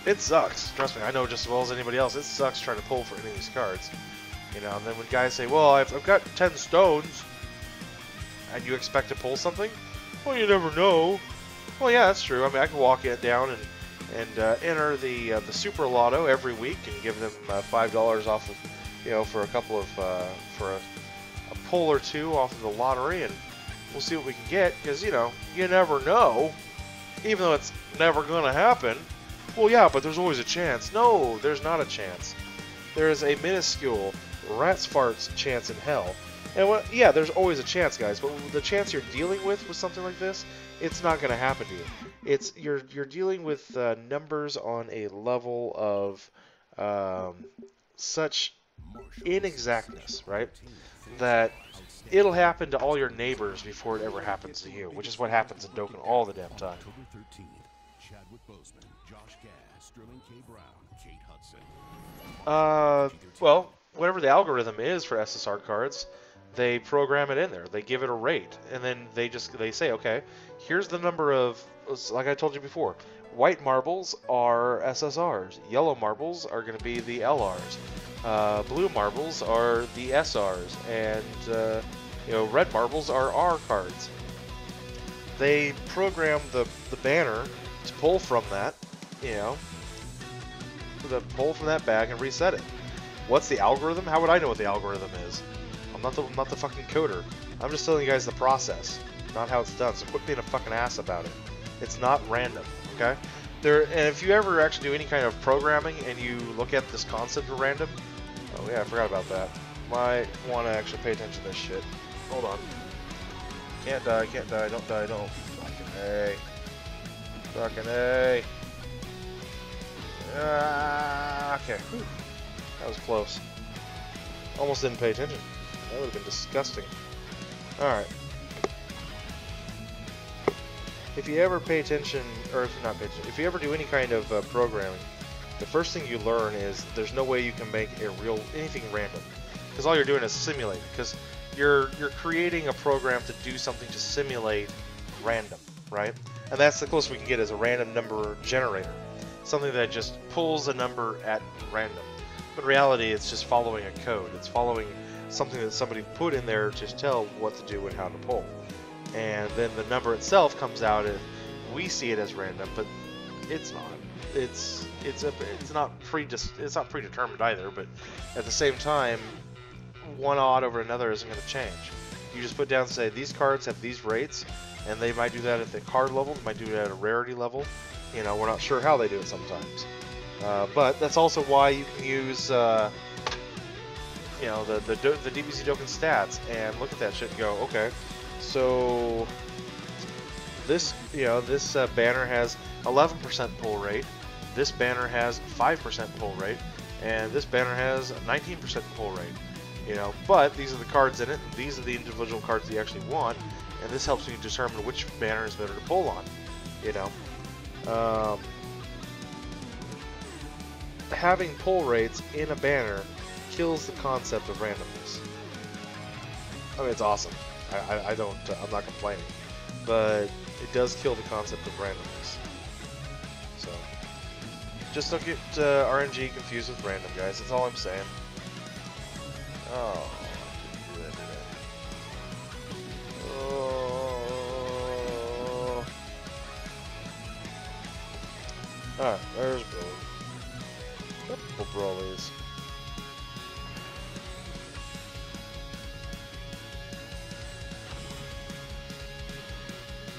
it sucks. Trust me, I know just as well as anybody else. It sucks trying to pull for any of these cards. You know, and then when guys say, well, I've got 10 stones, and you expect to pull something? Well, you never know. Well, yeah, that's true. I mean, I can walk it down and enter the Super Lotto every week and give them $5 off of, for a couple of for a pull or two off of the lottery, and we'll see what we can get, because you never know, even though it's never gonna happen. Well, yeah, but there's always a chance. No, there's not a chance. There is a minuscule rat's farts chance in hell. And yeah, there's always a chance, guys, but the chance you're dealing with something like this, it's not going to happen to you. You're dealing with numbers on a level of such inexactness, right? That it'll happen to all your neighbors before it ever happens to you, which is what happens in Dokkan all the damn time. October 13th, Chadwick Boseman, Josh Gad, Sterling K. Brown, Kate Hudson. Well, whatever the algorithm is for SSR cards, they program it in there. They give it a rate, and then they say, okay, here's the number of, like I told you before, white marbles are SSRs, yellow marbles are going to be the LRs, blue marbles are the SRs, and red marbles are R cards. They program the banner to pull from that, to pull from that bag and reset it. What's the algorithm? How would I know what the algorithm is? I'm not the fucking coder. I'm just telling you guys the process, not how it's done. So quit being a fucking ass about it. It's not random, okay? And if you ever actually do any kind of programming and you look at this concept of random, oh yeah, I forgot about that. Might want to actually pay attention to this shit. Hold on. Can't die, don't die, don't. Fucking A. Fucking A. Okay. Whew. That was close. Almost didn't pay attention. That would have been disgusting. Alright. If you ever pay attention, or if not pay attention, if you ever do any kind of programming, the first thing you learn is there's no way you can make anything random. Because all you're doing is simulating. Because you're creating a program to do something to simulate random, right? And that's the closest we can get, is a random number generator. Something that just pulls a number at random. But in reality, it's just following a code. It's following something that somebody put in there to tell what to do and how to pull. And then the number itself comes out, and we see it as random, but it's not. It's not predetermined either. But at the same time, one odd over another isn't going to change. You just put down and say these cards have these rates, and they might do that at the card level. They might do it at a rarity level. We're not sure how they do it sometimes. But that's also why you can use, the DBZ Dokkan stats and look at that shit and go, okay, so this, this banner has 11% pull rate, this banner has 5% pull rate, and this banner has 19% pull rate. But these are the cards in it, and these are the individual cards that you actually want, and this helps you determine which banner is better to pull on. Having pull rates in a banner kills the concept of randomness. I mean, it's awesome. I'm not complaining, but it does kill the concept of randomness. So, just don't get RNG confused with random, guys. That's all I'm saying. Oh, do that. Oh. Alright, there's Billy. Couple brawlies.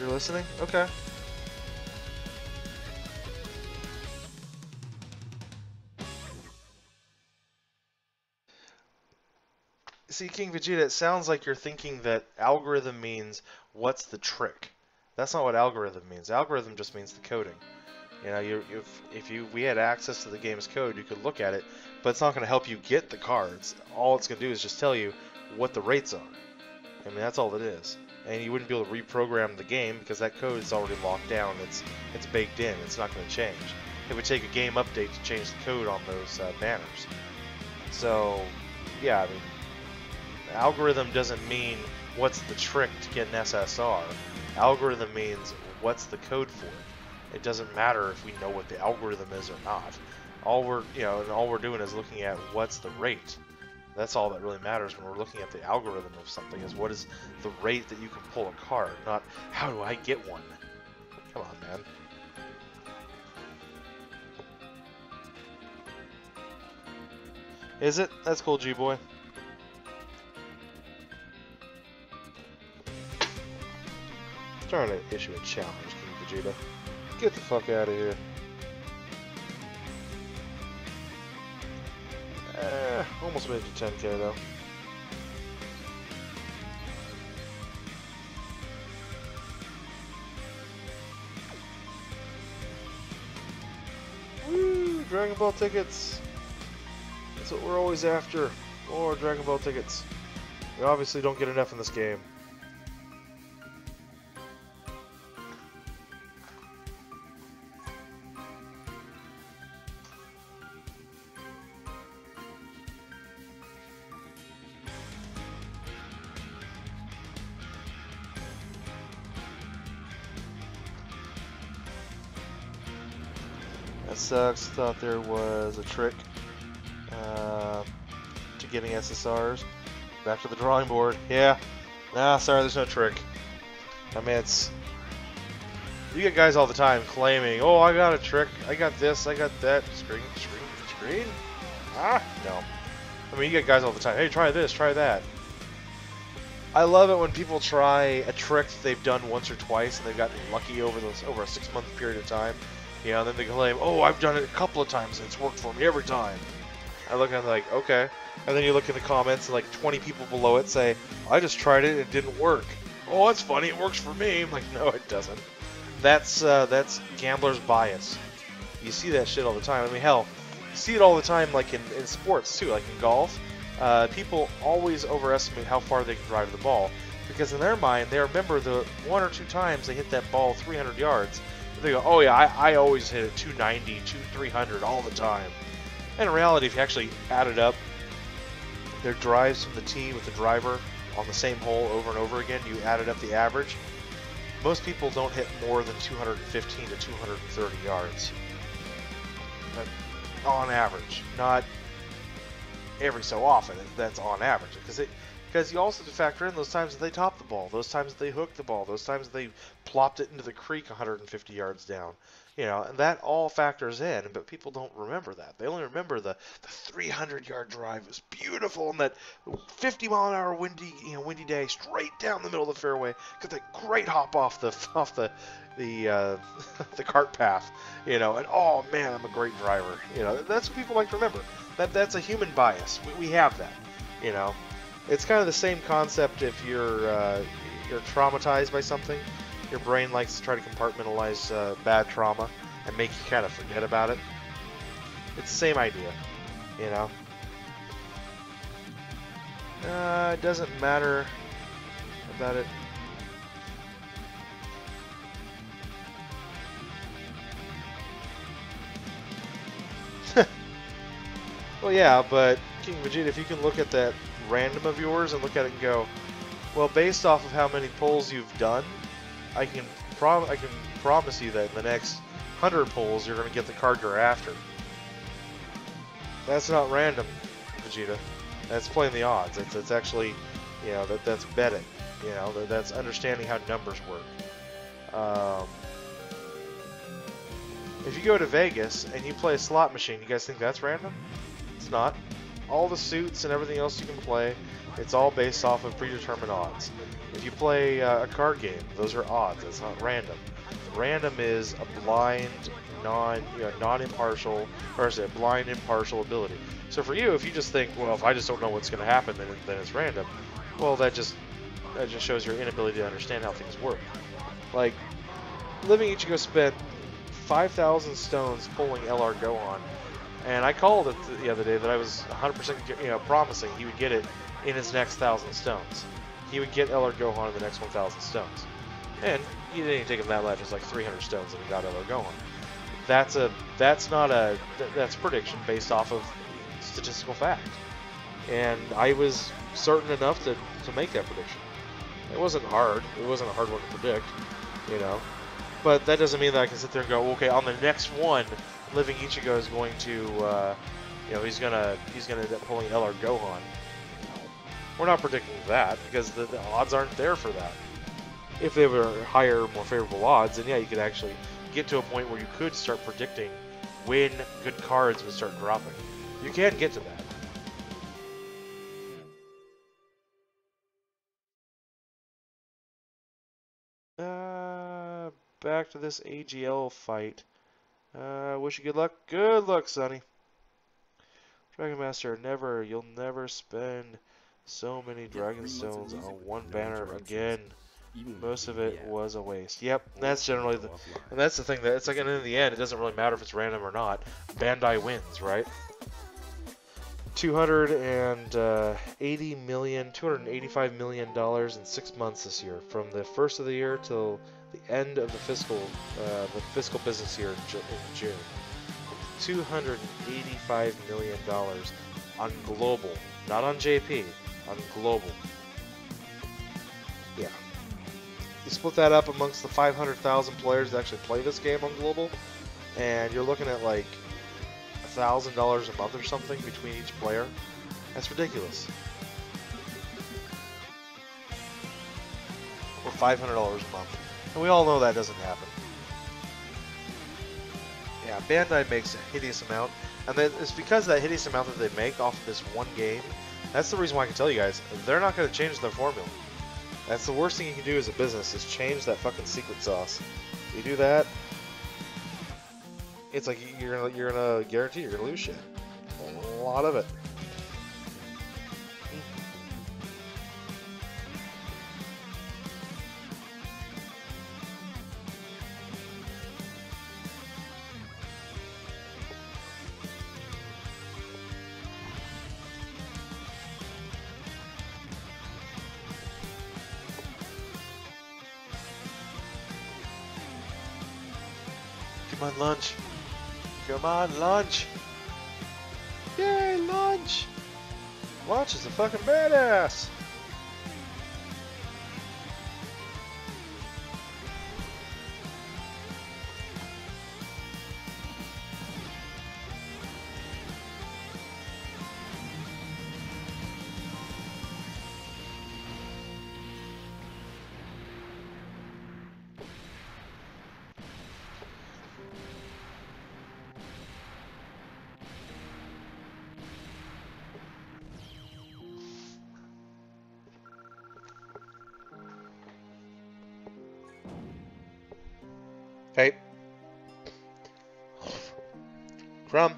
You're listening? Okay. See, King Vegeta, it sounds like you're thinking that algorithm means what's the trick. That's not what algorithm means. Algorithm just means the coding. You know, if we had access to the game's code, you could look at it, but it's not going to help you get the cards. All it's going to do is just tell you what the rates are. I mean, that's all it is. And you wouldn't be able to reprogram the game because that code is already locked down. It's baked in. It's not going to change. It would take a game update to change the code on those banners. So, yeah, I mean, algorithm doesn't mean what's the trick to get an SSR. Algorithm means what's the code for it. It doesn't matter if we know what the algorithm is or not. All we're doing is looking at what's the rate. That's all that really matters when we're looking at the algorithm of something, is what is the rate that you can pull a card, not how do I get one. Come on, man. Is it? That's cool, G-Boy. Trying to issue a challenge, King Vegeta. Get the fuck out of here. Almost made it to 10k though. Woo! Dragon Ball tickets! That's what we're always after. More Dragon Ball tickets. We obviously don't get enough in this game. That sucks. Thought there was a trick to getting SSRs. Back to the drawing board. Yeah. Nah, sorry, there's no trick. I mean, you get guys all the time claiming, oh, I got a trick. I got this. I got that. Screen? Ah, no. I mean, you get guys all the time. Hey, try this. Try that. I love it when people try a trick that they've done once or twice and they've gotten lucky over a 6-month period of time. You know, and then they claim, oh, I've done it a couple of times and it's worked for me every time. I look at it like, okay. And then you look in the comments and like 20 people below it say, I just tried it and it didn't work. Oh, that's funny, it works for me. I'm like, no, it doesn't. That's gambler's bias. You see that shit all the time. I mean, hell, you see it all the time like in sports too, like in golf. People always overestimate how far they can drive the ball. Because in their mind, they remember the 1 or 2 times they hit that ball 300 yards. They go, oh yeah, I always hit it 290, 300 all the time. And in reality, if you actually added up their drives from the tee with the driver on the same hole over and over again, you added up the average, most people don't hit more than 215 to 230 yards. On average, not every so often, that's on average. Because you also have to factor in those times that they topped the ball, those times that they hooked the ball, those times that they plopped it into the creek 150 yards down. You know, and that all factors in, but people don't remember that. They only remember the 300-yard drive was beautiful and that 50-mile-an-hour windy day straight down the middle of the fairway. Got that great hop off the cart path, you know, and oh man, I'm a great driver. You know, that's what people like to remember. That's a human bias. We have that, you know. It's kind of the same concept if you're traumatized by something. Your brain likes to try to compartmentalize bad trauma and make you kind of forget about it. It's the same idea, you know. It doesn't matter about it. Well, yeah, but King Vegeta, if you can look at that random of yours and look at it and go, well, based off of how many pulls you've done, I can promise you that in the next 100 pulls you're going to get the card you're after. That's not random, Vegeta. That's playing the odds. It's actually, you know, that's betting. You know, that's understanding how numbers work. If you go to Vegas and you play a slot machine, you guys think that's random? It's not. All the suits and everything else you can play, it's all based off of predetermined odds. If you play a card game, those are odds. It's not random. Random is a blind non-impartial, or is it blind impartial ability. So for you, if you just think, well, if I just don't know what's going to happen, then it's random. Well, that just shows your inability to understand how things work. Like, Living Ichigo spent 5,000 stones pulling LR Gohan, and I called it the other day that I was 100% promising he would get it in his next 1,000 stones. He would get LR Gohan in the next 1,000 stones. And he didn't even take him that much, it was like 300 stones and he got LR Gohan. That's prediction based off of statistical fact. And I was certain enough to make that prediction. It wasn't hard. It wasn't a hard one to predict, But that doesn't mean that I can sit there and go, okay, on the next one, Living Ichigo is going to, he's gonna end up pulling LR Gohan. We're not predicting that because the odds aren't there for that. If they were higher, more favorable odds, then yeah, you could actually get to a point where you could start predicting when good cards would start dropping. You can get to that. Back to this AGL fight. Wish you good luck. Good luck, Sonny. Dragon Master, you'll never spend so many Dragon Stones on one banner again. Most of it was a waste. Yep, that's generally and that's the thing, that it's like, and in the end, it doesn't really matter if it's random or not. Bandai wins, right? $285 million in 6 months this year, from the first of the year till the end of the fiscal business year in June. $285 million on global, not on JP, on global. Yeah. You split that up amongst the 500,000 players that actually play this game on global, and you're looking at like $1,000 a month or something between each player. That's ridiculous. Or $500 a month. And we all know that doesn't happen. Yeah, Bandai makes a hideous amount, and it's because of that hideous amount that they make off of this one game. That's the reason why I can tell you guys, they're not going to change their formula. That's the worst thing you can do as a business, is change that fucking secret sauce. You do that, it's like you're gonna guarantee you're gonna lose shit. A lot of it. Come on, lunch. Come on, lunch. Yay, lunch. Lunch is a fucking badass. Hey. Crumb.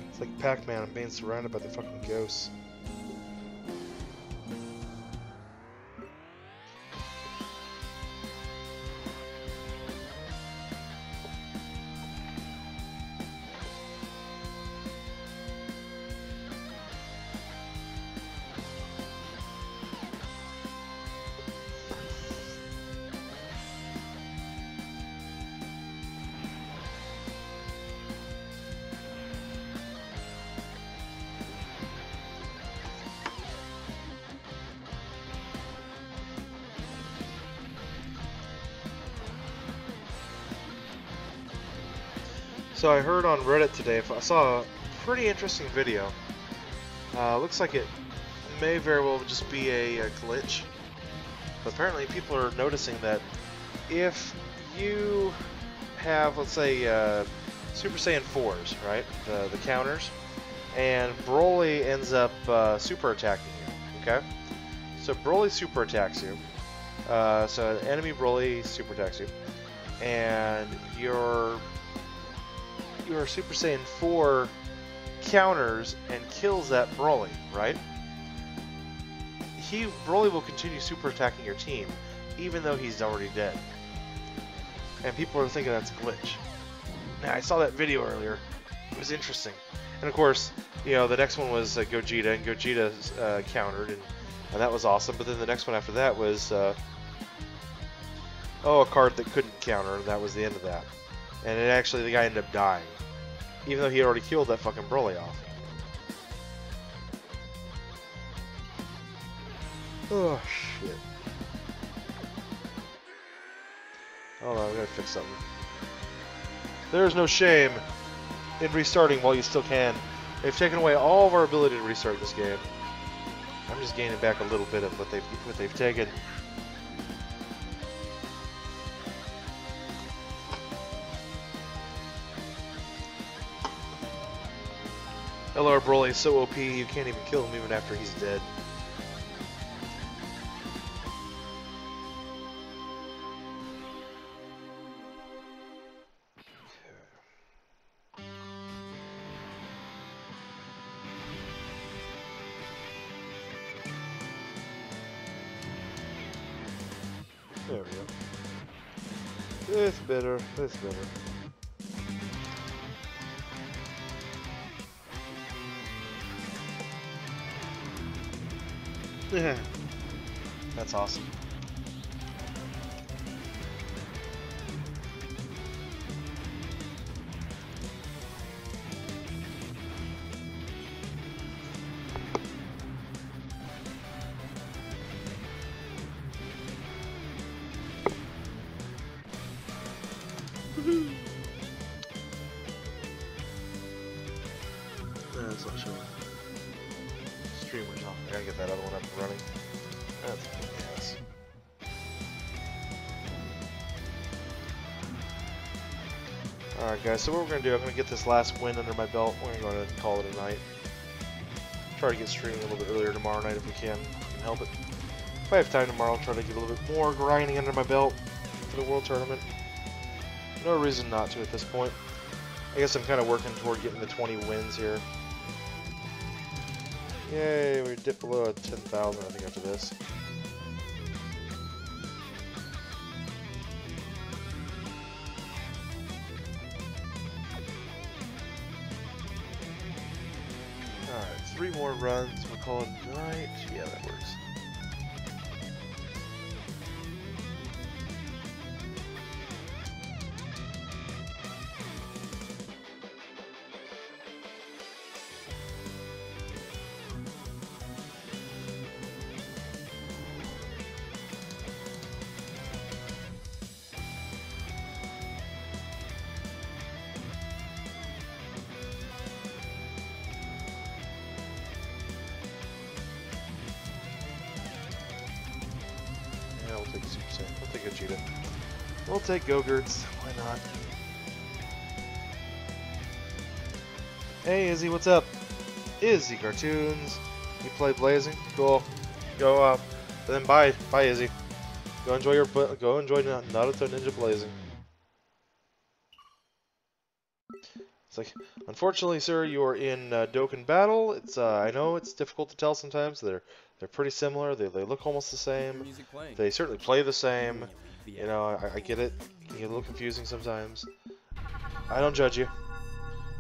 It's like Pac-Man, I'm being surrounded by the fucking ghosts. So I heard on Reddit today, I saw a pretty interesting video. Looks like it may very well just be a glitch. But apparently people are noticing that if you have, let's say, Super Saiyan 4s, right? The counters. And Broly ends up super attacking you, okay? So Broly super attacks you. So enemy Broly super attacks you. And your Super Saiyan 4 counters and kills that Broly, right? Broly will continue super attacking your team, even though he's already dead. And people are thinking that's a glitch. Now, I saw that video earlier. It was interesting. And of course, you know, the next one was Gogeta, and Gogeta countered, and that was awesome. But then the next one after that was, a card that couldn't counter, and that was the end of that. And the guy ended up dying, even though he had already killed that fucking Broly off. Oh, shit. Hold on, I'm gonna fix something. There's no shame in restarting while you still can. They've taken away all of our ability to restart this game. I'm just gaining back a little bit of what they've taken. LR Broly is so OP you can't even kill him even after he's dead. There we go. It's better. It's better. That's awesome. That's not showing. Streamers, huh? I gotta get that other one up and running. That's a good guess. Alright guys, so what we're gonna do, I'm gonna get this last win under my belt. We're gonna go ahead and call it a night. Try to get streaming a little bit earlier tomorrow night if we can. Help it. If I have time tomorrow, I'll try to get a little bit more grinding under my belt for the World Tournament. No reason not to at this point. I guess I'm kind of working toward getting the 20 wins here. Yay, we dipped below 10,000 I think after this. Alright, 3 more runs, we'll call it a night. Yeah, that works. We'll take a Super Saiyan. We'll take a Gogeta. We'll take Go-Gurts. Why not? Hey Izzy, what's up? Izzy Cartoons. You play Blazing? Cool. Go then bye Izzy. Go enjoy Naruto Ninja Blazing. It's like, unfortunately, sir, you are in Dokkan Battle. It's I know it's difficult to tell sometimes. They're pretty similar. They look almost the same. They certainly play the same. You know, I get it. It can get a little confusing sometimes. I don't judge you.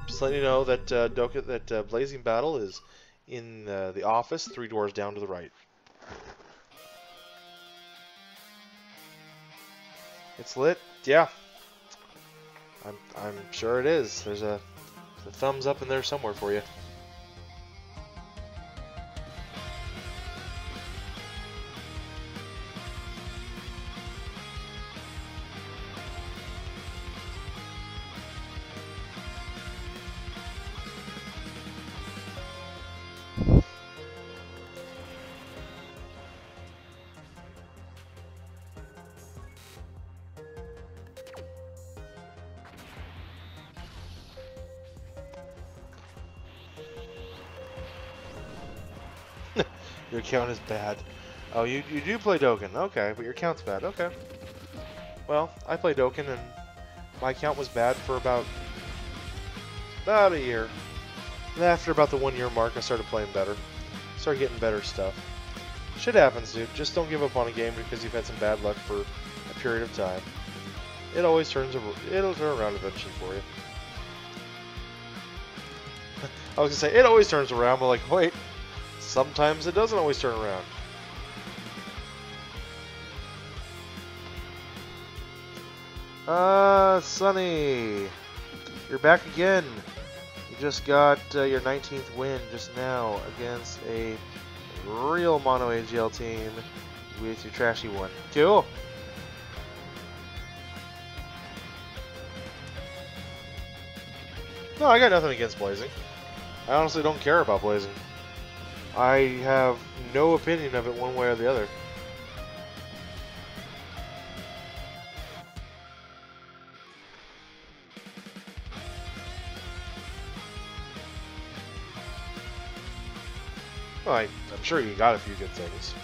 Just letting you know that Blazing Battle is in the office, 3 doors down to the right. It's lit? Yeah. I'm sure it is. There's a thumbs up in there somewhere for you. Your account is bad. Oh, you do play Dokkan. Okay, but your account's bad. Okay. Well, I play Dokkan and my account was bad for about a year. And after about the 1 year mark, I started playing better. Started getting better stuff. Shit happens, dude. Just don't give up on a game because you've had some bad luck for a period of time. It'll turn around eventually for you. I was gonna say it always turns around, but like, wait, sometimes it doesn't always turn around. Sonny, you're back again. You just got your 19th win just now against a real mono AGL team with your trashy one. Cool. No, I got nothing against Blazing. I honestly don't care about Blazing. I have no opinion of it one way or the other. Well, I'm sure you got a few good things.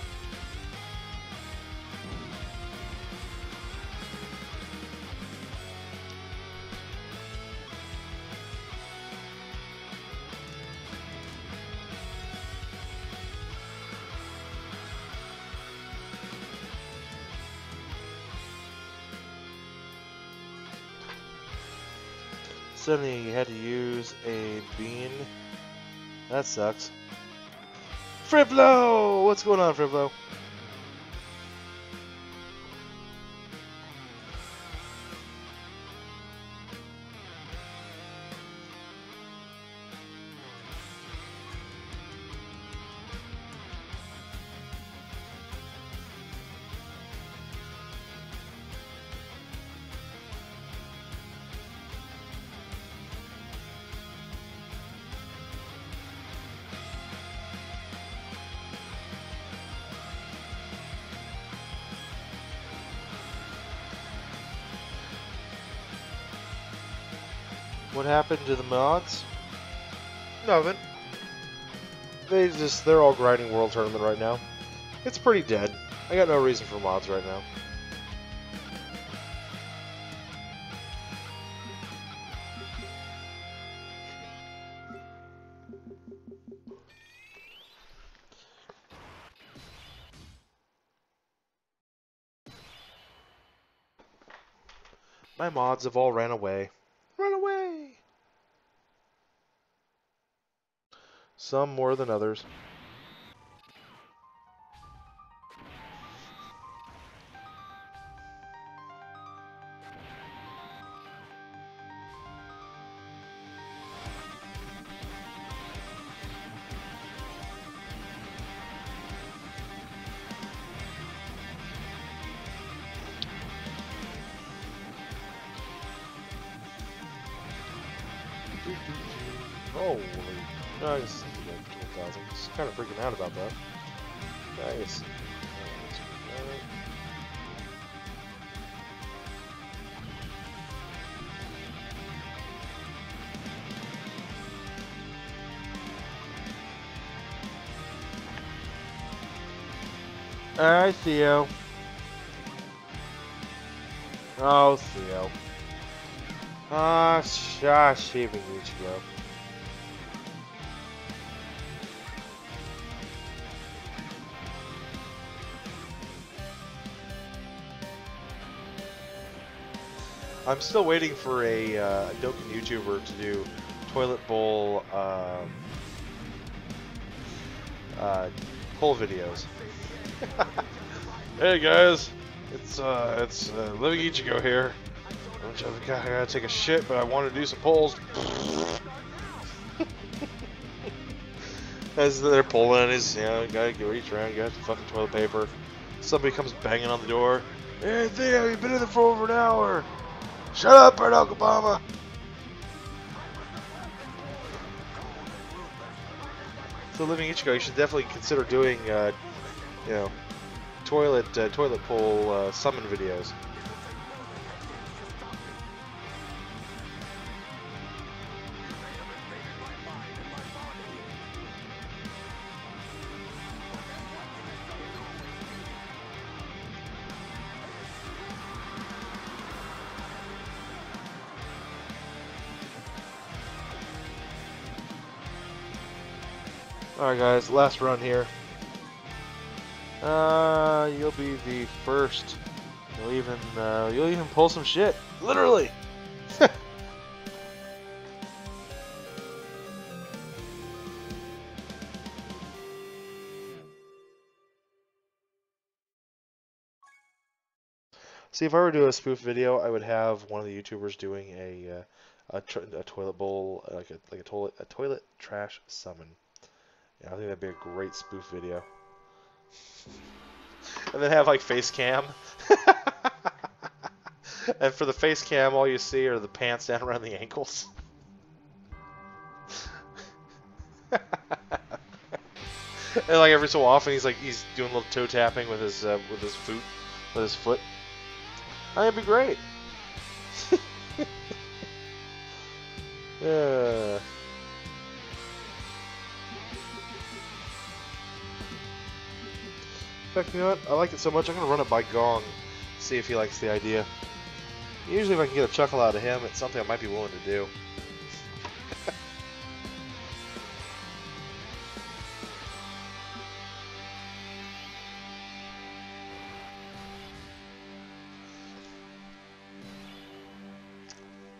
Suddenly you had to use a bean. That sucks. Friblo! What's going on, Friblo? What happened to the mods? Nothing. They're all grinding World Tournament right now. It's pretty dead. I got no reason for mods right now. My mods have all ran away. Run away! Some more than others. Holy nice. 12,000. Just kind of freaking out about that. Nice. Alright, Theo. Oh, Theo. Shaving Ichigo. I'm still waiting for a Dokkan YouTuber to do toilet bowl pull videos. Hey guys, it's Living Ichigo here. I gotta take a shit, but I want to do some pulls. As they're pulling, gotta reach around, got the fucking toilet paper. Somebody comes banging on the door. Hey Theo, you've been in there for over an hour. Shut up, Barack Obama. So Living Ichigo, you should definitely consider doing, toilet pull summon videos. Alright guys, last run here. You'll be the first. You'll even pull some shit. Literally! See, if I were to do a spoof video, I would have one of the YouTubers doing a toilet bowl, like a toilet trash summon. Yeah, I think that'd be a great spoof video. And then have like face cam. And for the face cam, all you see are the pants down around the ankles. And like every so often, he's doing a little toe tapping with his foot. That'd be great. In fact, you know what? I like it so much, I'm going to run it by Gong, see if he likes the idea. Usually if I can get a chuckle out of him, it's something I might be willing to do.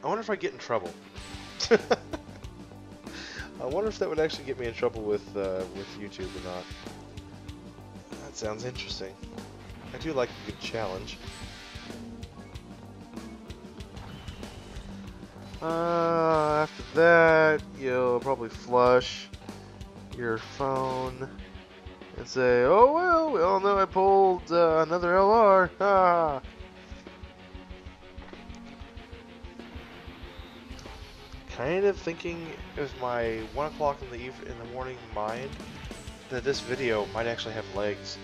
I wonder if I get in trouble. I wonder if that would actually get me in trouble with YouTube or not. That sounds interesting. I do like a good challenge. After that, you'll probably flush your phone and say, "Oh well, we all know I pulled another LR." Ah. Kind of thinking with my 1 o'clock in the morning mind that this video might actually have legs.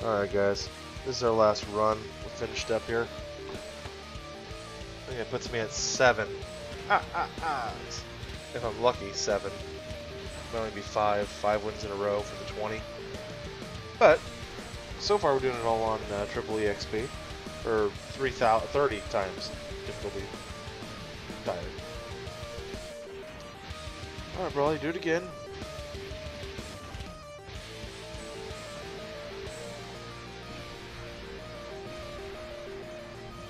Alright guys, this is our last run. We're finished up here. I think it puts me at 7. If I'm lucky, 7. Might only be 5 wins in a row for the 20. But so far we're doing it all on triple EXP, or 30 times difficulty tired. Alright, Brawly, do it again.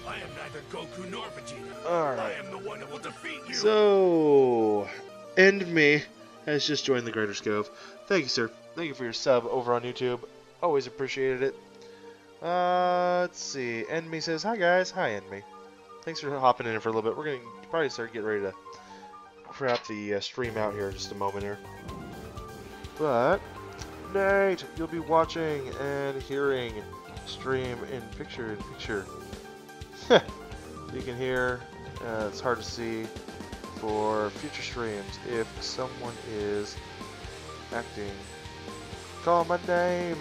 I am neither Goku nor Vegeta. Alright. I am the one that will defeat you. So, End Me has just joined the Greater Scope. Thank you, sir. Thank you for your sub over on YouTube. Always appreciated it. Let's see. End Me says, "Hi guys." Hi, End Me. Thanks for hopping in for a little bit. We're going to probably start getting ready to crap the stream out here in just a moment here. But, Nate, you'll be watching and hearing stream in picture-in-picture. You can hear, it's hard to see for future streams if someone is acting. Call my name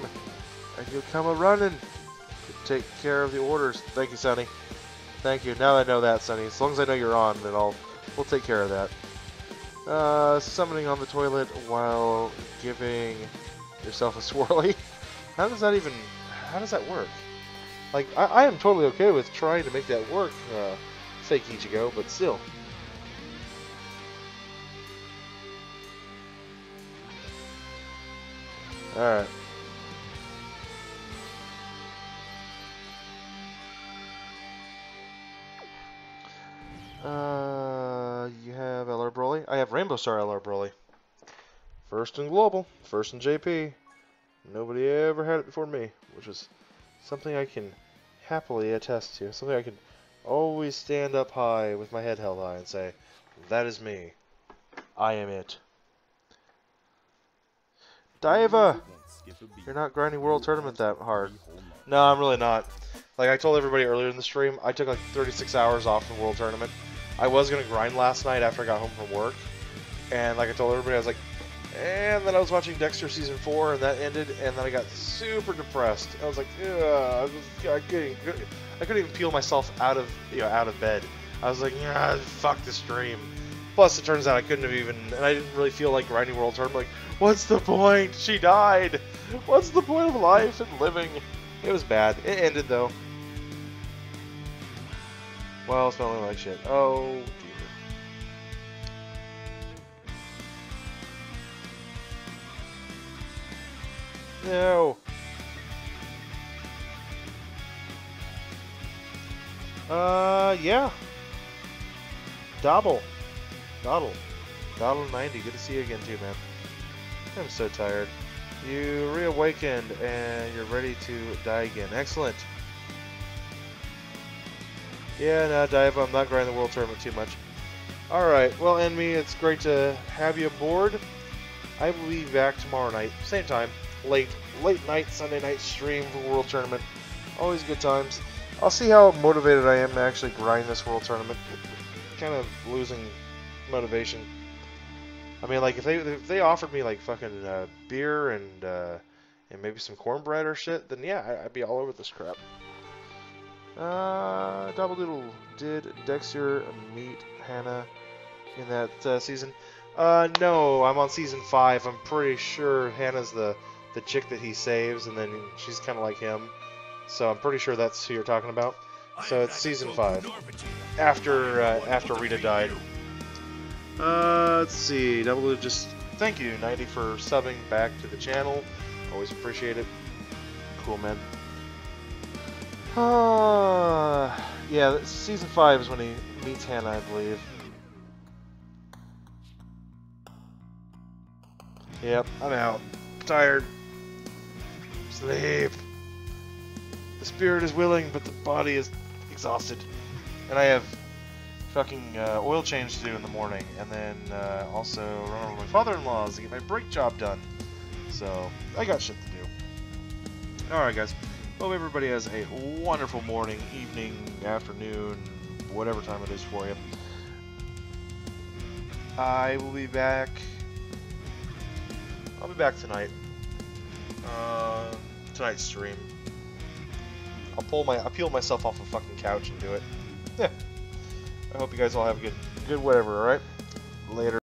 and you'll come a-running to take care of the orders. Thank you, Sonny. Thank you. Now that I know that, Sonny. As long as I know you're on, then we'll take care of that. Summoning on the toilet while giving yourself a swirly. How does that work? Like, I am totally okay with trying to make that work, fake Ichigo, but still. Alright. You have LR Broly? I have Rainbow Star LR Broly. First in Global, first in JP. Nobody ever had it before me, which is something I can happily attest to. Something I can always stand up high with my head held high and say, that is me. I am it. Diva! You're not grinding World Tournament that hard. No, I'm really not. Like I told everybody earlier in the stream, I took like 36 hours off from World Tournament. I was going to grind last night after I got home from work. And like I told everybody, I was like, and then I was watching Dexter Season 4, and that ended, and then I got super depressed. I was like, ugh, I couldn't even peel myself out of bed. I was like, yeah, fuck the stream. Plus, it turns out I couldn't have even, and I didn't really feel like grinding World Tour. I'm like, what's the point? She died. What's the point of life and living? It was bad. It ended, though. Well, smelling like shit. Oh, dear. No. Yeah. Doddle 90, good to see you again too, man. I'm so tired. You reawakened and you're ready to die again. Excellent. Yeah, no, Dive, I'm not grinding the World Tournament too much. Alright, well, Enemy, it's great to have you aboard. I will be back tomorrow night, same time, late night, Sunday night stream for World Tournament. Always good times. I'll see how motivated I am to actually grind this World Tournament. Kind of losing motivation. I mean, like, if they offered me, like, fucking beer and maybe some cornbread or shit, then yeah, I'd be all over this crap. Double Doodle, did Dexter meet Hannah in that season? No, I'm on season 5. I'm pretty sure Hannah's the chick that he saves, and then she's kind of like him. So I'm pretty sure that's who you're talking about. So it's season 5, after Rita died. Let's see. Double Doodle, just thank you, 90, for subbing back to the channel. Always appreciate it. Cool, man. Yeah, season 5 is when he meets Hannah, I believe. Yep, I'm out. Tired. Sleep. The spirit is willing, but the body is exhausted. And I have fucking oil change to do in the morning, and then also run over to my father-in-law's to get my brake job done. So, I got shit to do. Alright, guys. Hope everybody has a wonderful morning, evening, afternoon, whatever time it is for you. I will be back. I'll be back tonight. Tonight's stream. I'll peel myself off a fucking couch and do it. Yeah. I hope you guys all have a good whatever, alright? Later.